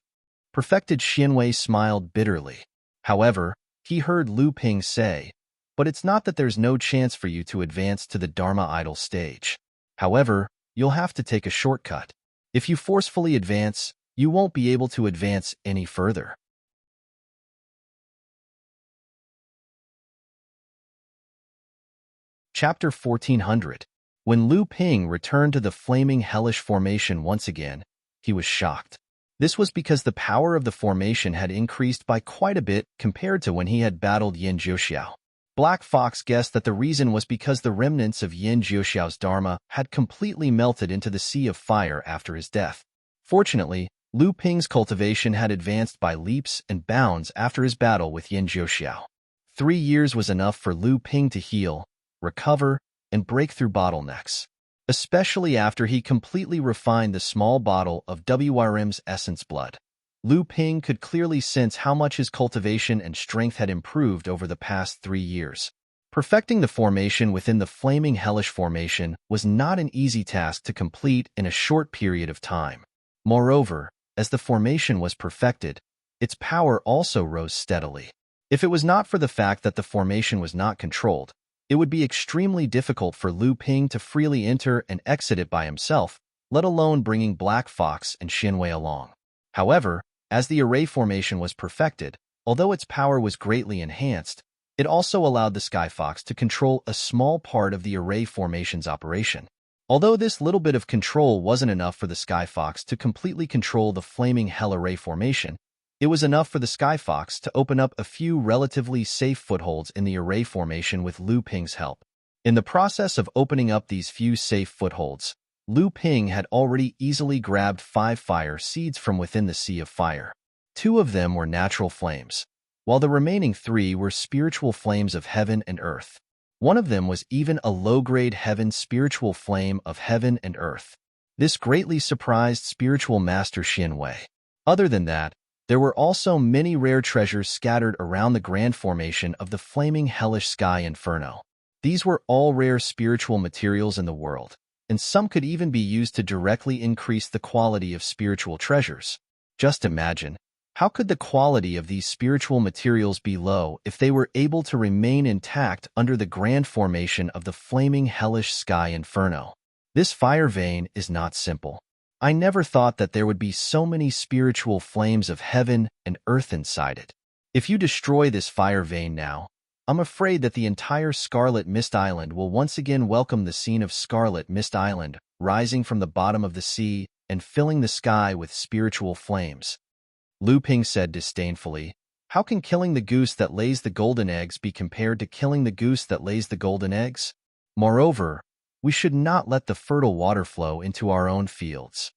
Perfected Xianwei smiled bitterly. However, he heard Lu Ping say, "But it's not that there's no chance for you to advance to the Dharma idol stage. However, you'll have to take a shortcut. If you forcefully advance, you won't be able to advance any further." Chapter 1400. When Lu Ping returned to the flaming hellish formation once again, he was shocked. This was because the power of the formation had increased by quite a bit compared to when he had battled Yin Jiuxiao. Black Fox guessed that the reason was because the remnants of Yin Jiuxiao's Dharma had completely melted into the sea of fire after his death. Fortunately, Lu Ping's cultivation had advanced by leaps and bounds after his battle with Yin Jiuxiao. 3 years was enough for Lu Ping to heal, recover, and break through bottlenecks, especially after he completely refined the small bottle of WRM's essence blood. Lu Ping could clearly sense how much his cultivation and strength had improved over the past 3 years. Perfecting the formation within the flaming hellish formation was not an easy task to complete in a short period of time. Moreover, as the formation was perfected, its power also rose steadily. If it was not for the fact that the formation was not controlled, it would be extremely difficult for Lu Ping to freely enter and exit it by himself, let alone bringing Black Fox and Xinwei along. However, as the array formation was perfected, although its power was greatly enhanced, it also allowed the Sky Fox to control a small part of the array formation's operation. Although this little bit of control wasn't enough for the Sky Fox to completely control the flaming hell array formation, it was enough for the Sky Fox to open up a few relatively safe footholds in the array formation with Lu Ping's help. In the process of opening up these few safe footholds, Lu Ping had already easily grabbed 5 fire seeds from within the sea of fire. 2 of them were natural flames, while the remaining 3 were spiritual flames of heaven and earth. One of them was even a low-grade heaven spiritual flame of heaven and earth. This greatly surprised spiritual master Xinwei. Other than that, there were also many rare treasures scattered around the grand formation of the flaming hellish sky inferno. These were all rare spiritual materials in the world, and some could even be used to directly increase the quality of spiritual treasures. Just imagine, how could the quality of these spiritual materials be low if they were able to remain intact under the grand formation of the flaming hellish sky inferno? This fire vein is not simple. I never thought that there would be so many spiritual flames of heaven and earth inside it. If you destroy this fire vein now, I'm afraid that the entire Scarlet Mist Island will once again welcome the scene of Scarlet Mist Island, rising from the bottom of the sea and filling the sky with spiritual flames. Lu Ping said disdainfully, "How can killing the goose that lays the golden eggs be compared to killing the goose that lays the golden eggs? Moreover, we should not let the fertile water flow into our own fields."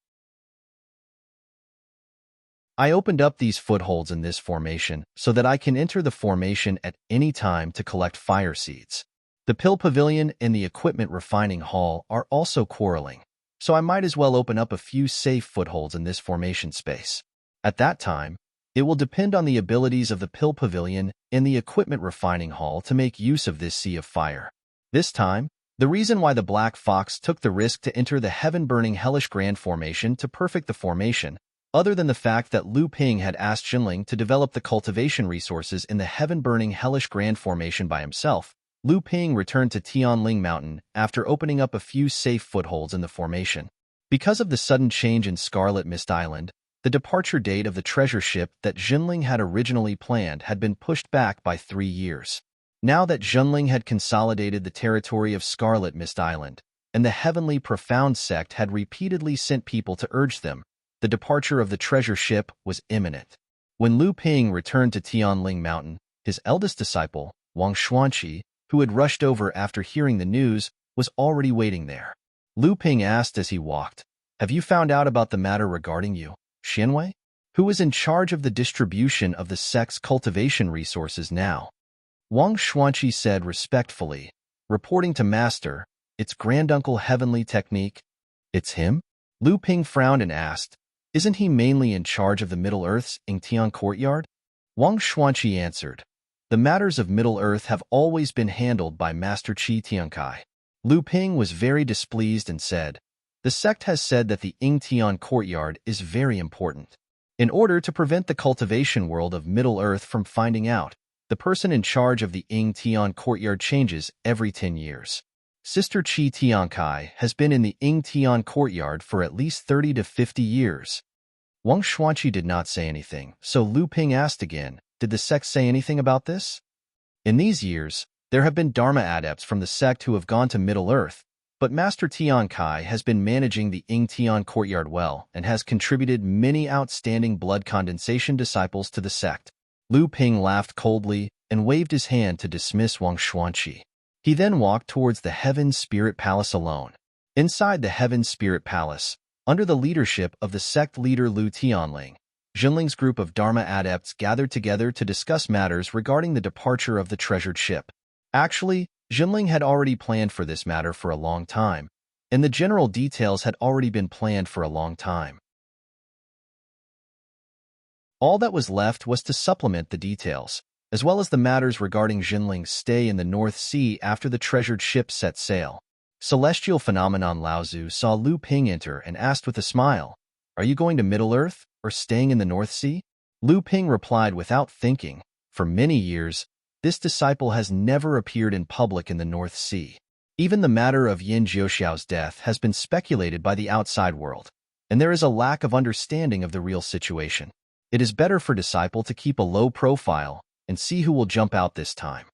I opened up these footholds in this formation so that I can enter the formation at any time to collect fire seeds. The Pill Pavilion and the Equipment Refining Hall are also quarreling, so I might as well open up a few safe footholds in this formation space. At that time, it will depend on the abilities of the Pill Pavilion and the Equipment Refining Hall to make use of this sea of fire. This time, the reason why the Black Fox took the risk to enter the heaven-burning hellish grand formation to perfect the formation, other than the fact that Lu Ping had asked Jinling to develop the cultivation resources in the heaven-burning hellish grand formation by himself, Lu Ping returned to Tianling Mountain after opening up a few safe footholds in the formation. Because of the sudden change in Scarlet Mist Island, the departure date of the treasure ship that Jinling had originally planned had been pushed back by 3 years. Now that Jinling had consolidated the territory of Scarlet Mist Island, and the Heavenly Profound sect had repeatedly sent people to urge them, the departure of the treasure ship was imminent. When Lu Ping returned to Tianling Mountain, his eldest disciple, Wang Xuanqi, who had rushed over after hearing the news, was already waiting there. Lu Ping asked as he walked, "Have you found out about the matter regarding you, Xinwei? Who is in charge of the distribution of the sect's cultivation resources now?" Wang Xuanqi said respectfully, reporting to Master, "It's Granduncle Heavenly Technique." "It's him?" Lu Ping frowned and asked, "Isn't he mainly in charge of the Middle Earth's Ingtian courtyard?" Wang Xuanqi answered, "The matters of Middle Earth have always been handled by Master Qi Tiankai." Lu Ping was very displeased and said, "The sect has said that the Ingtian courtyard is very important. In order to prevent the cultivation world of Middle Earth from finding out, the person in charge of the Ying Tian courtyard changes every 10 years. Sister Qi Tiankai has been in the Ying Tian courtyard for at least 30 to 50 years. Wang Xuanqi did not say anything, so Lu Ping asked again, did the sect say anything about this? In these years, there have been Dharma adepts from the sect who have gone to Middle-earth, but Master Tiankai has been managing the Ying Tian courtyard well and has contributed many outstanding blood condensation disciples to the sect. Lu Ping laughed coldly and waved his hand to dismiss Wang Xuanqi. He then walked towards the Heaven Spirit Palace alone. Inside the Heaven Spirit Palace, under the leadership of the sect leader Lu Tianling, Jinling's group of Dharma adepts gathered together to discuss matters regarding the departure of the treasured ship. Actually, Jinling had already planned for this matter for a long time, and the general details had already been planned for a long time. All that was left was to supplement the details, as well as the matters regarding Jinling's stay in the North Sea after the treasured ship set sail. Celestial Phenomenon Laozu saw Lu Ping enter and asked with a smile, "Are you going to Middle-earth or staying in the North Sea?" Lu Ping replied without thinking, "For many years, this disciple has never appeared in public in the North Sea. Even the matter of Yin Jiuxiao's death has been speculated by the outside world, and there is a lack of understanding of the real situation. It is better for disciple to keep a low profile and see who will jump out this time."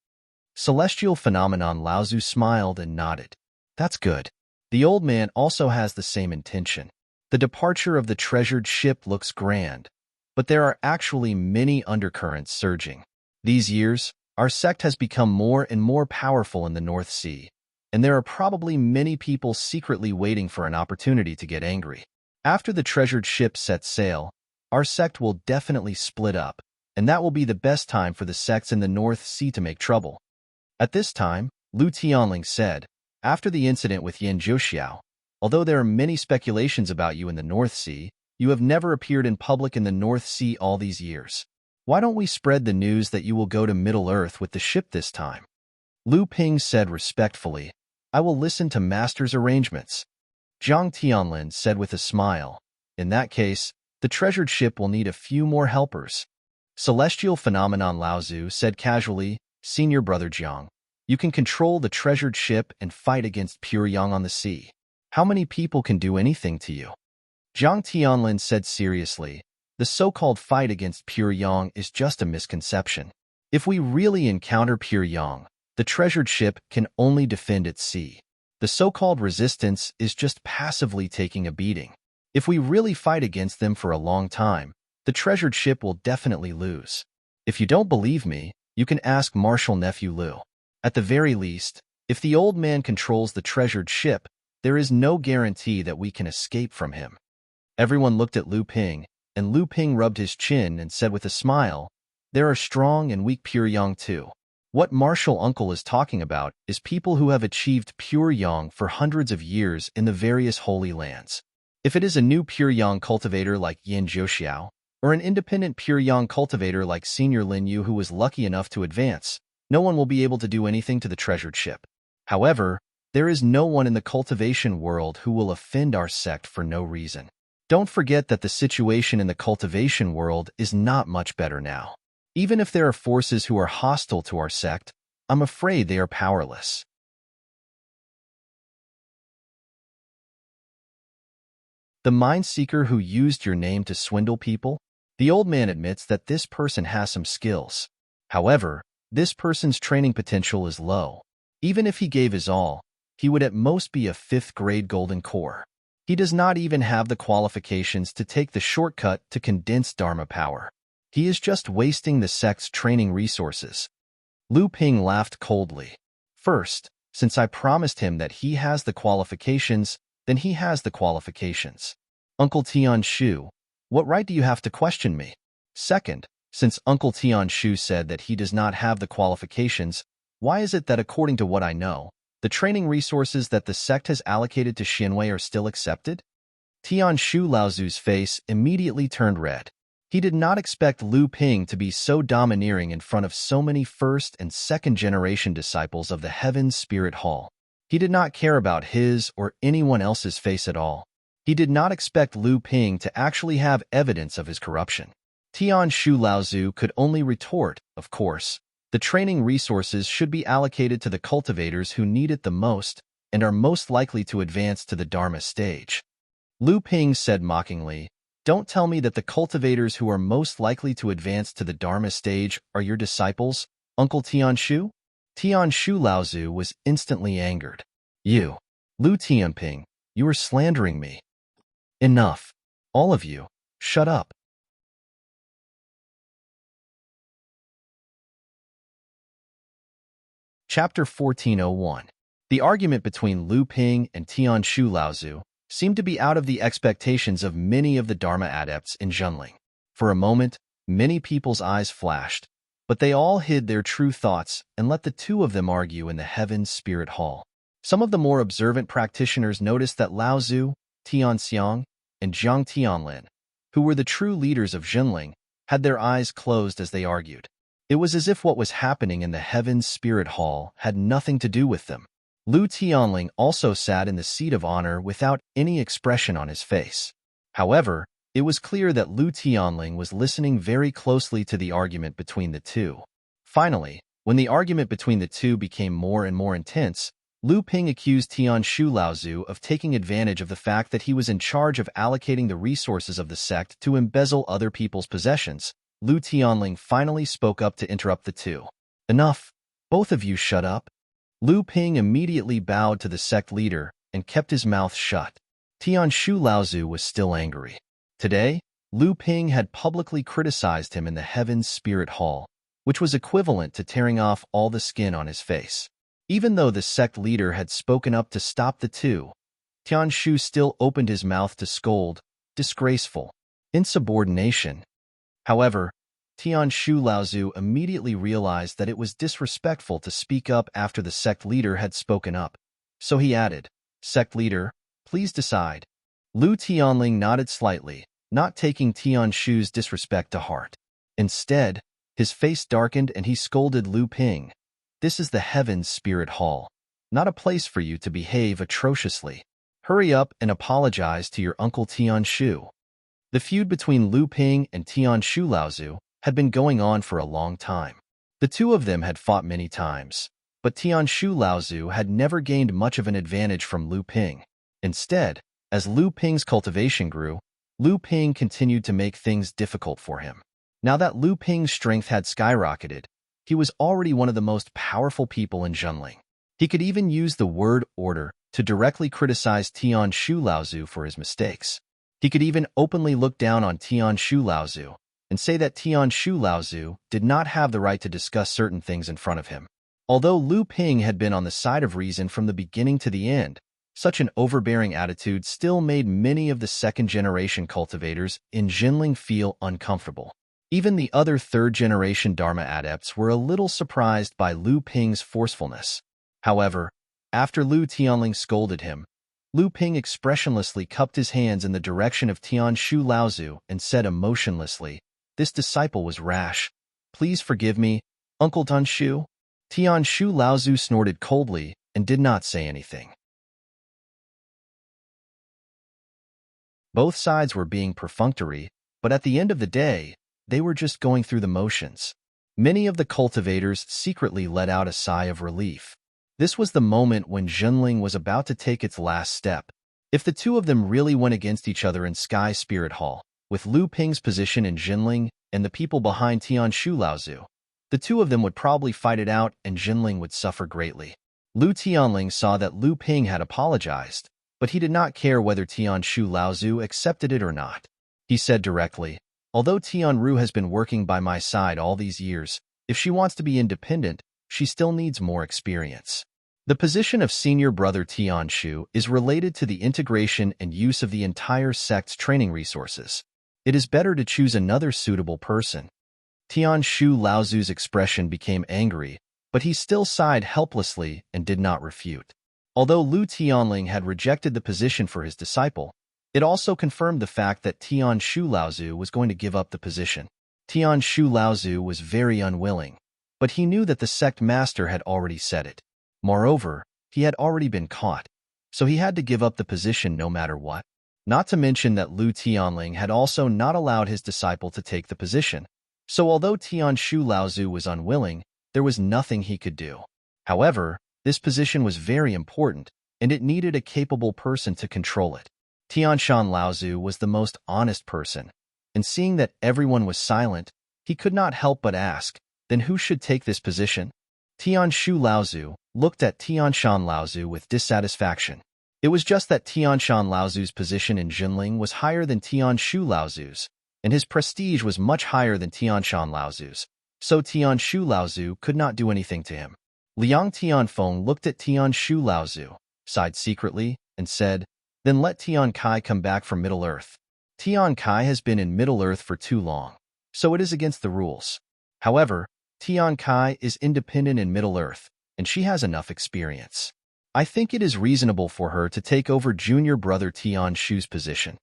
Celestial Phenomenon Laozu smiled and nodded. "That's good." The old man also has the same intention. The departure of the treasured ship looks grand, but there are actually many undercurrents surging. These years, our sect has become more and more powerful in the North Sea, and there are probably many people secretly waiting for an opportunity to get angry. After the treasured ship sets sail, our sect will definitely split up, and that will be the best time for the sects in the North Sea to make trouble. At this time, Lu Tianling said, after the incident with Yin Jiuxiao, although there are many speculations about you in the North Sea, you have never appeared in public in the North Sea all these years. Why don't we spread the news that you will go to Middle-earth with the ship this time?" Lu Ping said respectfully, "I will listen to Master's arrangements." Zhang Tianlin said with a smile, "In that case, the treasured ship will need a few more helpers." Celestial Phenomenon Laozu said casually, "Senior Brother Jiang, you can control the treasured ship and fight against pure yang on the sea. How many people can do anything to you?" Zhang Tianlin said seriously, "The so-called fight against pure yang is just a misconception. If we really encounter pure yang, the treasured ship can only defend its sea. The so-called resistance is just passively taking a beating. If we really fight against them for a long time, the treasured ship will definitely lose. If you don't believe me, you can ask Marshal Nephew Lu. At the very least, if the old man controls the treasured ship, there is no guarantee that we can escape from him." Everyone looked at Lu Ping, and Lu Ping rubbed his chin and said with a smile, "There are strong and weak pure yang too. What Marshal Uncle is talking about is people who have achieved pure yang for hundreds of years in the various holy lands. If it is a new pure yang cultivator like Yin Jiuxiao, or an independent pure yang cultivator like Senior Lin Yu who was lucky enough to advance, no one will be able to do anything to the treasured ship. However, there is no one in the cultivation world who will offend our sect for no reason. Don't forget that the situation in the cultivation world is not much better now. Even if there are forces who are hostile to our sect, I'm afraid they are powerless." The mind seeker who used your name to swindle people? The old man admits that this person has some skills. However, this person's training potential is low. Even if he gave his all, he would at most be a 5th grade golden core. He does not even have the qualifications to take the shortcut to condensed Dharma power. He is just wasting the sect's training resources. Lu Ping laughed coldly. "First, since I promised him that he has the qualifications, then he has the qualifications. Uncle Tian Shu, what right do you have to question me? Second, since Uncle Tian Shu said that he does not have the qualifications, why is it that according to what I know, the training resources that the sect has allocated to Xinwei are still accepted?" Tian Shu Laozu's face immediately turned red. He did not expect Lu Ping to be so domineering in front of so many first and second generation disciples of the Heaven Spirit Hall. He did not care about his or anyone else's face at all. He did not expect Lu Ping to actually have evidence of his corruption. Tian Shu Laozu could only retort, "Of course, The training resources should be allocated to the cultivators who need it the most and are most likely to advance to the Dharma stage. Lu Ping said mockingly, "Don't tell me that the cultivators who are most likely to advance to the Dharma stage are your disciples, Uncle Tianshu?" Tianshu Laozu was instantly angered. "You, Lu Tianping, you are slandering me." "Enough. All of you, shut up." Chapter 1401. The argument between Lu Ping and Tianshu Laozu seemed to be out of the expectations of many of the Dharma adepts in Zhenling. For a moment, many people's eyes flashed, but they all hid their true thoughts and let the two of them argue in the Heaven's Spirit Hall. Some of the more observant practitioners noticed that Laozu, Tianxiang, and Jiang Tianlin, who were the true leaders of Zhenling, had their eyes closed as they argued. It was as if what was happening in the Heaven's Spirit Hall had nothing to do with them. Lu Tianling also sat in the seat of honor without any expression on his face. However, it was clear that Lu Tianling was listening very closely to the argument between the two. Finally, when the argument between the two became more and more intense, Lu Ping accused Tianshu Laozu of taking advantage of the fact that he was in charge of allocating the resources of the sect to embezzle other people's possessions. Lu Tianling finally spoke up to interrupt the two. "Enough. Both of you shut up." Lu Ping immediately bowed to the sect leader and kept his mouth shut. Tianshu Laozu was still angry. Today, Lu Ping had publicly criticized him in the Heaven's Spirit Hall, which was equivalent to tearing off all the skin on his face. Even though the sect leader had spoken up to stop the two, Tianshu still opened his mouth to scold, "Disgraceful. Insubordination." However, Tianshu Laozu immediately realized that it was disrespectful to speak up after the sect leader had spoken up. So he added, "Sect leader, please decide." Lu Tianling nodded slightly, not taking Tianshu's disrespect to heart. Instead, his face darkened and he scolded Lu Ping. "This is the Heaven's Spirit Hall, not a place for you to behave atrociously. Hurry up and apologize to your Uncle Tianshu." The feud between Lu Ping and Tianshu Laozu had been going on for a long time. The two of them had fought many times, but Tianshu Laozu had never gained much of an advantage from Lu Ping. Instead, as Lu Ping's cultivation grew, Lu Ping continued to make things difficult for him. Now that Lu Ping's strength had skyrocketed, he was already one of the most powerful people in Zhenling. He could even use the word order to directly criticize Tianshu Laozu for his mistakes. He could even openly look down on Tianshu Laozu and say that Tianshu Laozu did not have the right to discuss certain things in front of him. Although Lu Ping had been on the side of reason from the beginning to the end, such an overbearing attitude still made many of the second-generation cultivators in Zhenling feel uncomfortable. Even the other third-generation Dharma adepts were a little surprised by Lu Ping's forcefulness. However, after Lu Tianling scolded him, Lu Ping expressionlessly cupped his hands in the direction of Tianshu Laozu and said emotionlessly, "This disciple was rash. Please forgive me, Uncle Tianshu." Tianshu Laozu snorted coldly and did not say anything. Both sides were being perfunctory, but at the end of the day, they were just going through the motions. Many of the cultivators secretly let out a sigh of relief. This was the moment when Zhenling was about to take its last step. If the two of them really went against each other in Sky Spirit Hall, with Lu Ping's position in Zhenling and the people behind Tianshu Laozu, the two of them would probably fight it out and Zhenling would suffer greatly. Lu Tianling saw that Lu Ping had apologized, but he did not care whether Tianshu Laozu accepted it or not. He said directly, "Although Tianru has been working by my side all these years, if she wants to be independent, she still needs more experience." The position of senior brother Tianshu is related to the integration and use of the entire sect's training resources. It is better to choose another suitable person. Tianshu Laozu's expression became angry, but he still sighed helplessly and did not refute. Although Lu Tianling had rejected the position for his disciple, it also confirmed the fact that Tianshu Laozu was going to give up the position. Tianshu Laozu was very unwilling, but he knew that the sect master had already said it. Moreover, he had already been caught, so he had to give up the position no matter what. Not to mention that Lu Tianling had also not allowed his disciple to take the position. So although Tianshu Laozu was unwilling, there was nothing he could do. However, this position was very important, and it needed a capable person to control it. Tianshan Laozu was the most honest person, and seeing that everyone was silent, he could not help but ask, then who should take this position? Tianshu Laozu looked at Tianshan Laozu with dissatisfaction. It was just that Tianshan Laozu's position in Jinling was higher than Tianshu Laozu's, and his prestige was much higher than Tianshan Laozu's, so Tianshu Laozu could not do anything to him. Liang Tianfeng looked at Tianshu Laozu, sighed secretly, and said, then let Tian Kai come back from Middle-earth. Tian Kai has been in Middle-earth for too long, so it is against the rules. However, Tian Kai is independent in Middle-earth, and she has enough experience. I think it is reasonable for her to take over junior brother Tian Shu's position.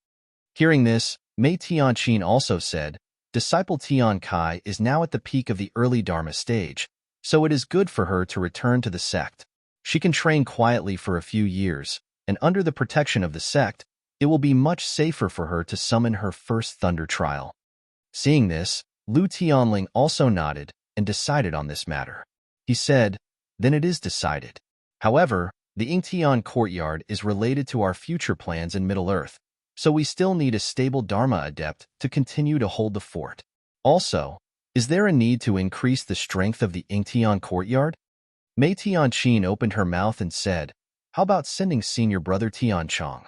Hearing this, Mei Tianqin also said, disciple Tian Kai is now at the peak of the early Dharma stage, so it is good for her to return to the sect. She can train quietly for a few years, and under the protection of the sect, it will be much safer for her to summon her first thunder trial. Seeing this, Lu Tianling also nodded and decided on this matter. He said, then it is decided. However, the Yingtian courtyard is related to our future plans in Middle-earth, so we still need a stable Dharma adept to continue to hold the fort. Also, is there a need to increase the strength of the Yingtian courtyard? Mei Tianqin opened her mouth and said, how about sending senior brother Tianchong?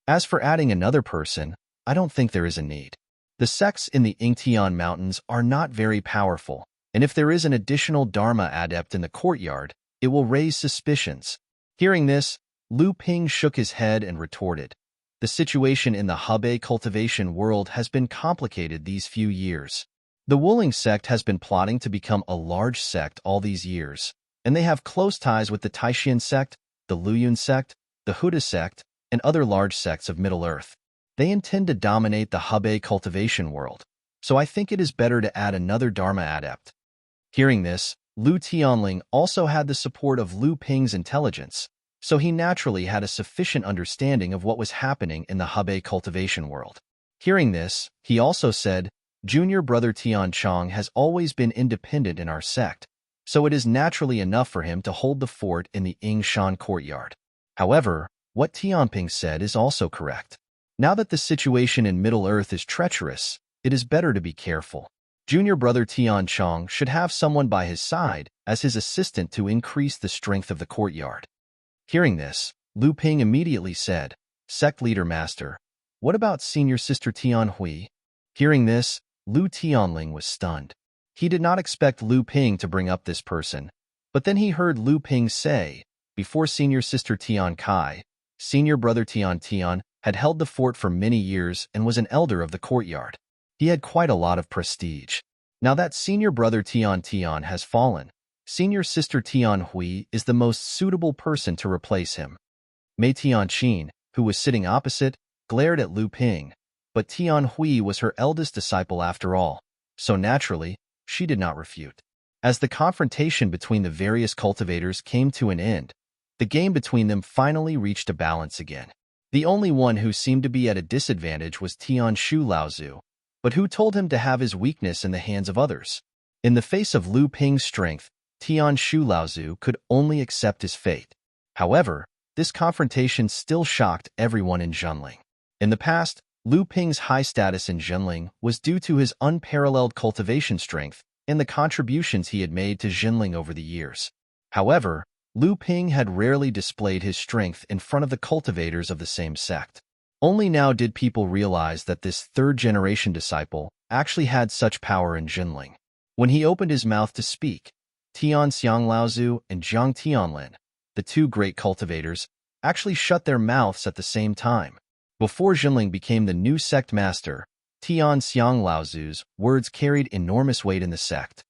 As for adding another person, I don't think there is a need. The sects in the Yingtian Mountains are not very powerful, and if there is an additional Dharma adept in the courtyard, it will raise suspicions. Hearing this, Lu Ping shook his head and retorted, the situation in the Hebei cultivation world has been complicated these few years. The Wuling sect has been plotting to become a large sect all these years, and they have close ties with the Taishan sect, the Luyun sect, the Huda sect, and other large sects of Middle-earth. They intend to dominate the Hebei cultivation world, so I think it is better to add another Dharma adept. Hearing this, Lu Tianling also had the support of Lu Ping's intelligence, so he naturally had a sufficient understanding of what was happening in the Hebei cultivation world. Hearing this, he also said, junior brother Tian Chong has always been independent in our sect, so it is naturally enough for him to hold the fort in the Yingshan courtyard. However, what Tianping said is also correct. Now that the situation in Middle-earth is treacherous, it is better to be careful. Junior brother Tian Chong should have someone by his side as his assistant to increase the strength of the courtyard. Hearing this, Lu Ping immediately said, sect leader master, what about senior sister Tian Hui? Hearing this, Lu Tianling was stunned. He did not expect Lu Ping to bring up this person, but then he heard Lu Ping say, before senior sister Tian Kai, senior brother Tian had held the fort for many years and was an elder of the courtyard. He had quite a lot of prestige. Now that senior brother Tian has fallen, senior sister Tian Hui is the most suitable person to replace him. Mei Tianqin, who was sitting opposite, glared at Lu Ping, but Tian Hui was her eldest disciple after all, so naturally, she did not refute. As the confrontation between the various cultivators came to an end, the game between them finally reached a balance again. The only one who seemed to be at a disadvantage was Tianshu Laozu, but who told him to have his weakness in the hands of others. In the face of Lu Ping's strength, Tianshu Laozu could only accept his fate. However, this confrontation still shocked everyone in Zhenling. In the past, Lu Ping's high status in Zhenling was due to his unparalleled cultivation strength and the contributions he had made to Zhenling over the years. However, Lu Ping had rarely displayed his strength in front of the cultivators of the same sect. Only now did people realize that this third-generation disciple actually had such power in Zhenling. When he opened his mouth to speak, Tian Xiang Laozu and Jiang Tianlin, the two great cultivators, actually shut their mouths at the same time. Before Zhenling became the new sect master, Tian Xiang Laozu's words carried enormous weight in the sect.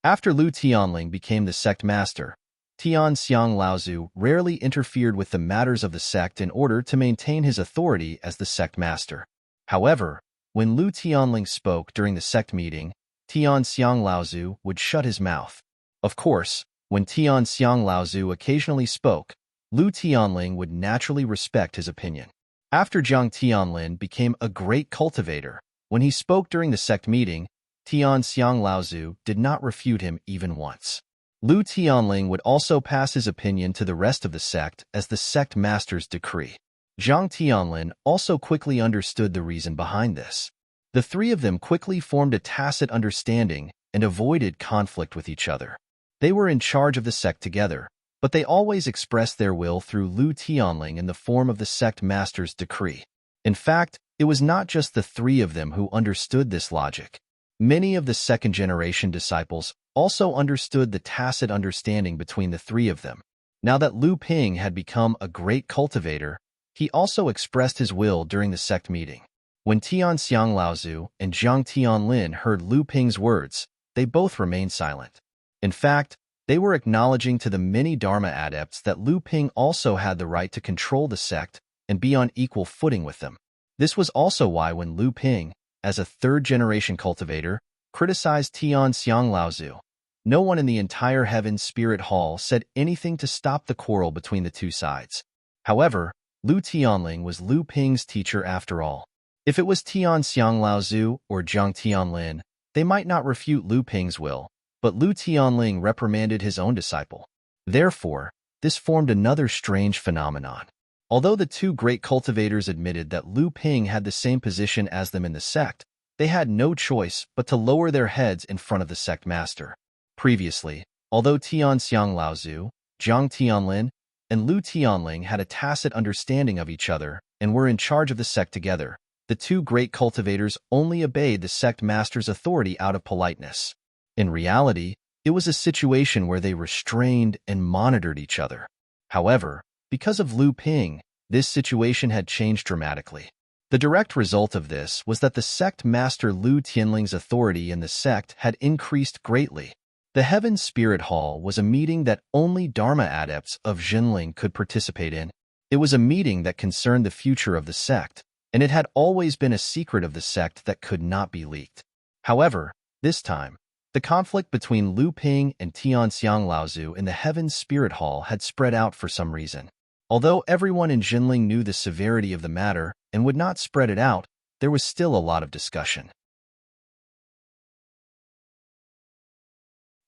After Lu Tianling became the sect master, Tian Xiang Laozu rarely interfered with the matters of the sect in order to maintain his authority as the sect master. However, when Lu Tianling spoke during the sect meeting, Tian Xiang Laozu would shut his mouth. Of course, when Tian Xiang Laozu occasionally spoke, Lu Tianling would naturally respect his opinion. After Zhang Tianlin became a great cultivator, when he spoke during the sect meeting, Tian Xiang Laozu did not refute him even once. Lu Tianling would also pass his opinion to the rest of the sect as the sect master's decree. Zhang Tianlin also quickly understood the reason behind this. The three of them quickly formed a tacit understanding and avoided conflict with each other. They were in charge of the sect together, but they always expressed their will through Lu Tianling in the form of the sect master's decree. In fact, it was not just the three of them who understood this logic. Many of the second-generation disciples also understood the tacit understanding between the three of them. Now that Lu Ping had become a great cultivator, he also expressed his will during the sect meeting. When Tian Xiang Laozu and Zhang Tianlin heard Lu Ping's words, they both remained silent. In fact, they were acknowledging to the many Dharma adepts that Lu Ping also had the right to control the sect and be on equal footing with them. This was also why when Lu Ping, as a third-generation cultivator, criticized Tian Xiang Laozu, no one in the entire Heaven Spirit Hall said anything to stop the quarrel between the two sides. However, Lu Tianling was Lu Ping's teacher after all. If it was Tian Xiang Laozu or Zhang Tianlin, they might not refute Lu Ping's will, but Lu Tianling reprimanded his own disciple. Therefore, this formed another strange phenomenon. Although the two great cultivators admitted that Lu Ping had the same position as them in the sect, they had no choice but to lower their heads in front of the sect master. Previously, although Tian Xiang Laozu, Zhang Tianlin, and Lu Tianling had a tacit understanding of each other and were in charge of the sect together, the two great cultivators only obeyed the sect master's authority out of politeness. In reality, it was a situation where they restrained and monitored each other. However, because of Lu Ping, this situation had changed dramatically. The direct result of this was that the sect master Lu Tianling's authority in the sect had increased greatly. The Heaven Spirit Hall was a meeting that only Dharma adepts of Jinling could participate in. It was a meeting that concerned the future of the sect, and it had always been a secret of the sect that could not be leaked. However, this time, the conflict between Lu Ping and Tian Xiang Laozu in the Heaven Spirit Hall had spread out for some reason. Although everyone in Jinling knew the severity of the matter and would not spread it out, there was still a lot of discussion.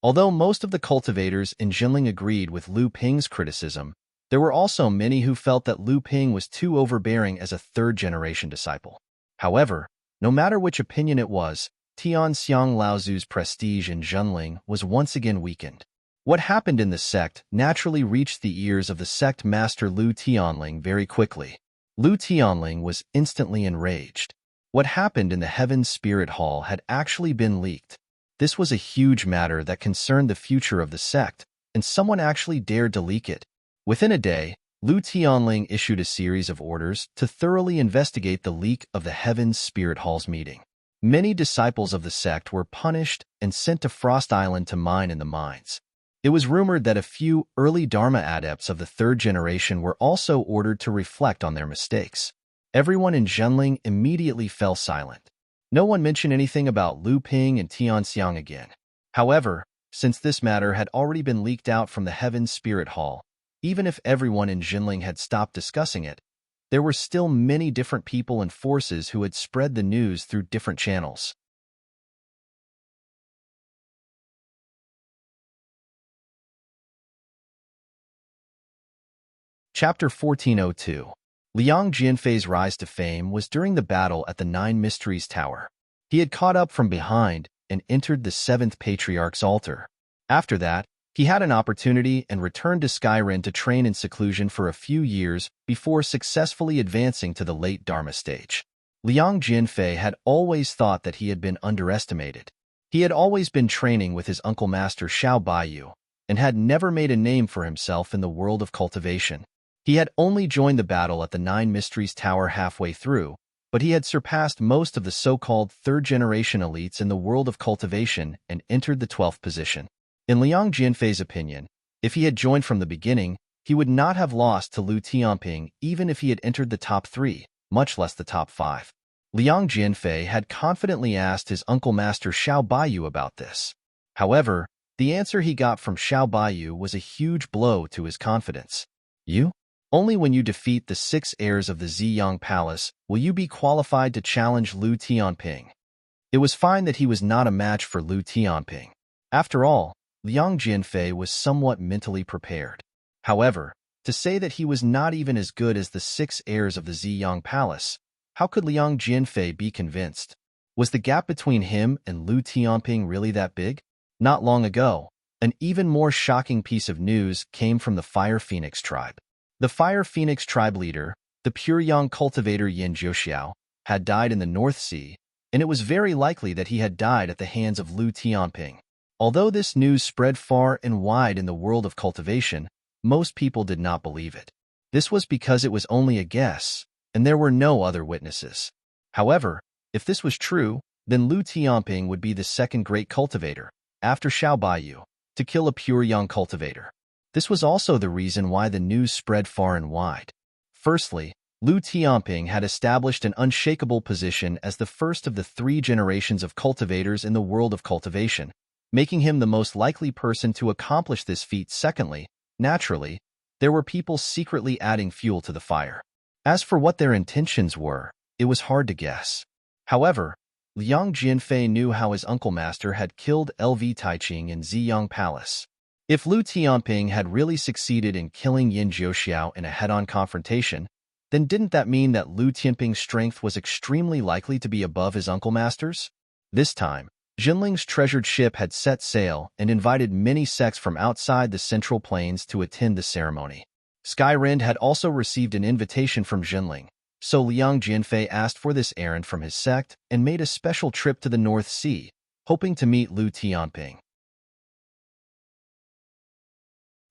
Although most of the cultivators in Jinling agreed with Lu Ping's criticism, there were also many who felt that Lu Ping was too overbearing as a third-generation disciple. However, no matter which opinion it was, Tian Xiang Laozu's prestige in Jinling was once again weakened. What happened in the sect naturally reached the ears of the sect master Lu Tianling very quickly. Lu Tianling was instantly enraged. What happened in the Heaven Spirit Hall had actually been leaked. This was a huge matter that concerned the future of the sect, and someone actually dared to leak it. Within a day, Lu Tianling issued a series of orders to thoroughly investigate the leak of the Heaven Spirit Hall's meeting. Many disciples of the sect were punished and sent to Frost Island to mine in the mines. It was rumored that a few early Dharma adepts of the third generation were also ordered to reflect on their mistakes. Everyone in Jinling immediately fell silent. No one mentioned anything about Lu Ping and Tian Xiang again. However, since this matter had already been leaked out from the Heaven Spirit Hall, even if everyone in Jinling had stopped discussing it, there were still many different people and forces who had spread the news through different channels. Chapter 1402. Liang Jianfei's rise to fame was during the battle at the Nine Mysteries Tower. He had caught up from behind and entered the Seventh Patriarch's altar. After that, he had an opportunity and returned to Skyrim to train in seclusion for a few years before successfully advancing to the late Dharma stage. Liang Jianfei had always thought that he had been underestimated. He had always been training with his uncle master Xiao Baiyu and had never made a name for himself in the world of cultivation. He had only joined the battle at the Nine Mysteries Tower halfway through, but he had surpassed most of the so-called third-generation elites in the world of cultivation and entered the 12th position. In Liang Jianfei's opinion, if he had joined from the beginning, he would not have lost to Lu Tianping even if he had entered the top 3, much less the top 5. Liang Jianfei had confidently asked his uncle master Xiao Baiyu about this. However, the answer he got from Xiao Baiyu was a huge blow to his confidence. You? Only when you defeat the 6 heirs of the Ziyang Palace will you be qualified to challenge Lu Tianping. It was fine that he was not a match for Lu Tianping. After all, Liang Jianfei was somewhat mentally prepared. However, to say that he was not even as good as the 6 heirs of the Ziyang Palace, how could Liang Jianfei be convinced? Was the gap between him and Lu Tianping really that big? Not long ago, an even more shocking piece of news came from the Fire Phoenix tribe. The Fire Phoenix tribe leader, the pure young cultivator Yin Jiuxiao, had died in the North Sea, and it was very likely that he had died at the hands of Lu Tianping. Although this news spread far and wide in the world of cultivation, most people did not believe it. This was because it was only a guess, and there were no other witnesses. However, if this was true, then Lu Tianping would be the second great cultivator, after Xiao Baiyu, to kill a pure young cultivator. This was also the reason why the news spread far and wide. Firstly, Lu Tianping had established an unshakable position as the first of the 3 generations of cultivators in the world of cultivation, making him the most likely person to accomplish this feat. Secondly, naturally, there were people secretly adding fuel to the fire. As for what their intentions were, it was hard to guess. However, Liang Jianfei knew how his uncle master had killed LV Taiqing in Ziyang Palace. If Lu Tianping had really succeeded in killing Yin Jiuxiao in a head-on confrontation, then didn't that mean that Lu Tianping's strength was extremely likely to be above his uncle master's? This time, Jinling's treasured ship had set sail and invited many sects from outside the Central Plains to attend the ceremony. Skyrind had also received an invitation from Jinling, so Liang Jianfei asked for this errand from his sect and made a special trip to the North Sea, hoping to meet Lu Tianping.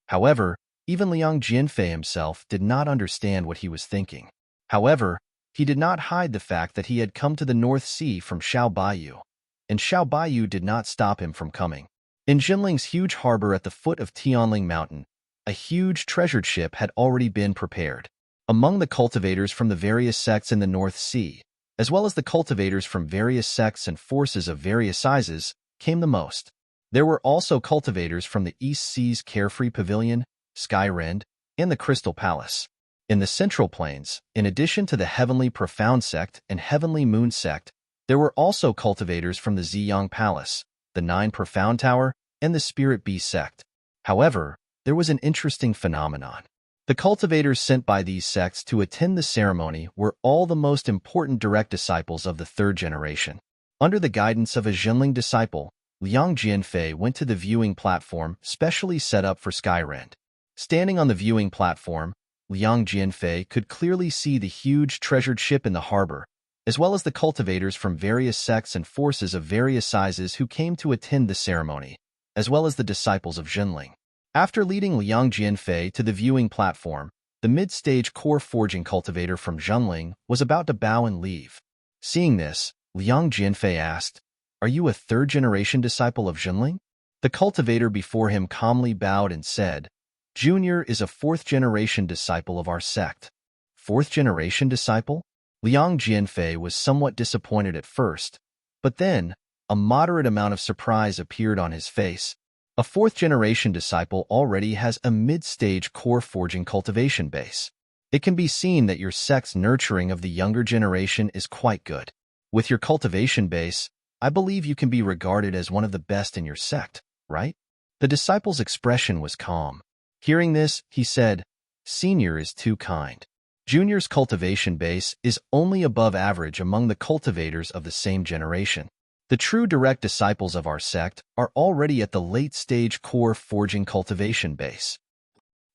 However, even Liang Jianfei himself did not understand what he was thinking. However, he did not hide the fact that he had come to the North Sea from Xiao Baiyu, and Xiao Baiyu did not stop him from coming. In Jinling's huge harbor at the foot of Tianling Mountain, a huge treasured ship had already been prepared. Among the cultivators from the various sects in the North Sea, as well as the cultivators from various sects and forces of various sizes, came the most. There were also cultivators from the East Sea's Carefree Pavilion, Skyrind, and the Crystal Palace. In the Central Plains, in addition to the Heavenly Profound Sect and Heavenly Moon Sect, there were also cultivators from the Ziyang Palace, the 9 Profound Tower, and the Spirit Bee Sect. However, there was an interesting phenomenon. The cultivators sent by these sects to attend the ceremony were all the most important direct disciples of the 3rd generation. Under the guidance of a Jinling disciple, Liang Jianfei went to the viewing platform specially set up for Skyrind. Standing on the viewing platform, Liang Jianfei could clearly see the huge treasured ship in the harbor, as well as the cultivators from various sects and forces of various sizes who came to attend the ceremony, as well as the disciples of Jinling. After leading Liang Jianfei to the viewing platform, the mid-stage core forging cultivator from Jinling was about to bow and leave. Seeing this, Liang Jianfei asked, "Are you a 3rd-generation disciple of Jinling?" The cultivator before him calmly bowed and said, "Junior is a 4th-generation disciple of our sect." 4th-generation disciple? Liang Jianfei was somewhat disappointed at first, but then, a moderate amount of surprise appeared on his face. A 4th-generation disciple already has a mid-stage core forging cultivation base. It can be seen that your sect's nurturing of the younger generation is quite good. With your cultivation base, I believe you can be regarded as one of the best in your sect, right? The disciple's expression was calm. Hearing this, he said, "Senior is too kind. Junior's cultivation base is only above average among the cultivators of the same generation. The true direct disciples of our sect are already at the late-stage core forging cultivation base."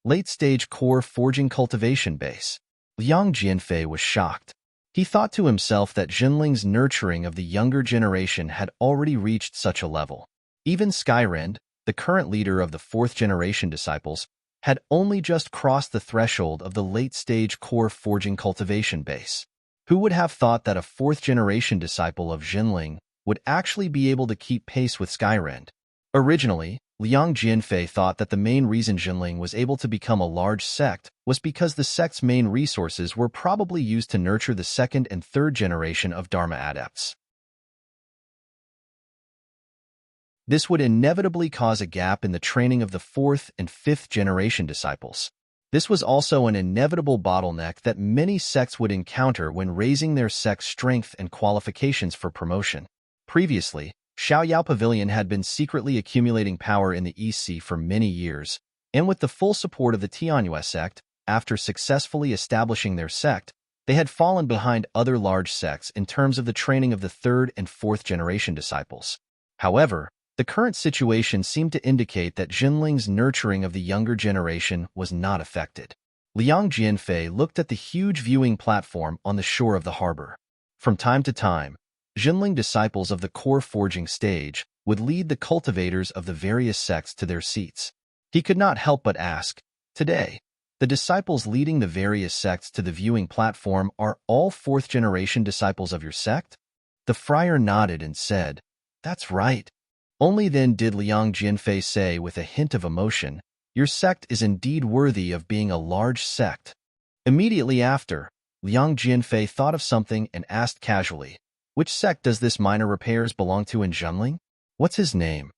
Late-stage core forging cultivation base. Liang Jianfei was shocked. He thought to himself that Jinling's nurturing of the younger generation had already reached such a level. Even Skyrind, the current leader of the 4th-generation disciples, had only just crossed the threshold of the late-stage core forging cultivation base. Who would have thought that a 4th-generation disciple of Jinling would actually be able to keep pace with Skyrind? Originally, Liang Jianfei thought that the main reason Jinling was able to become a large sect was because the sect's main resources were probably used to nurture the 2nd and 3rd generation of Dharma adepts. This would inevitably cause a gap in the training of the 4th and 5th generation disciples. This was also an inevitable bottleneck that many sects would encounter when raising their sect's strength and qualifications for promotion. Previously, Xiaoyao Pavilion had been secretly accumulating power in the EC for many years, and with the full support of the Tianyue sect, after successfully establishing their sect, they had fallen behind other large sects in terms of the training of the third and fourth generation disciples. However, the current situation seemed to indicate that Jinling's nurturing of the younger generation was not affected. Liang Jianfei looked at the huge viewing platform on the shore of the harbor. From time to time, Jinling disciples of the core forging stage would lead the cultivators of the various sects to their seats. He could not help but ask, "Today, the disciples leading the various sects to the viewing platform are all fourth-generation disciples of your sect?" The friar nodded and said, "That's right." Only then did Liang Jianfei say with a hint of emotion, "Your sect is indeed worthy of being a large sect." Immediately after, Liang Jianfei thought of something and asked casually, "Which sect does this minor repairs belong to in Zhenling? What's his name?"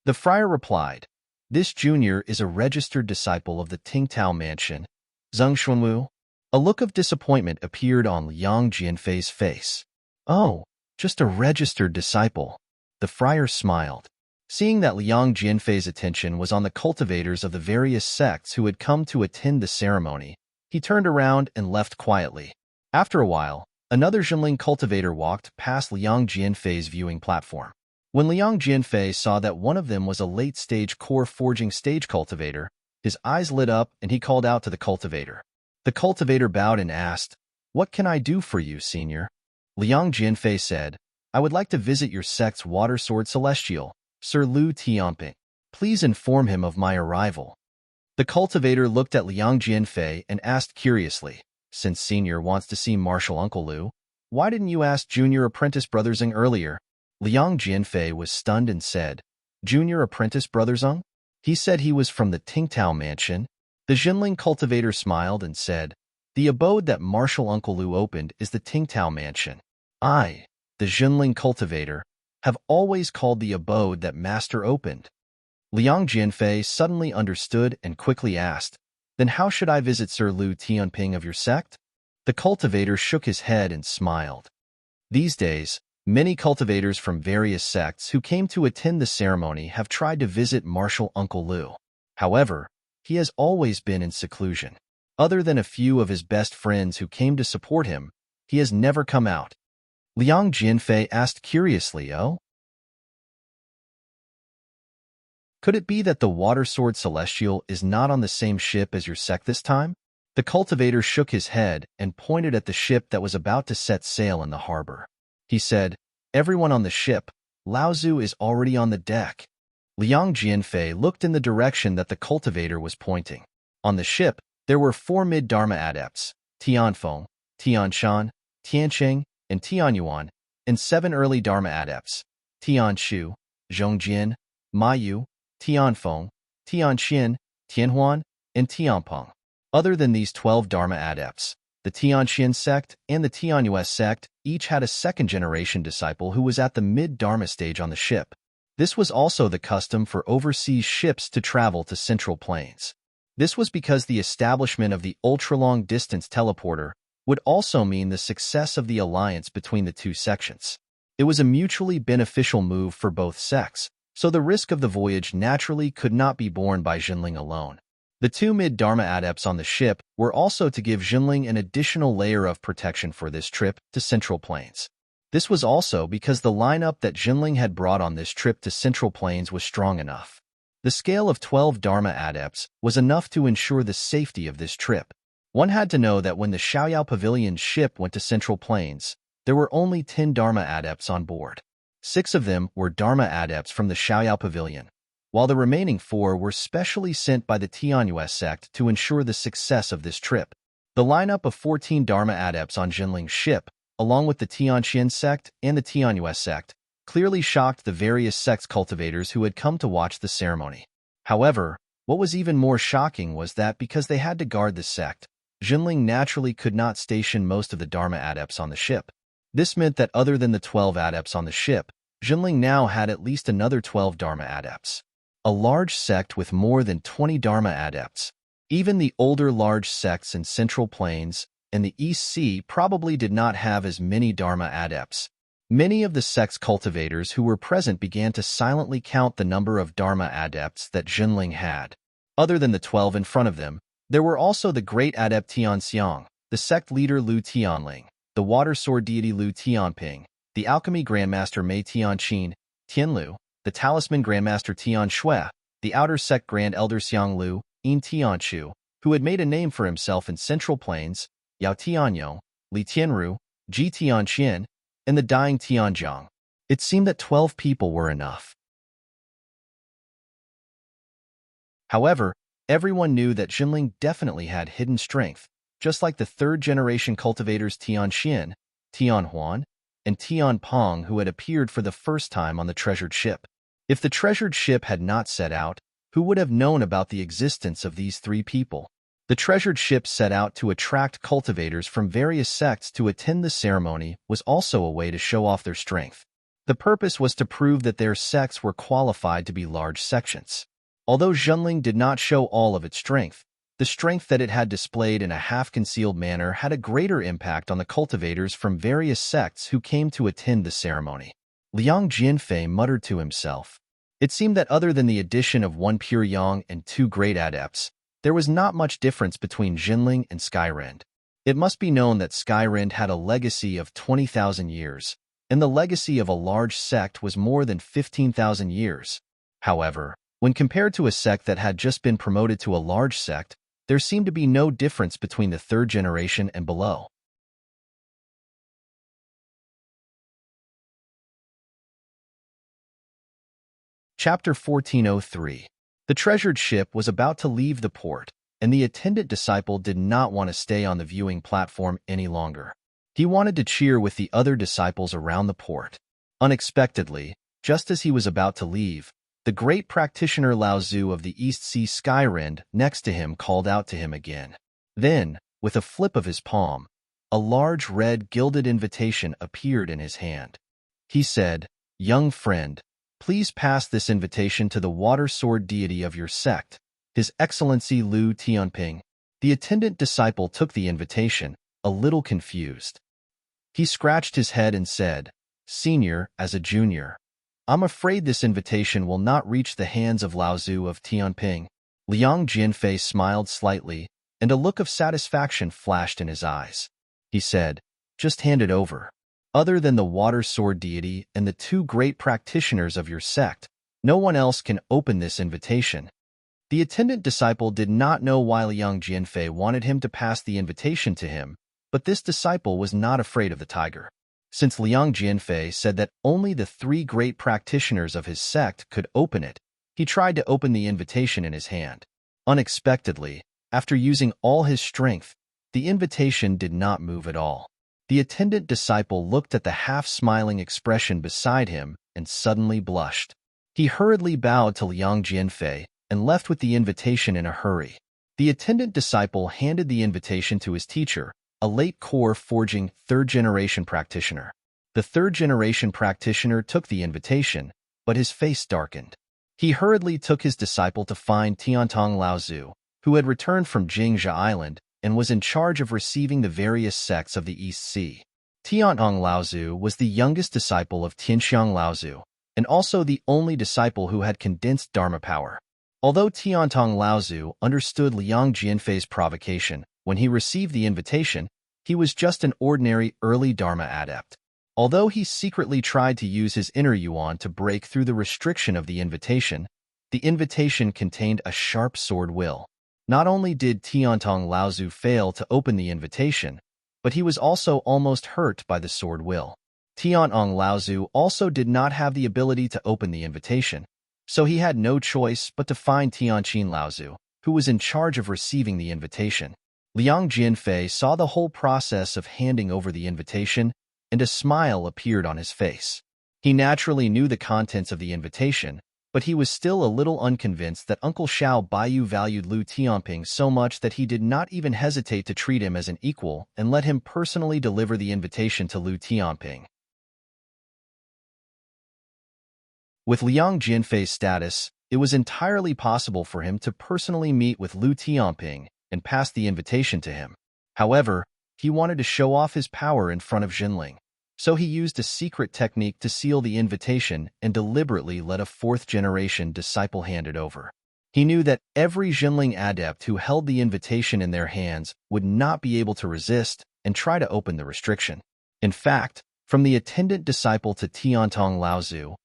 The friar replied, "This junior is a registered disciple of the Tingtao Mansion, Zheng Xuanwu." A look of disappointment appeared on Liang Jianfei's face. "Oh, just a registered disciple." The friar smiled. Seeing that Liang Jianfei's attention was on the cultivators of the various sects who had come to attend the ceremony, he turned around and left quietly. After a while, another Zhenling cultivator walked past Liang Jianfei's viewing platform. When Liang Jianfei saw that one of them was a late-stage core forging stage cultivator, his eyes lit up and he called out to the cultivator. The cultivator bowed and asked, "What can I do for you, senior?" Liang Jianfei said, "I would like to visit your sect's water sword celestial, Sir Lu Tianping. Please inform him of my arrival." The cultivator looked at Liang Jianfei and asked curiously, "Since senior wants to see Martial Uncle Lu, why didn't you ask junior apprentice Brother Zeng earlier?" Liang Jianfei was stunned and said, "Junior apprentice Brother Zeng? He said he was from the Tingtao Mansion." The Jinling cultivator smiled and said, "The abode that Martial Uncle Lu opened is the Tingtao Mansion. I, the Jinling cultivator, have always called the abode that Master opened." Liang Jianfei suddenly understood and quickly asked, "Then how should I visit Sir Lu Tianping of your sect?" The cultivator shook his head and smiled. These days, many cultivators from various sects who came to attend the ceremony have tried to visit Martial Uncle Lu. However, he has always been in seclusion. Other than a few of his best friends who came to support him, he has never come out. Liang Jianfei asked curiously, "Oh? Could it be that the Water Sword Celestial is not on the same ship as your sect this time?" The cultivator shook his head and pointed at the ship that was about to set sail in the harbor. He said, "Everyone on the ship, Lao Zu is already on the deck." Liang Jianfei looked in the direction that the cultivator was pointing. On the ship, there were 4 mid-Dharma adepts, Tianfeng, Tianshan, Tianqing, and Tianyuan, and 7 early Dharma adepts, Tianshu, Zhongjin, Mayu, Tianfeng, Tianxian, Tianhuan, and Tianpeng. Other than these 12 Dharma adepts, the Tianxian sect and the Tianyue sect each had a second-generation disciple who was at the mid-Dharma stage on the ship. This was also the custom for overseas ships to travel to Central Plains. This was because the establishment of the ultra-long-distance teleporter would also mean the success of the alliance between the two sections. It was a mutually beneficial move for both sects, so the risk of the voyage naturally could not be borne by Jinling alone. The 2 mid-Dharma adepts on the ship were also to give Jinling an additional layer of protection for this trip to Central Plains. This was also because the lineup that Jinling had brought on this trip to Central Plains was strong enough. The scale of 12 Dharma adepts was enough to ensure the safety of this trip. One had to know that when the Xiaoyao Pavilion's ship went to Central Plains, there were only 10 Dharma adepts on board. 6 of them were Dharma adepts from the Xiaoyao Pavilion, while the remaining 4 were specially sent by the Tianyue sect to ensure the success of this trip. The lineup of 14 Dharma adepts on Jinling's ship, along with the Tianqian sect and the Tianyue sect, clearly shocked the various sects cultivators who had come to watch the ceremony. However, what was even more shocking was that because they had to guard the sect, Jinling naturally could not station most of the Dharma adepts on the ship. This meant that other than the 12 adepts on the ship, Jinling now had at least another 12 Dharma adepts. A large sect with more than 20 Dharma adepts. Even the older large sects in Central Plains and the East Sea probably did not have as many Dharma adepts. Many of the sect's cultivators who were present began to silently count the number of Dharma adepts that Jinling had. Other than the 12 in front of them, there were also the great adept Tianxiang, the sect leader Lu Tianling, the water sword deity Lu Tianping, the alchemy grandmaster Mei Tianqin, Tianlu, the talisman grandmaster Tian Shui, the outer sect grand elder Xiang Lu, Yin Tianchu, who had made a name for himself in Central Plains, Yao Tianyong, Li Tianru, Ji Tianqian, and the dying Tianjiang. It seemed that 12 people were enough. However, everyone knew that Jinling definitely had hidden strength, just like the third-generation cultivators Tianxian, Tianhuan, and Tianpong who had appeared for the first time on the treasured ship. If the treasured ship had not set out, who would have known about the existence of these three people? The treasured ship set out to attract cultivators from various sects to attend the ceremony was also a way to show off their strength. The purpose was to prove that their sects were qualified to be large sections. Although Jinling did not show all of its strength, the strength that it had displayed in a half-concealed manner had a greater impact on the cultivators from various sects who came to attend the ceremony. Liang Jianfei muttered to himself. It seemed that other than the addition of one pure yang and two great adepts, there was not much difference between Jinling and Skyrend. It must be known that Skyrend had a legacy of 20,000 years, and the legacy of a large sect was more than 15,000 years. However, when compared to a sect that had just been promoted to a large sect, there seemed to be no difference between the third generation and below. Chapter 1403. The treasured ship was about to leave the port, and the attendant disciple did not want to stay on the viewing platform any longer. He wanted to cheer with the other disciples around the port. Unexpectedly, just as he was about to leave, the great practitioner Lao Zu of the East Sea Skyrend next to him called out to him again. Then, with a flip of his palm, a large red gilded invitation appeared in his hand. He said, "Young friend, please pass this invitation to the water sword deity of your sect, His Excellency Lu Tianping." The attendant disciple took the invitation, a little confused. He scratched his head and said, "Senior, as a junior, I'm afraid this invitation will not reach the hands of Lao Zu of Tianping." Liang Jianfei smiled slightly, and a look of satisfaction flashed in his eyes. He said, "Just hand it over. Other than the water sword deity and the two great practitioners of your sect, no one else can open this invitation." The attendant disciple did not know why Liang Jianfei wanted him to pass the invitation to him, but this disciple was not afraid of the tiger. Since Liang Jianfei said that only the three great practitioners of his sect could open it, he tried to open the invitation in his hand. Unexpectedly, after using all his strength, the invitation did not move at all. The attendant disciple looked at the half-smiling expression beside him and suddenly blushed. He hurriedly bowed to Liang Jianfei and left with the invitation in a hurry. The attendant disciple handed the invitation to his teacher, a late core forging third-generation practitioner. The third-generation practitioner took the invitation, but his face darkened. He hurriedly took his disciple to find Tiantong Lao Zu, who had returned from Jingzha Island and was in charge of receiving the various sects of the East Sea. Tiantong Lao Zu was the youngest disciple of Tianxiang Lao Zu, and also the only disciple who had condensed Dharma power. Although Tiantong Lao Zu understood Liang Jianfei's provocation when he received the invitation, he was just an ordinary early Dharma adept. Although he secretly tried to use his inner yuan to break through the restriction of the invitation contained a sharp sword will. Not only did Tiantong Lao Zu fail to open the invitation, but he was also almost hurt by the sword will. Tiantong Lao Zu also did not have the ability to open the invitation, so he had no choice but to find Tianqin Lao Zu, who was in charge of receiving the invitation. Liang Jianfei saw the whole process of handing over the invitation, and a smile appeared on his face. He naturally knew the contents of the invitation, but he was still a little unconvinced that Uncle Xiao Baiyu valued Lu Tianping so much that he did not even hesitate to treat him as an equal and let him personally deliver the invitation to Lu Tianping. With Liang Jianfei's status, it was entirely possible for him to personally meet with Lu Tianping and pass the invitation to him. However, he wanted to show off his power in front of Jinling. So he used a secret technique to seal the invitation and deliberately let a fourth-generation disciple hand it over. He knew that every Jinling adept who held the invitation in their hands would not be able to resist and try to open the restriction. In fact, from the attendant disciple to Tiantong Laozu,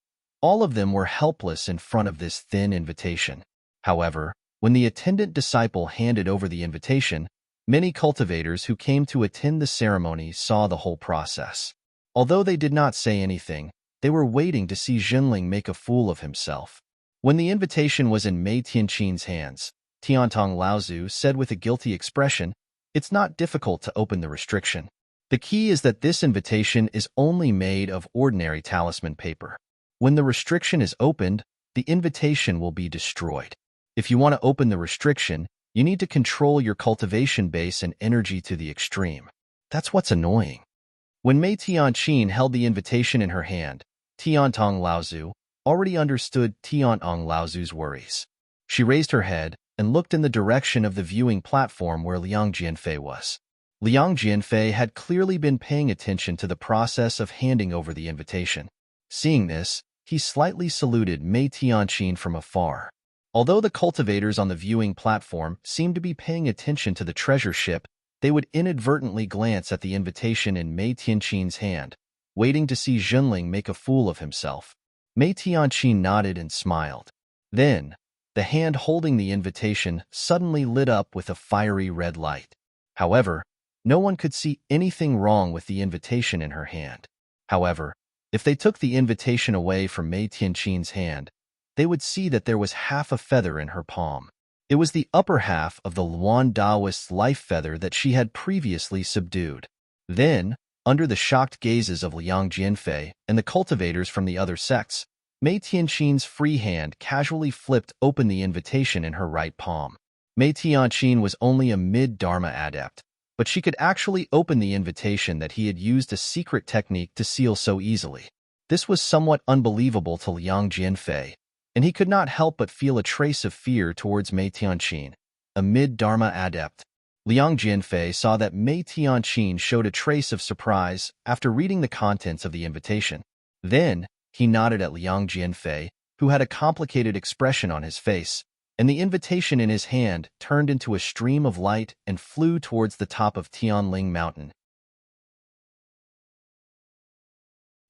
all of them were helpless in front of this thin invitation. However, when the attendant disciple handed over the invitation, many cultivators who came to attend the ceremony saw the whole process. Although they did not say anything, they were waiting to see Jinling make a fool of himself. When the invitation was in Mei Tianqin's hands, Tiantong Laozu said with a guilty expression, "It's not difficult to open the restriction. The key is that this invitation is only made of ordinary talisman paper. When the restriction is opened, the invitation will be destroyed. If you want to open the restriction, you need to control your cultivation base and energy to the extreme. That's what's annoying." When Mei Tianqin held the invitation in her hand, Tiantong Laozu already understood Tiantong Laozu's worries. She raised her head and looked in the direction of the viewing platform where Liang Jianfei was. Liang Jianfei had clearly been paying attention to the process of handing over the invitation. Seeing this, he slightly saluted Mei Tianqin from afar. Although the cultivators on the viewing platform seemed to be paying attention to the treasure ship, they would inadvertently glance at the invitation in Mei Tianqin's hand, waiting to see Jinling make a fool of himself. Mei Tianqin nodded and smiled. Then, the hand holding the invitation suddenly lit up with a fiery red light. However, no one could see anything wrong with the invitation in her hand. However, if they took the invitation away from Mei Tianqin's hand, they would see that there was half a feather in her palm. It was the upper half of the Luan Daoist's life feather that she had previously subdued. Then, under the shocked gazes of Liang Jianfei and the cultivators from the other sects, Mei Tianqin's free hand casually flipped open the invitation in her right palm. Mei Tianqin was only a mid-Dharma adept, but she could actually open the invitation that he had used a secret technique to seal so easily. This was somewhat unbelievable to Liang Jianfei, and he could not help but feel a trace of fear towards Mei Tianqin, a mid-Dharma adept. Liang Jianfei saw that Mei Tianqin showed a trace of surprise after reading the contents of the invitation. Then, he nodded at Liang Jianfei, who had a complicated expression on his face, and the invitation in his hand turned into a stream of light and flew towards the top of Tianling Mountain.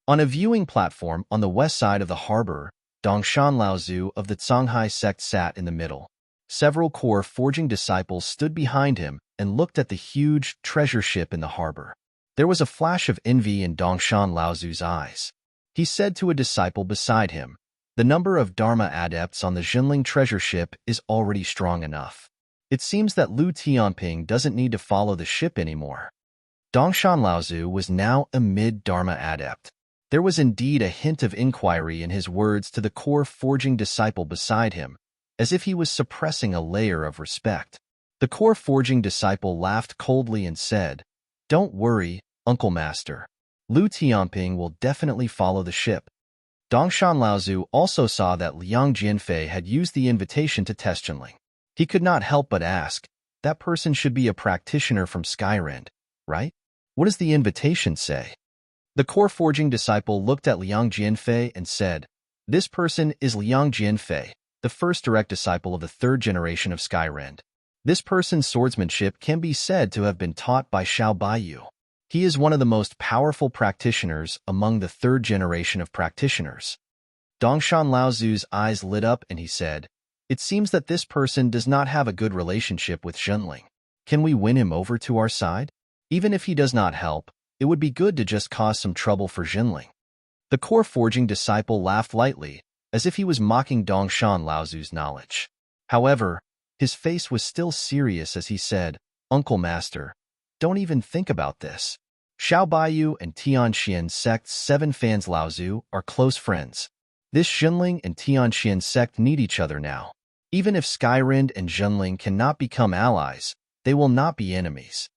On a viewing platform on the west side of the harbor, Dongshan Laozu of the Zhanghai sect sat in the middle. Several core forging disciples stood behind him and looked at the huge treasure ship in the harbor. There was a flash of envy in Dongshan Laozu's eyes. He said to a disciple beside him, "The number of Dharma adepts on the Jinling treasure ship is already strong enough. It seems that Lu Tianping doesn't need to follow the ship anymore." Dongshan Laozu was now a mid-Dharma adept. There was indeed a hint of inquiry in his words to the core forging disciple beside him, as if he was suppressing a layer of respect. The core forging disciple laughed coldly and said, "Don't worry, Uncle Master. Lu Tianping will definitely follow the ship." Dongshan Laozu also saw that Liang Jianfei had used the invitation to test Jinling. He could not help but ask, "That person should be a practitioner from Skyrend, right? What does the invitation say?" The core forging disciple looked at Liang Jianfei and said, "This person is Liang Jianfei, the first direct disciple of the third generation of Skyrend. This person's swordsmanship can be said to have been taught by Xiao Baiyu. He is one of the most powerful practitioners among the third generation of practitioners." Dongshan Laozu's eyes lit up and he said, "It seems that this person does not have a good relationship with Jinling. Can we win him over to our side? Even if he does not help, it would be good to just cause some trouble for Jinling." The core forging disciple laughed lightly, as if he was mocking Dongshan Laozu's knowledge. However, his face was still serious as he said, "Uncle Master, don't even think about this. Xiao Baiyu and Tianxian sect's 7 fans Laozu are close friends. This Jinling and Tianxian sect need each other now. Even if Skyrend and Jinling cannot become allies, they will not be enemies."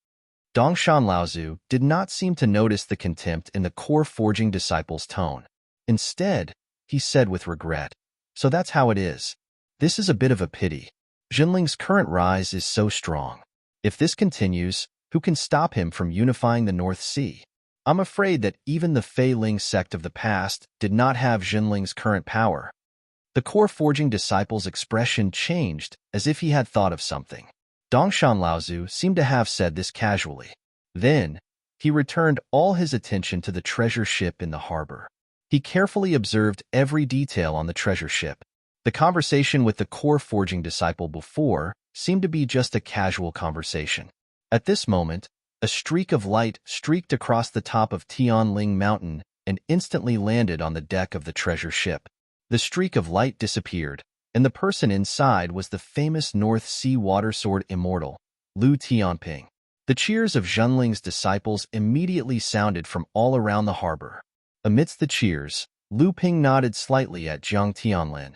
Dongshan Laozu did not seem to notice the contempt in the core forging disciple's tone. Instead, he said with regret, "So that's how it is. This is a bit of a pity. Jinling's current rise is so strong. If this continues, who can stop him from unifying the North Sea? I'm afraid that even the Fei Ling sect of the past did not have Jinling's current power. The core forging disciple's expression changed as if he had thought of something. Dongshan Laozu seemed to have said this casually. Then, he returned all his attention to the treasure ship in the harbor. He carefully observed every detail on the treasure ship. The conversation with the core forging disciple before seemed to be just a casual conversation. At this moment, a streak of light streaked across the top of Tianling Mountain and instantly landed on the deck of the treasure ship. The streak of light disappeared, and the person inside was the famous North Sea water sword immortal, Lu Tianping. The cheers of Zhenling's disciples immediately sounded from all around the harbor. Amidst the cheers, Lu Ping nodded slightly at Jiang Tianlin.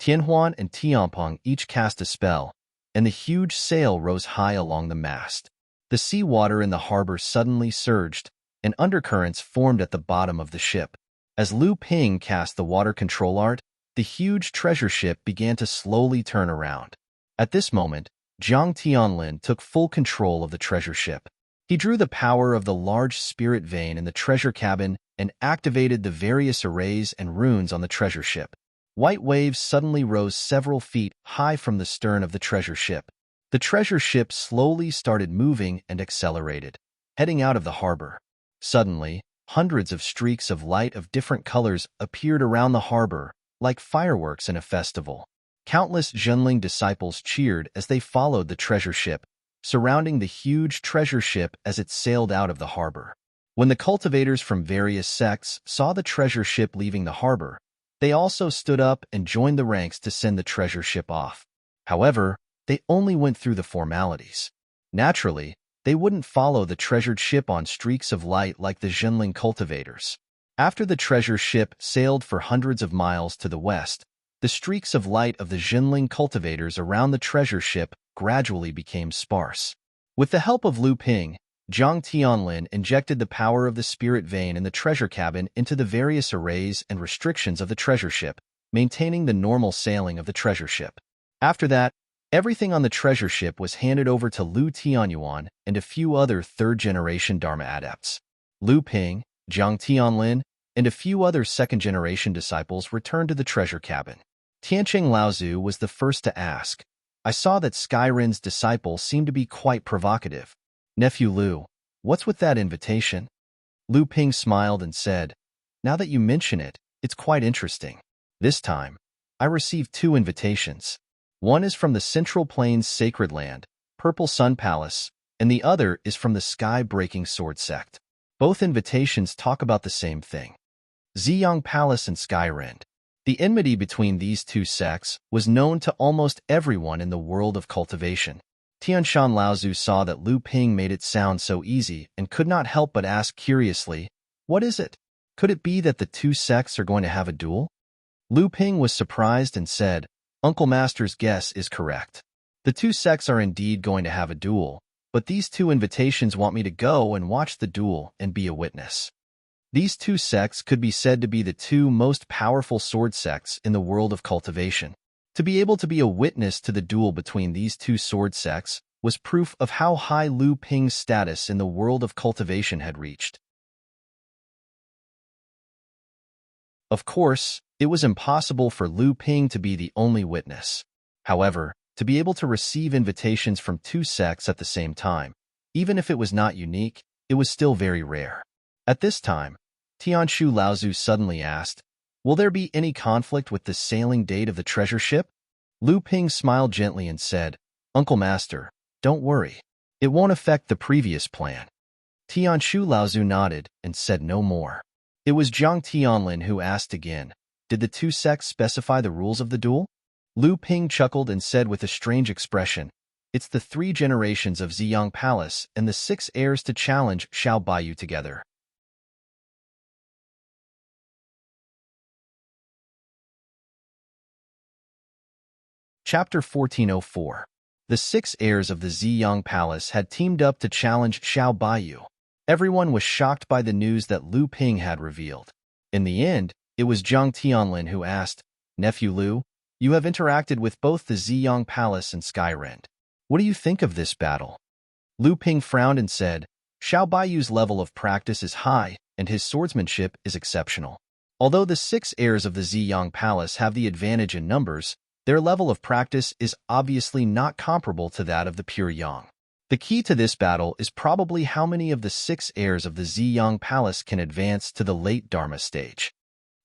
Tianhuan and Tianpeng each cast a spell, and the huge sail rose high along the mast. The sea water in the harbor suddenly surged, and undercurrents formed at the bottom of the ship. As Lu Ping cast the water control art, the huge treasure ship began to slowly turn around. At this moment, Jiang Tianlin took full control of the treasure ship. He drew the power of the large spirit vein in the treasure cabin and activated the various arrays and runes on the treasure ship. White waves suddenly rose several feet high from the stern of the treasure ship. The treasure ship slowly started moving and accelerated, heading out of the harbor. Suddenly, hundreds of streaks of light of different colors appeared around the harbor, like fireworks in a festival. Countless Zhenling disciples cheered as they followed the treasure ship, surrounding the huge treasure ship as it sailed out of the harbor. When the cultivators from various sects saw the treasure ship leaving the harbor, they also stood up and joined the ranks to send the treasure ship off. However, they only went through the formalities. Naturally, they wouldn't follow the treasured ship on streaks of light like the Zhenling cultivators. After the treasure ship sailed for hundreds of miles to the west, the streaks of light of the Zhenling cultivators around the treasure ship gradually became sparse. With the help of Lu Ping, Jiang Tianlin injected the power of the spirit vein in the treasure cabin into the various arrays and restrictions of the treasure ship, maintaining the normal sailing of the treasure ship. After that, everything on the treasure ship was handed over to Lu Tianyuan and a few other third-generation Dharma adepts. Lu Ping, Jiang Tianlin, and a few other second-generation disciples returned to the treasure cabin. Tiancheng Laozu was the first to ask. I saw that Skyrin's disciple seemed to be quite provocative. Nephew Lu, what's with that invitation? Lu Ping smiled and said, now that you mention it, it's quite interesting. This time, I received 2 invitations. One is from the Central Plains Sacred Land, Purple Sun Palace, and the other is from the Sky-Breaking Sword Sect. Both invitations talk about the same thing. Ziyang Palace and Skyrend. The enmity between these 2 sects was known to almost everyone in the world of cultivation. Tianshan Laozu saw that Lu Ping made it sound so easy and could not help but ask curiously, what is it? Could it be that the 2 sects are going to have a duel? Lu Ping was surprised and said, Uncle Master's guess is correct. The 2 sects are indeed going to have a duel, but these 2 invitations want me to go and watch the duel and be a witness. These 2 sects could be said to be the 2 most powerful sword sects in the world of cultivation. To be able to be a witness to the duel between these 2 sword sects was proof of how high Lu Ping's status in the world of cultivation had reached. Of course, it was impossible for Lu Ping to be the only witness. However, to be able to receive invitations from 2 sects at the same time, even if it was not unique, it was still very rare. At this time, Tianshu Laozu suddenly asked, will there be any conflict with the sailing date of the treasure ship? Lu Ping smiled gently and said, Uncle Master, don't worry. It won't affect the previous plan. Tianshu Laozu nodded and said no more. It was Jiang Tianlin who asked again, did the 2 sects specify the rules of the duel? Lu Ping chuckled and said with a strange expression, it's the 3 generations of Ziyang Palace and the 6 heirs to challenge Xiao Baiyu together. Chapter 1404. The 6 heirs of the Ziyang Palace had teamed up to challenge Xiao Baiyu. Everyone was shocked by the news that Lu Ping had revealed. In the end, It was Zhang Tianlin who asked, "Nephew Liu, you have interacted with both the Ziyang Palace and Skyrend. What do you think of this battle?" Lu Ping frowned and said, "Xiao Baiyu's level of practice is high, and his swordsmanship is exceptional. Although the 6 heirs of the Ziyang Palace have the advantage in numbers, their level of practice is obviously not comparable to that of the pure Yang. The key to this battle is probably how many of the 6 heirs of the Ziyang Palace can advance to the late Dharma stage."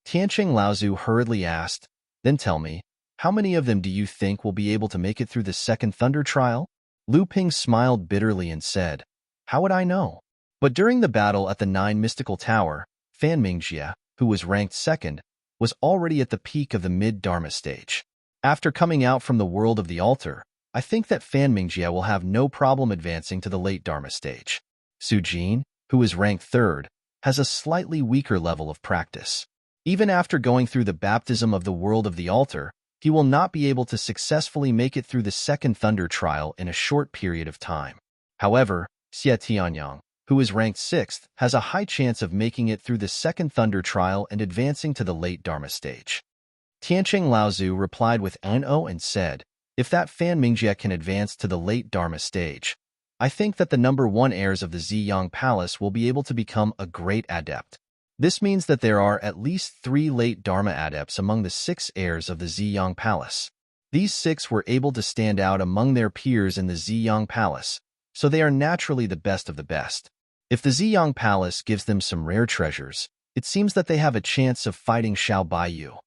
Tianqing Laozu hurriedly asked, "Then tell me, how many of them do you think will be able to make it through the second thunder trial?" Lu Ping smiled bitterly and said, "How would I know?" But during the battle at the 9 Mystical Tower, Fan Mingjie, who was ranked second, was already at the peak of the mid-Dharma stage. After coming out from the world of the altar, I think that Fan Mingjie will have no problem advancing to the late Dharma stage. Su Jin, who is ranked third, has a slightly weaker level of practice. Even after going through the baptism of the world of the altar, he will not be able to successfully make it through the second thunder trial in a short period of time. However, Xie Tianyang, who is ranked 6th, has a high chance of making it through the second thunder trial and advancing to the late Dharma stage. Tianqing Laozu replied with "An-o" and said, "If that Fan Mingjie can advance to the late Dharma stage, I think that the number 1 heirs of the Ziyang Palace will be able to become a great adept. This means that there are at least 3 late Dharma adepts among the 6 heirs of the Ziyang Palace. These 6 were able to stand out among their peers in the Ziyang Palace, so they are naturally the best of the best. If the Ziyang Palace gives them some rare treasures, it seems that they have a chance of fighting Xiao Baiyu."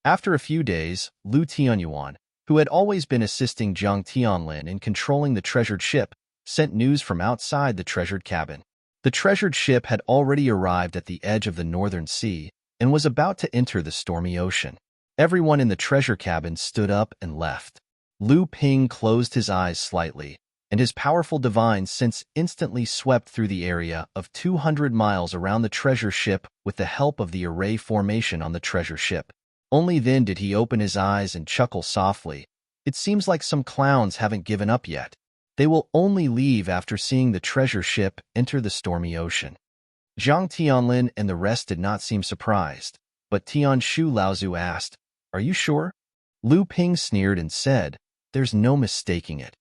After a few days, Lu Tianyuan, who had always been assisting Zhang Tianlin in controlling the treasured ship, sent news from outside the treasured cabin. The treasured ship had already arrived at the edge of the northern sea and was about to enter the stormy ocean. Everyone in the treasure cabin stood up and left. Lu Ping closed his eyes slightly, and his powerful divine sense instantly swept through the area of 200 miles around the treasure ship with the help of the array formation on the treasure ship. Only then did he open his eyes and chuckle softly. "It seems like some clowns haven't given up yet. They will only leave after seeing the treasure ship enter the stormy ocean." Zhang Tianlin and the rest did not seem surprised, but Tianshu Laozu asked, "Are you sure?" Lu Ping sneered and said, "There's no mistaking it.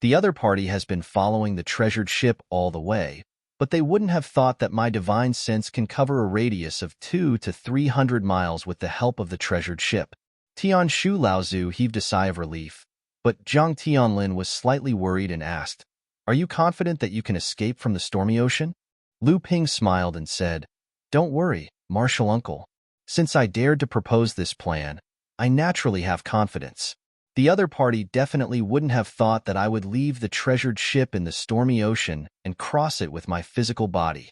The other party has been following the treasured ship all the way, but they wouldn't have thought that my divine sense can cover a radius of 200 to 300 miles with the help of the treasured ship." Tianshu Laozu heaved a sigh of relief, but Zhang Tianlin was slightly worried and asked, "Are you confident that you can escape from the stormy ocean?" Lu Ping smiled and said, "Don't worry, Martial Uncle. Since I dared to propose this plan, I naturally have confidence. The other party definitely wouldn't have thought that I would leave the treasured ship in the stormy ocean and cross it with my physical body."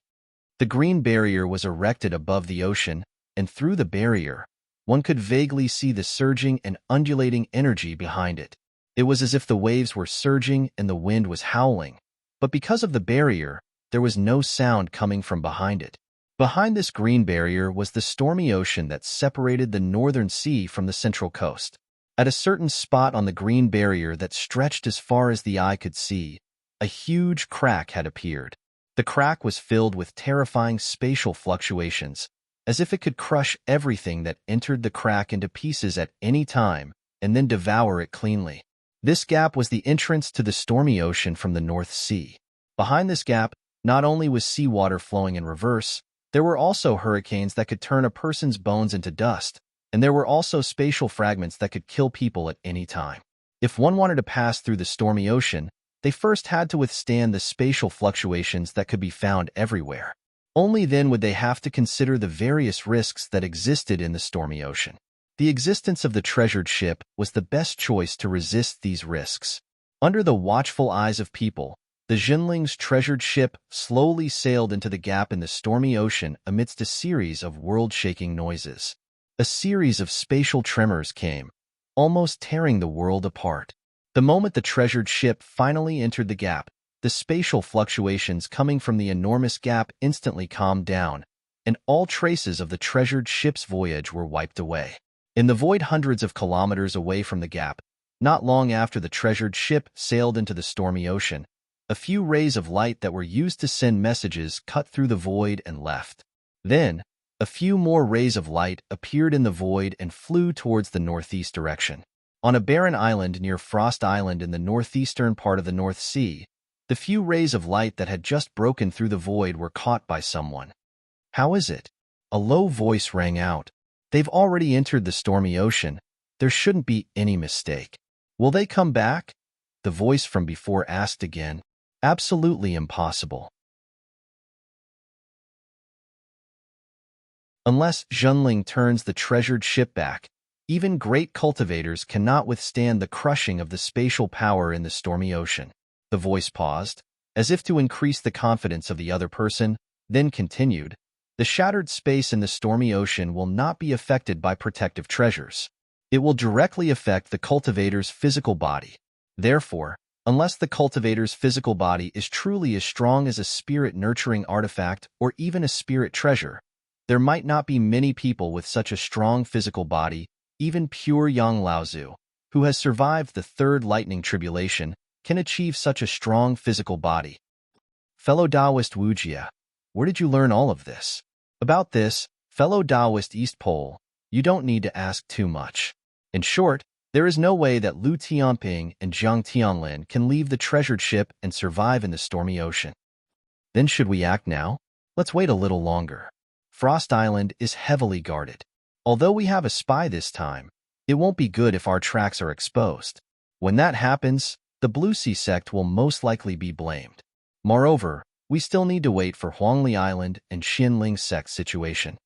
The green barrier was erected above the ocean, and through the barrier, one could vaguely see the surging and undulating energy behind it. It was as if the waves were surging and the wind was howling, but because of the barrier, there was no sound coming from behind it. Behind this green barrier was the stormy ocean that separated the northern sea from the central coast. At a certain spot on the green barrier that stretched as far as the eye could see, a huge crack had appeared. The crack was filled with terrifying spatial fluctuations, as if it could crush everything that entered the crack into pieces at any time and then devour it cleanly. This gap was the entrance to the stormy ocean from the North Sea. Behind this gap, not only was seawater flowing in reverse, there were also hurricanes that could turn a person's bones into dust, and there were also spatial fragments that could kill people at any time. If one wanted to pass through the stormy ocean, they first had to withstand the spatial fluctuations that could be found everywhere. Only then would they have to consider the various risks that existed in the stormy ocean. The existence of the treasured ship was the best choice to resist these risks. Under the watchful eyes of people, the Jinling's treasured ship slowly sailed into the gap in the stormy ocean amidst a series of world-shaking noises. A series of spatial tremors came, almost tearing the world apart. The moment the treasured ship finally entered the gap, the spatial fluctuations coming from the enormous gap instantly calmed down, and all traces of the treasured ship's voyage were wiped away. In the void hundreds of kilometers away from the gap, not long after the treasured ship sailed into the stormy ocean, A few rays of light that were used to send messages cut through the void and left. Then, a few more rays of light appeared in the void and flew towards the northeast direction. On a barren island near Frost Island in the northeastern part of the North Sea, the few rays of light that had just broken through the void were caught by someone. "How is it?" A low voice rang out. "They've already entered the stormy ocean. There shouldn't be any mistake." "Will they come back?" the voice from before asked again. "Absolutely impossible. Unless Zhenling turns the treasured ship back, even great cultivators cannot withstand the crushing of the spatial power in the stormy ocean." The voice paused, as if to increase the confidence of the other person, then continued, "The shattered space in the stormy ocean will not be affected by protective treasures. It will directly affect the cultivator's physical body. Therefore, unless the cultivator's physical body is truly as strong as a spirit-nurturing artifact or even a spirit treasure, there might not be many people with such a strong physical body. Even pure Yang Laozu, who has survived the third lightning tribulation, can achieve such a strong physical body." Fellow Taoist Wujia, where did you learn all of this? About this, fellow Taoist East Pole, you don't need to ask too much. In short, there is no way that Lu Tianping and Jiang Tianlin can leave the treasured ship and survive in the stormy ocean. Then should we act now? Let's wait a little longer. Frost Island is heavily guarded. Although we have a spy this time, it won't be good if our tracks are exposed. When that happens, the Blue Sea sect will most likely be blamed. Moreover, we still need to wait for Huangli Island and Xianling sect situation.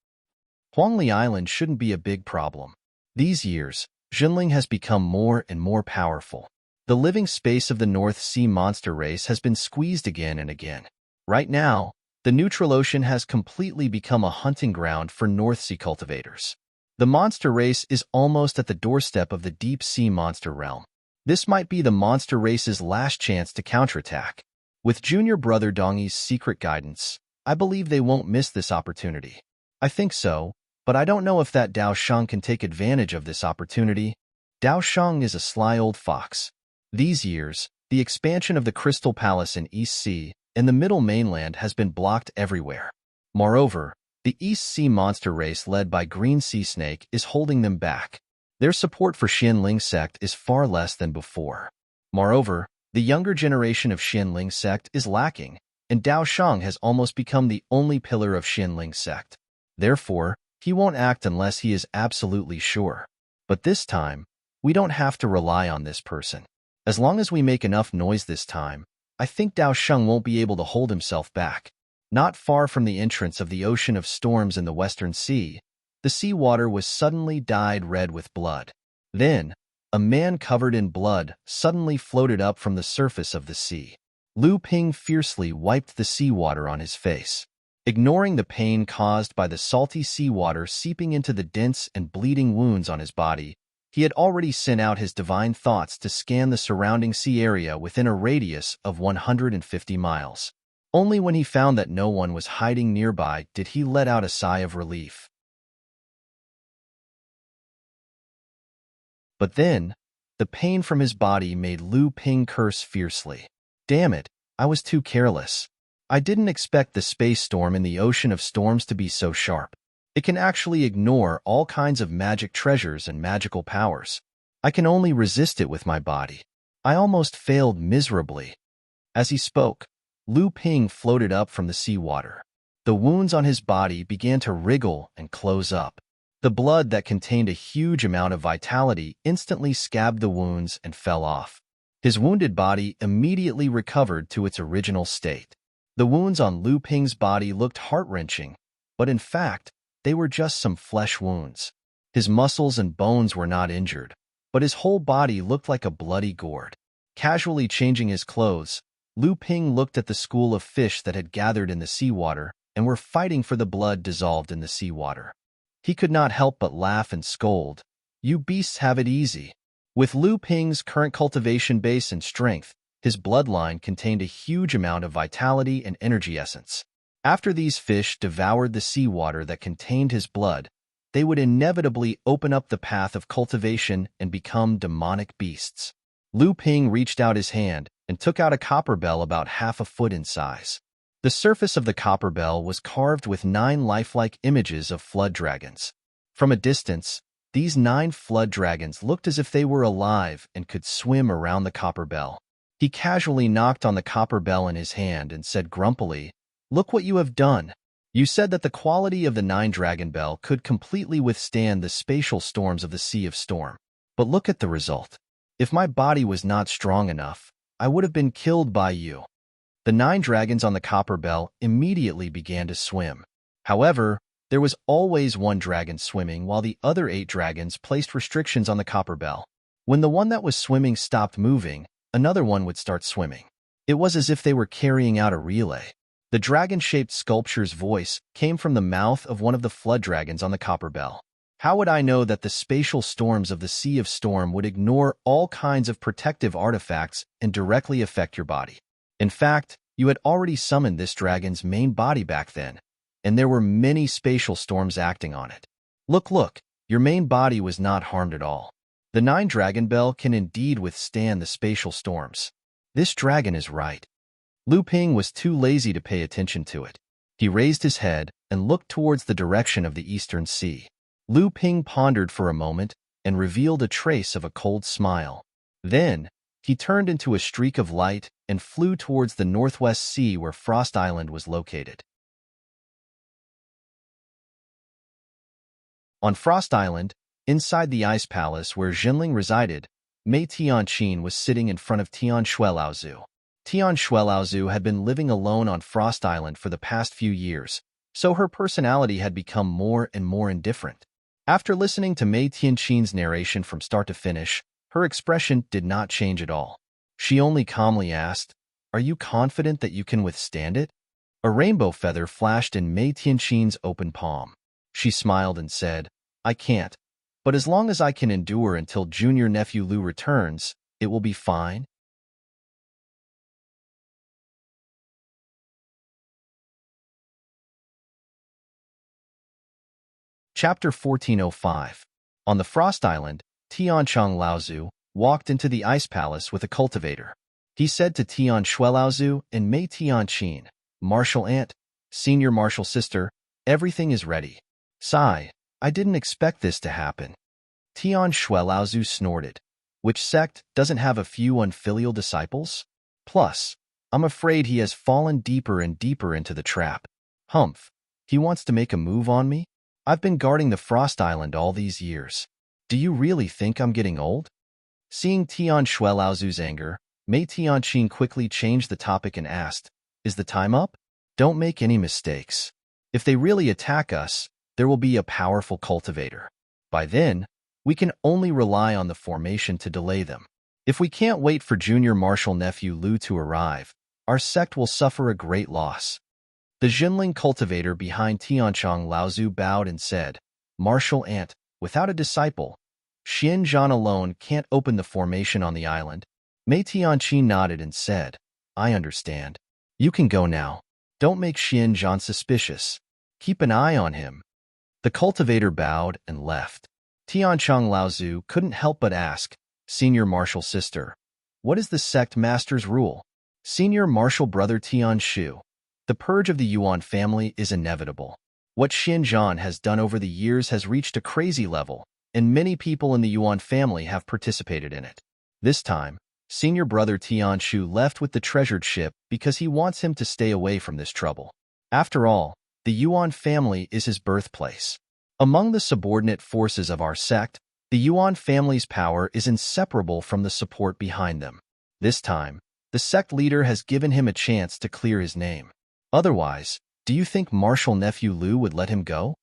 Huangli Island shouldn't be a big problem. These years, Xianling has become more and more powerful. The living space of the North Sea monster race has been squeezed again and again. Right now, the neutral ocean has completely become a hunting ground for North Sea cultivators. The monster race is almost at the doorstep of the deep sea monster realm. This might be the monster race's last chance to counterattack. With junior brother Dongi's secret guidance, I believe they won't miss this opportunity. I think so, but I don't know if that Dao Shang can take advantage of this opportunity. Dao Shang is a sly old fox. These years, the expansion of the Crystal Palace in East Sea and the Middle Mainland has been blocked everywhere. Moreover, the East Sea monster race led by Green Sea Snake is holding them back. Their support for Xianling sect is far less than before. Moreover, the younger generation of Xianling sect is lacking, and Dao Shang has almost become the only pillar of Xianling sect. Therefore, he won't act unless he is absolutely sure. But this time, we don't have to rely on this person. As long as we make enough noise this time, I think Dao Shang won't be able to hold himself back. Not far from the entrance of the Ocean of Storms in the Western Sea, the seawater was suddenly dyed red with blood. Then, a man covered in blood suddenly floated up from the surface of the sea. Lu Ping fiercely wiped the seawater on his face. Ignoring the pain caused by the salty seawater seeping into the dense and bleeding wounds on his body, he had already sent out his divine thoughts to scan the surrounding sea area within a radius of 150 miles. Only when he found that no one was hiding nearby did he let out a sigh of relief. But then, the pain from his body made Lu Ping curse fiercely. "Damn it, I was too careless. I didn't expect the space storm in the Ocean of Storms to be so sharp. It can actually ignore all kinds of magic treasures and magical powers. I can only resist it with my body. I almost failed miserably." As he spoke, Lu Ping floated up from the seawater. The wounds on his body began to wriggle and close up. The blood that contained a huge amount of vitality instantly scabbed the wounds and fell off. His wounded body immediately recovered to its original state. The wounds on Lu Ping's body looked heart-wrenching, but in fact, they were just some flesh wounds. His muscles and bones were not injured, but his whole body looked like a bloody gourd. Casually changing his clothes, Lu Ping looked at the school of fish that had gathered in the seawater and were fighting for the blood dissolved in the seawater. He could not help but laugh and scold. "You beasts have it easy." With Lu Ping's current cultivation base and strength, his bloodline contained a huge amount of vitality and energy essence. After these fish devoured the seawater that contained his blood, they would inevitably open up the path of cultivation and become demonic beasts. Lu Ping reached out his hand and took out a copper bell about half a foot in size. The surface of the copper bell was carved with 9 lifelike images of flood dragons. From a distance, these 9 flood dragons looked as if they were alive and could swim around the copper bell. He casually knocked on the copper bell in his hand and said grumpily, "Look what you have done. You said that the quality of the 9 dragon bell could completely withstand the spatial storms of the Sea of Storm. But look at the result. If my body was not strong enough, I would have been killed by you." The 9 dragons on the copper bell immediately began to swim. However, there was always one dragon swimming while the other 8 dragons placed restrictions on the copper bell. When the one that was swimming stopped moving, another one would start swimming. It was as if they were carrying out a relay. The dragon-shaped sculpture's voice came from the mouth of one of the flood dragons on the copper bell. "How would I know that the spatial storms of the Sea of Storm would ignore all kinds of protective artifacts and directly affect your body? In fact, you had already summoned this dragon's main body back then, and there were many spatial storms acting on it. Look, your main body was not harmed at all. The 9 dragon bell can indeed withstand the spatial storms. This dragon is right." Lu Ping was too lazy to pay attention to it. He raised his head and looked towards the direction of the eastern sea. Lu Ping pondered for a moment and revealed a trace of a cold smile. Then, he turned into a streak of light and flew towards the northwest sea where Frost Island was located. On Frost Island, inside the ice palace where Jinling resided, Mei Tianqin was sitting in front of Tian Shuelaozu. Tian Shuelaozu had been living alone on Frost Island for the past few years, so her personality had become more and more indifferent. After listening to Mei Tianqin's narration from start to finish, her expression did not change at all. She only calmly asked, "Are you confident that you can withstand it?" A rainbow feather flashed in Mei Tianqin's open palm. She smiled and said, "I can't, but as long as I can endure until junior nephew Lu returns, it will be fine." Chapter 1405. On the Frost Island, Tianchang Laozu walked into the ice palace with a cultivator. He said to Tian Shuelaozu and Mei Tianqin, "Martial aunt, senior martial sister, everything is ready." "Sigh, I didn't expect this to happen." Tian Shuelaozu snorted. "Which sect doesn't have a few unfilial disciples? Plus, I'm afraid he has fallen deeper and deeper into the trap. Humph, he wants to make a move on me? I've been guarding the Frost Island all these years. Do you really think I'm getting old?" Seeing Tian Shuelaozu's anger, Mei Tianqin quickly changed the topic and asked, "Is the time up? Don't make any mistakes. If they really attack us, there will be a powerful cultivator. By then, we can only rely on the formation to delay them. If we can't wait for junior martial nephew Lu to arrive, our sect will suffer a great loss." The Jinling cultivator behind Tianchang Laozu bowed and said, "Martial aunt, without a disciple, Xianzhan alone can't open the formation on the island." Mei Tianqin nodded and said, "I understand. You can go now. Don't make Xianzhan suspicious. Keep an eye on him." The cultivator bowed and left. Tianchang Laozu couldn't help but ask, "Senior martial sister, what is the sect master's rule?" "Senior martial brother Tian Shu, the purge of the Yuan family is inevitable. What Xianzhan has done over the years has reached a crazy level, and many people in the Yuan family have participated in it. This time, senior brother Tian Shu left with the treasured ship because he wants him to stay away from this trouble. After all, the Yuan family is his birthplace. Among the subordinate forces of our sect, the Yuan family's power is inseparable from the support behind them. This time, the sect leader has given him a chance to clear his name. Otherwise, do you think martial nephew Lu would let him go?"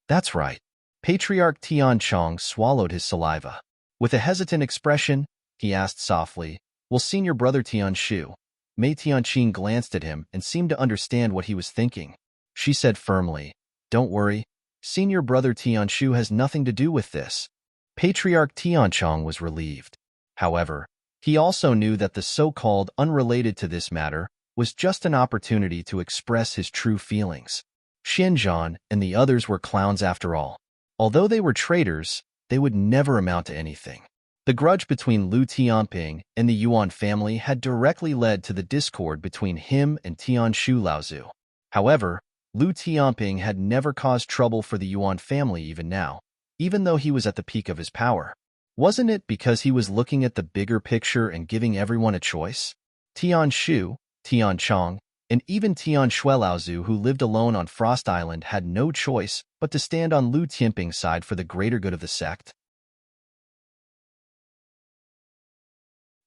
"That's right." Patriarch Tian Chong swallowed his saliva. With a hesitant expression, he asked softly, "Will senior brother Tian Shu?" Mei Tianqin glanced at him and seemed to understand what he was thinking. She said firmly, "Don't worry, senior brother Tian Shu has nothing to do with this." Patriarch Tian Chong was relieved. However, he also knew that the so-called unrelated to this matter was just an opportunity to express his true feelings. Xianzhan and the others were clowns after all. Although they were traitors, they would never amount to anything. The grudge between Lu Tianping and the Yuan family had directly led to the discord between him and Tianshu Laozu. However, Lu Tianping had never caused trouble for the Yuan family even now, even though he was at the peak of his power. Wasn't it because he was looking at the bigger picture and giving everyone a choice? Tianshu, Tianchong, and even Tian Shuelaozu, who lived alone on Frost Island, had no choice but to stand on Lu Tianping's side for the greater good of the sect.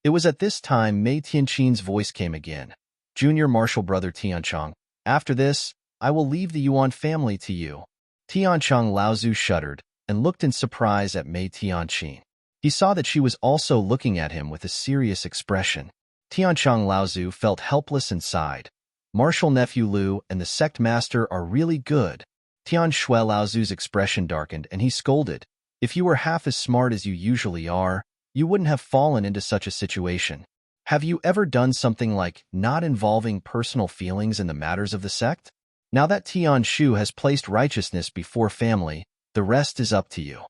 It was at this time Mei Tianqin's voice came again. Junior Marshal Brother Tianchong, after this, I will leave the Yuan family to you. Tianchong Laozu shuddered and looked in surprise at Mei Tianqin. He saw that she was also looking at him with a serious expression. Tianchong Laozu felt helpless and sighed. Marshal Nephew Lu and the sect master are really good. Tian Shui Laozu's expression darkened and he scolded. If you were half as smart as you usually are, you wouldn't have fallen into such a situation. Have you ever done something like not involving personal feelings in the matters of the sect? Now that Tian Shu has placed righteousness before family, the rest is up to you.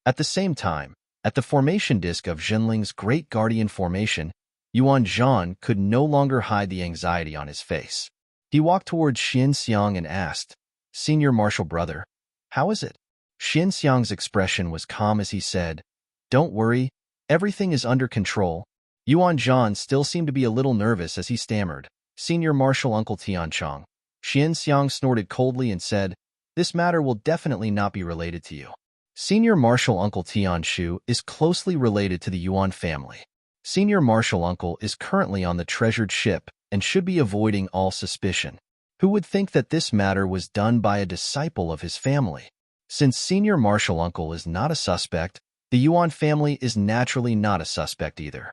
At the same time, at the formation disk of Jinling's Great Guardian Formation, Yuan Zhan could no longer hide the anxiety on his face. He walked towards Xin Xiang and asked, Senior Marshal Brother, how is it? Xin Xiang's expression was calm as he said, Don't worry, everything is under control. Yuan Zhan still seemed to be a little nervous as he stammered, Senior Marshal Uncle Tianchong. Xin Xiang snorted coldly and said, This matter will definitely not be related to you. Senior Marshal Uncle Tianshu is closely related to the Yuan family. Senior Marshal Uncle is currently on the treasured ship and should be avoiding all suspicion. Who would think that this matter was done by a disciple of his family? Since Senior Marshal Uncle is not a suspect, the Yuan family is naturally not a suspect either.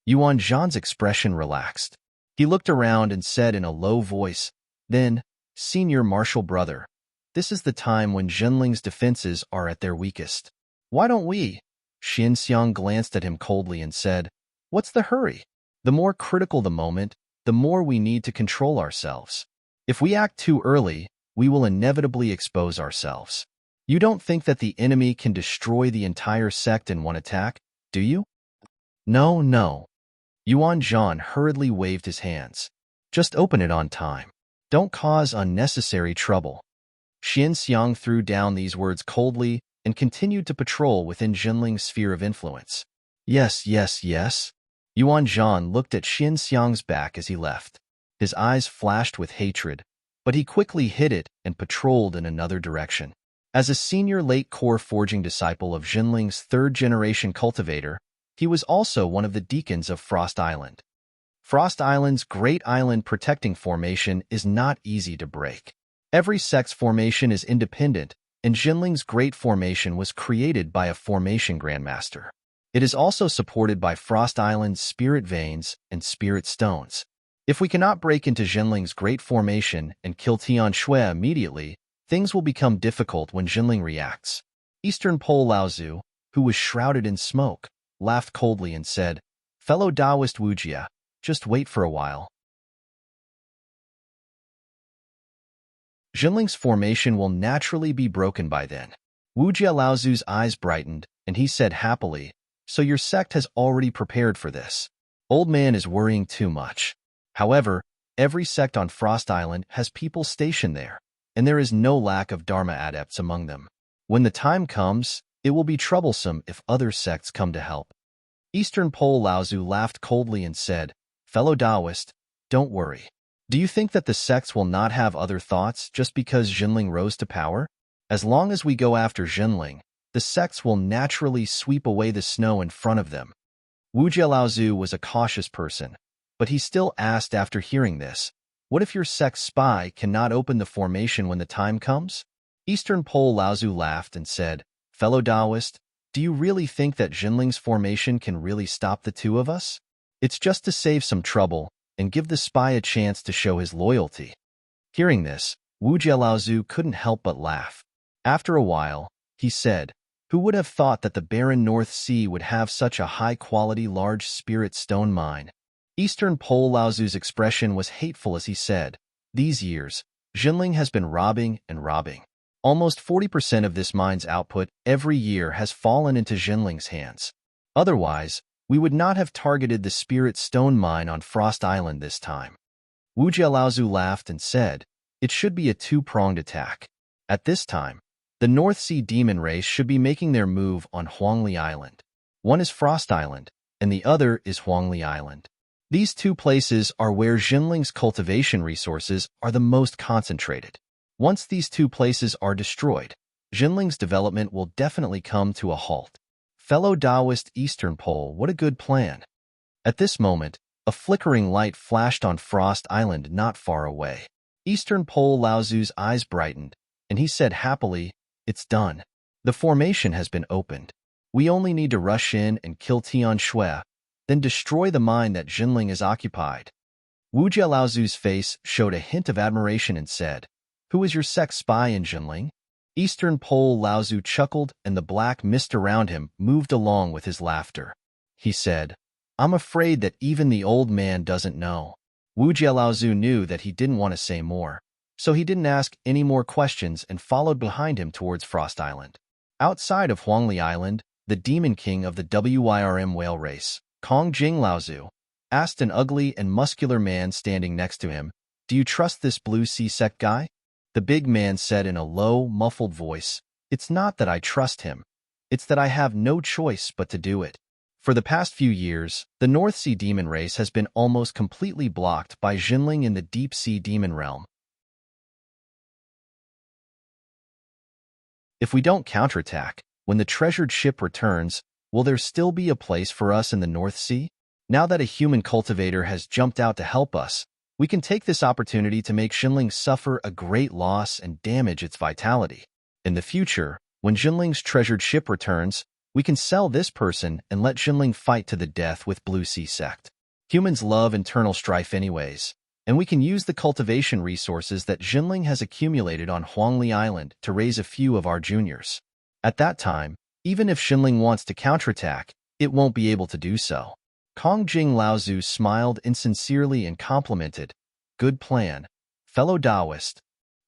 Yuan Zhan's expression relaxed. He looked around and said in a low voice, Then, Senior Marshal Brother, this is the time when Jinling's defenses are at their weakest. Why don't we? Xin Xiang glanced at him coldly and said, What's the hurry? The more critical the moment, the more we need to control ourselves. If we act too early, we will inevitably expose ourselves. You don't think that the enemy can destroy the entire sect in one attack, do you? No, no. Yuan Zhan hurriedly waved his hands. Just open it on time. Don't cause unnecessary trouble. Xin Xiang threw down these words coldly and continued to patrol within Jinling's sphere of influence. Yes, yes, yes. Yuan Zhan looked at Xin Xiang's back as he left. His eyes flashed with hatred, but he quickly hid it and patrolled in another direction. As a senior late core forging disciple of Jinling's third-generation cultivator, he was also one of the deacons of Frost Island. Frost Island's Great Island Protecting Formation is not easy to break. Every sect's formation is independent, and Jinling's Great Formation was created by a formation grandmaster. It is also supported by Frost Island's spirit veins and spirit stones. If we cannot break into Jinling's Great Formation and kill Tian Shui immediately, things will become difficult when Jinling reacts. Eastern Pole Laozu, who was shrouded in smoke, laughed coldly and said, Fellow Taoist Wujia, just wait for a while. Jinling's formation will naturally be broken by then. Wujia Laozu's eyes brightened, and he said happily, So your sect has already prepared for this. Old man is worrying too much. However, every sect on Frost Island has people stationed there, and there is no lack of Dharma adepts among them. When the time comes, it will be troublesome if other sects come to help. Eastern Pole Laozu laughed coldly and said, Fellow Taoist, don't worry. Do you think that the sects will not have other thoughts just because Jinling rose to power? As long as we go after Jinling, the sects will naturally sweep away the snow in front of them. Wujia Laozu was a cautious person, but he still asked after hearing this, What if your sect's spy cannot open the formation when the time comes? Eastern Pole Laozu laughed and said, Fellow Taoist, do you really think that Jinling's formation can really stop the two of us? It's just to save some trouble and give the spy a chance to show his loyalty. Hearing this, Wujia Laozu couldn't help but laugh. After a while, he said, Who would have thought that the barren North Sea would have such a high-quality large spirit stone mine? Eastern Pole Laozu's expression was hateful as he said, These years, Jinling has been robbing and robbing. Almost 40% of this mine's output every year has fallen into Jinling's hands. Otherwise, we would not have targeted the spirit stone mine on Frost Island this time. Wu Jialaozu laughed and said, it should be a two-pronged attack. At this time, the North Sea demon race should be making their move on Huangli Island. One is Frost Island, and the other is Huangli Island. These two places are where Jinling's cultivation resources are the most concentrated. Once these two places are destroyed, Jinling's development will definitely come to a halt. Fellow Taoist Eastern Pole, what a good plan. At this moment, a flickering light flashed on Frost Island not far away. Eastern Pole Laozu's eyes brightened, and he said happily, it's done. The formation has been opened. We only need to rush in and kill Tian Shui, then destroy the mine that Jinling is occupied. Wu Jialaozu's face showed a hint of admiration and said, who is your sex spy in Jinling? Eastern Pole Laozu chuckled, and the black mist around him moved along with his laughter. He said, I'm afraid that even the old man doesn't know. Wu Jialaozu knew that he didn't want to say more, so he didn't ask any more questions and followed behind him towards Frost Island. Outside of Huangli Island, the demon king of the WYRM whale race, Kong Jing Laozu, asked an ugly and muscular man standing next to him, do you trust this blue sea sect guy? The big man said in a low, muffled voice, it's not that I trust him. It's that I have no choice but to do it. For the past few years, the North Sea demon race has been almost completely blocked by Jinling in the deep sea demon realm. If we don't counterattack, when the treasured ship returns, will there still be a place for us in the North Sea? Now that a human cultivator has jumped out to help us, we can take this opportunity to make Jinling suffer a great loss and damage its vitality. In the future, when Jinling's treasured ship returns, we can sell this person and let Jinling fight to the death with Blue Sea Sect. Humans love internal strife anyways, and we can use the cultivation resources that Jinling has accumulated on Huangli Island to raise a few of our juniors. At that time, even if Jinling wants to counterattack, it won't be able to do so. Kong Jing Laozu smiled insincerely and complimented, good plan, fellow Taoist.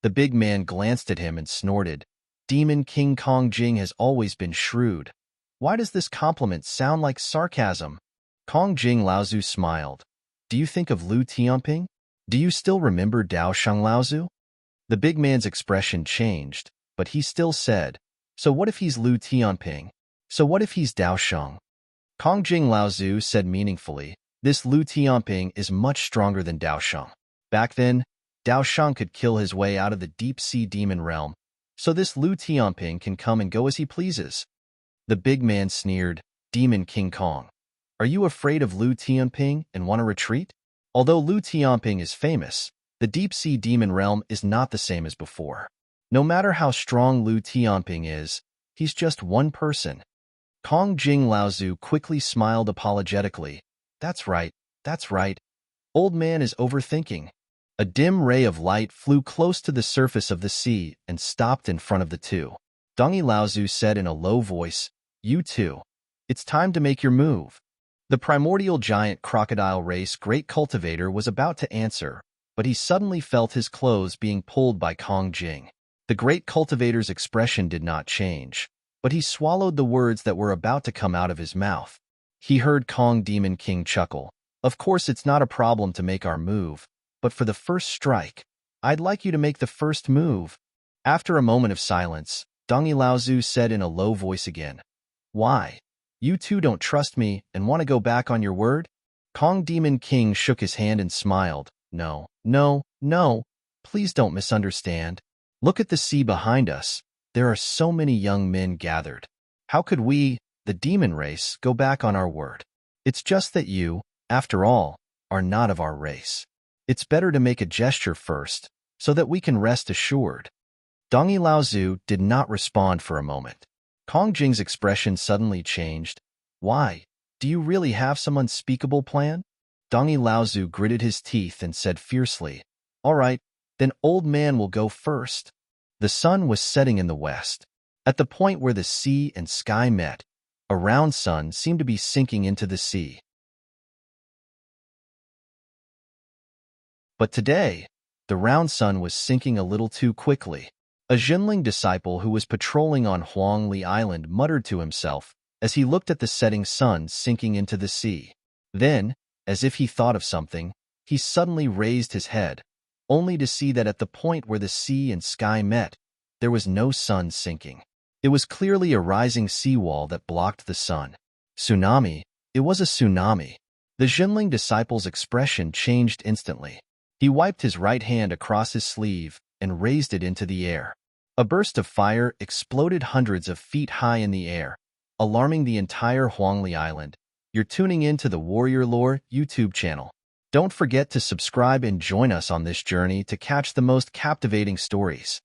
The big man glanced at him and snorted, Demon King Kong Jing has always been shrewd. Why does this compliment sound like sarcasm? Kong Jing Laozu smiled. Do you think of Lu Tianping? Do you still remember Dao Sheng Laozu? The big man's expression changed, but he still said, so what if he's Lu Tianping? So what if he's Dao Sheng? Kong Jing Laozu said meaningfully, this Lu Tianping is much stronger than Dao Sheng. Back then, Dao Sheng could kill his way out of the deep sea demon realm, so this Lu Tianping can come and go as he pleases. The big man sneered, Demon King Kong. Are you afraid of Lu Tianping and want to retreat? Although Lu Tianping is famous, the deep sea demon realm is not the same as before. No matter how strong Lu Tianping is, he's just one person. Kong Jing Laozu quickly smiled apologetically. That's right, that's right. Old man is overthinking. A dim ray of light flew close to the surface of the sea and stopped in front of the two. Dongi Laozu said in a low voice, you two, it's time to make your move. The primordial giant crocodile race great cultivator was about to answer, but he suddenly felt his clothes being pulled by Kong Jing. The great cultivator's expression did not change, but he swallowed the words that were about to come out of his mouth. He heard Kong Demon King chuckle. Of course, it's not a problem to make our move, but for the first strike, I'd like you to make the first move. After a moment of silence, Dongi Laozu said in a low voice again, why? You two don't trust me and want to go back on your word? Kong Demon King shook his hand and smiled. No, no, no. Please don't misunderstand. Look at the sea behind us. There are so many young men gathered. How could we, the demon race, go back on our word? It's just that you, after all, are not of our race. It's better to make a gesture first, so that we can rest assured. Dongi Laozu did not respond for a moment. Kong Jing's expression suddenly changed. Why? Do you really have some unspeakable plan? Dongi Laozu gritted his teeth and said fiercely, all right, then old man will go first. The sun was setting in the west. At the point where the sea and sky met, a round sun seemed to be sinking into the sea. But today, the round sun was sinking a little too quickly. A Jinling disciple who was patrolling on Huangli Island muttered to himself, as he looked at the setting sun sinking into the sea. Then, as if he thought of something, he suddenly raised his head, only to see that at the point where the sea and sky met, there was no sun sinking. It was clearly a rising seawall that blocked the sun. Tsunami. It was a tsunami. The Jinling disciple's expression changed instantly. He wiped his right hand across his sleeve and raised it into the air. A burst of fire exploded hundreds of feet high in the air, alarming the entire Huangli Island. You're tuning in to the Warrior Lore YouTube channel. Don't forget to subscribe and join us on this journey to catch the most captivating stories.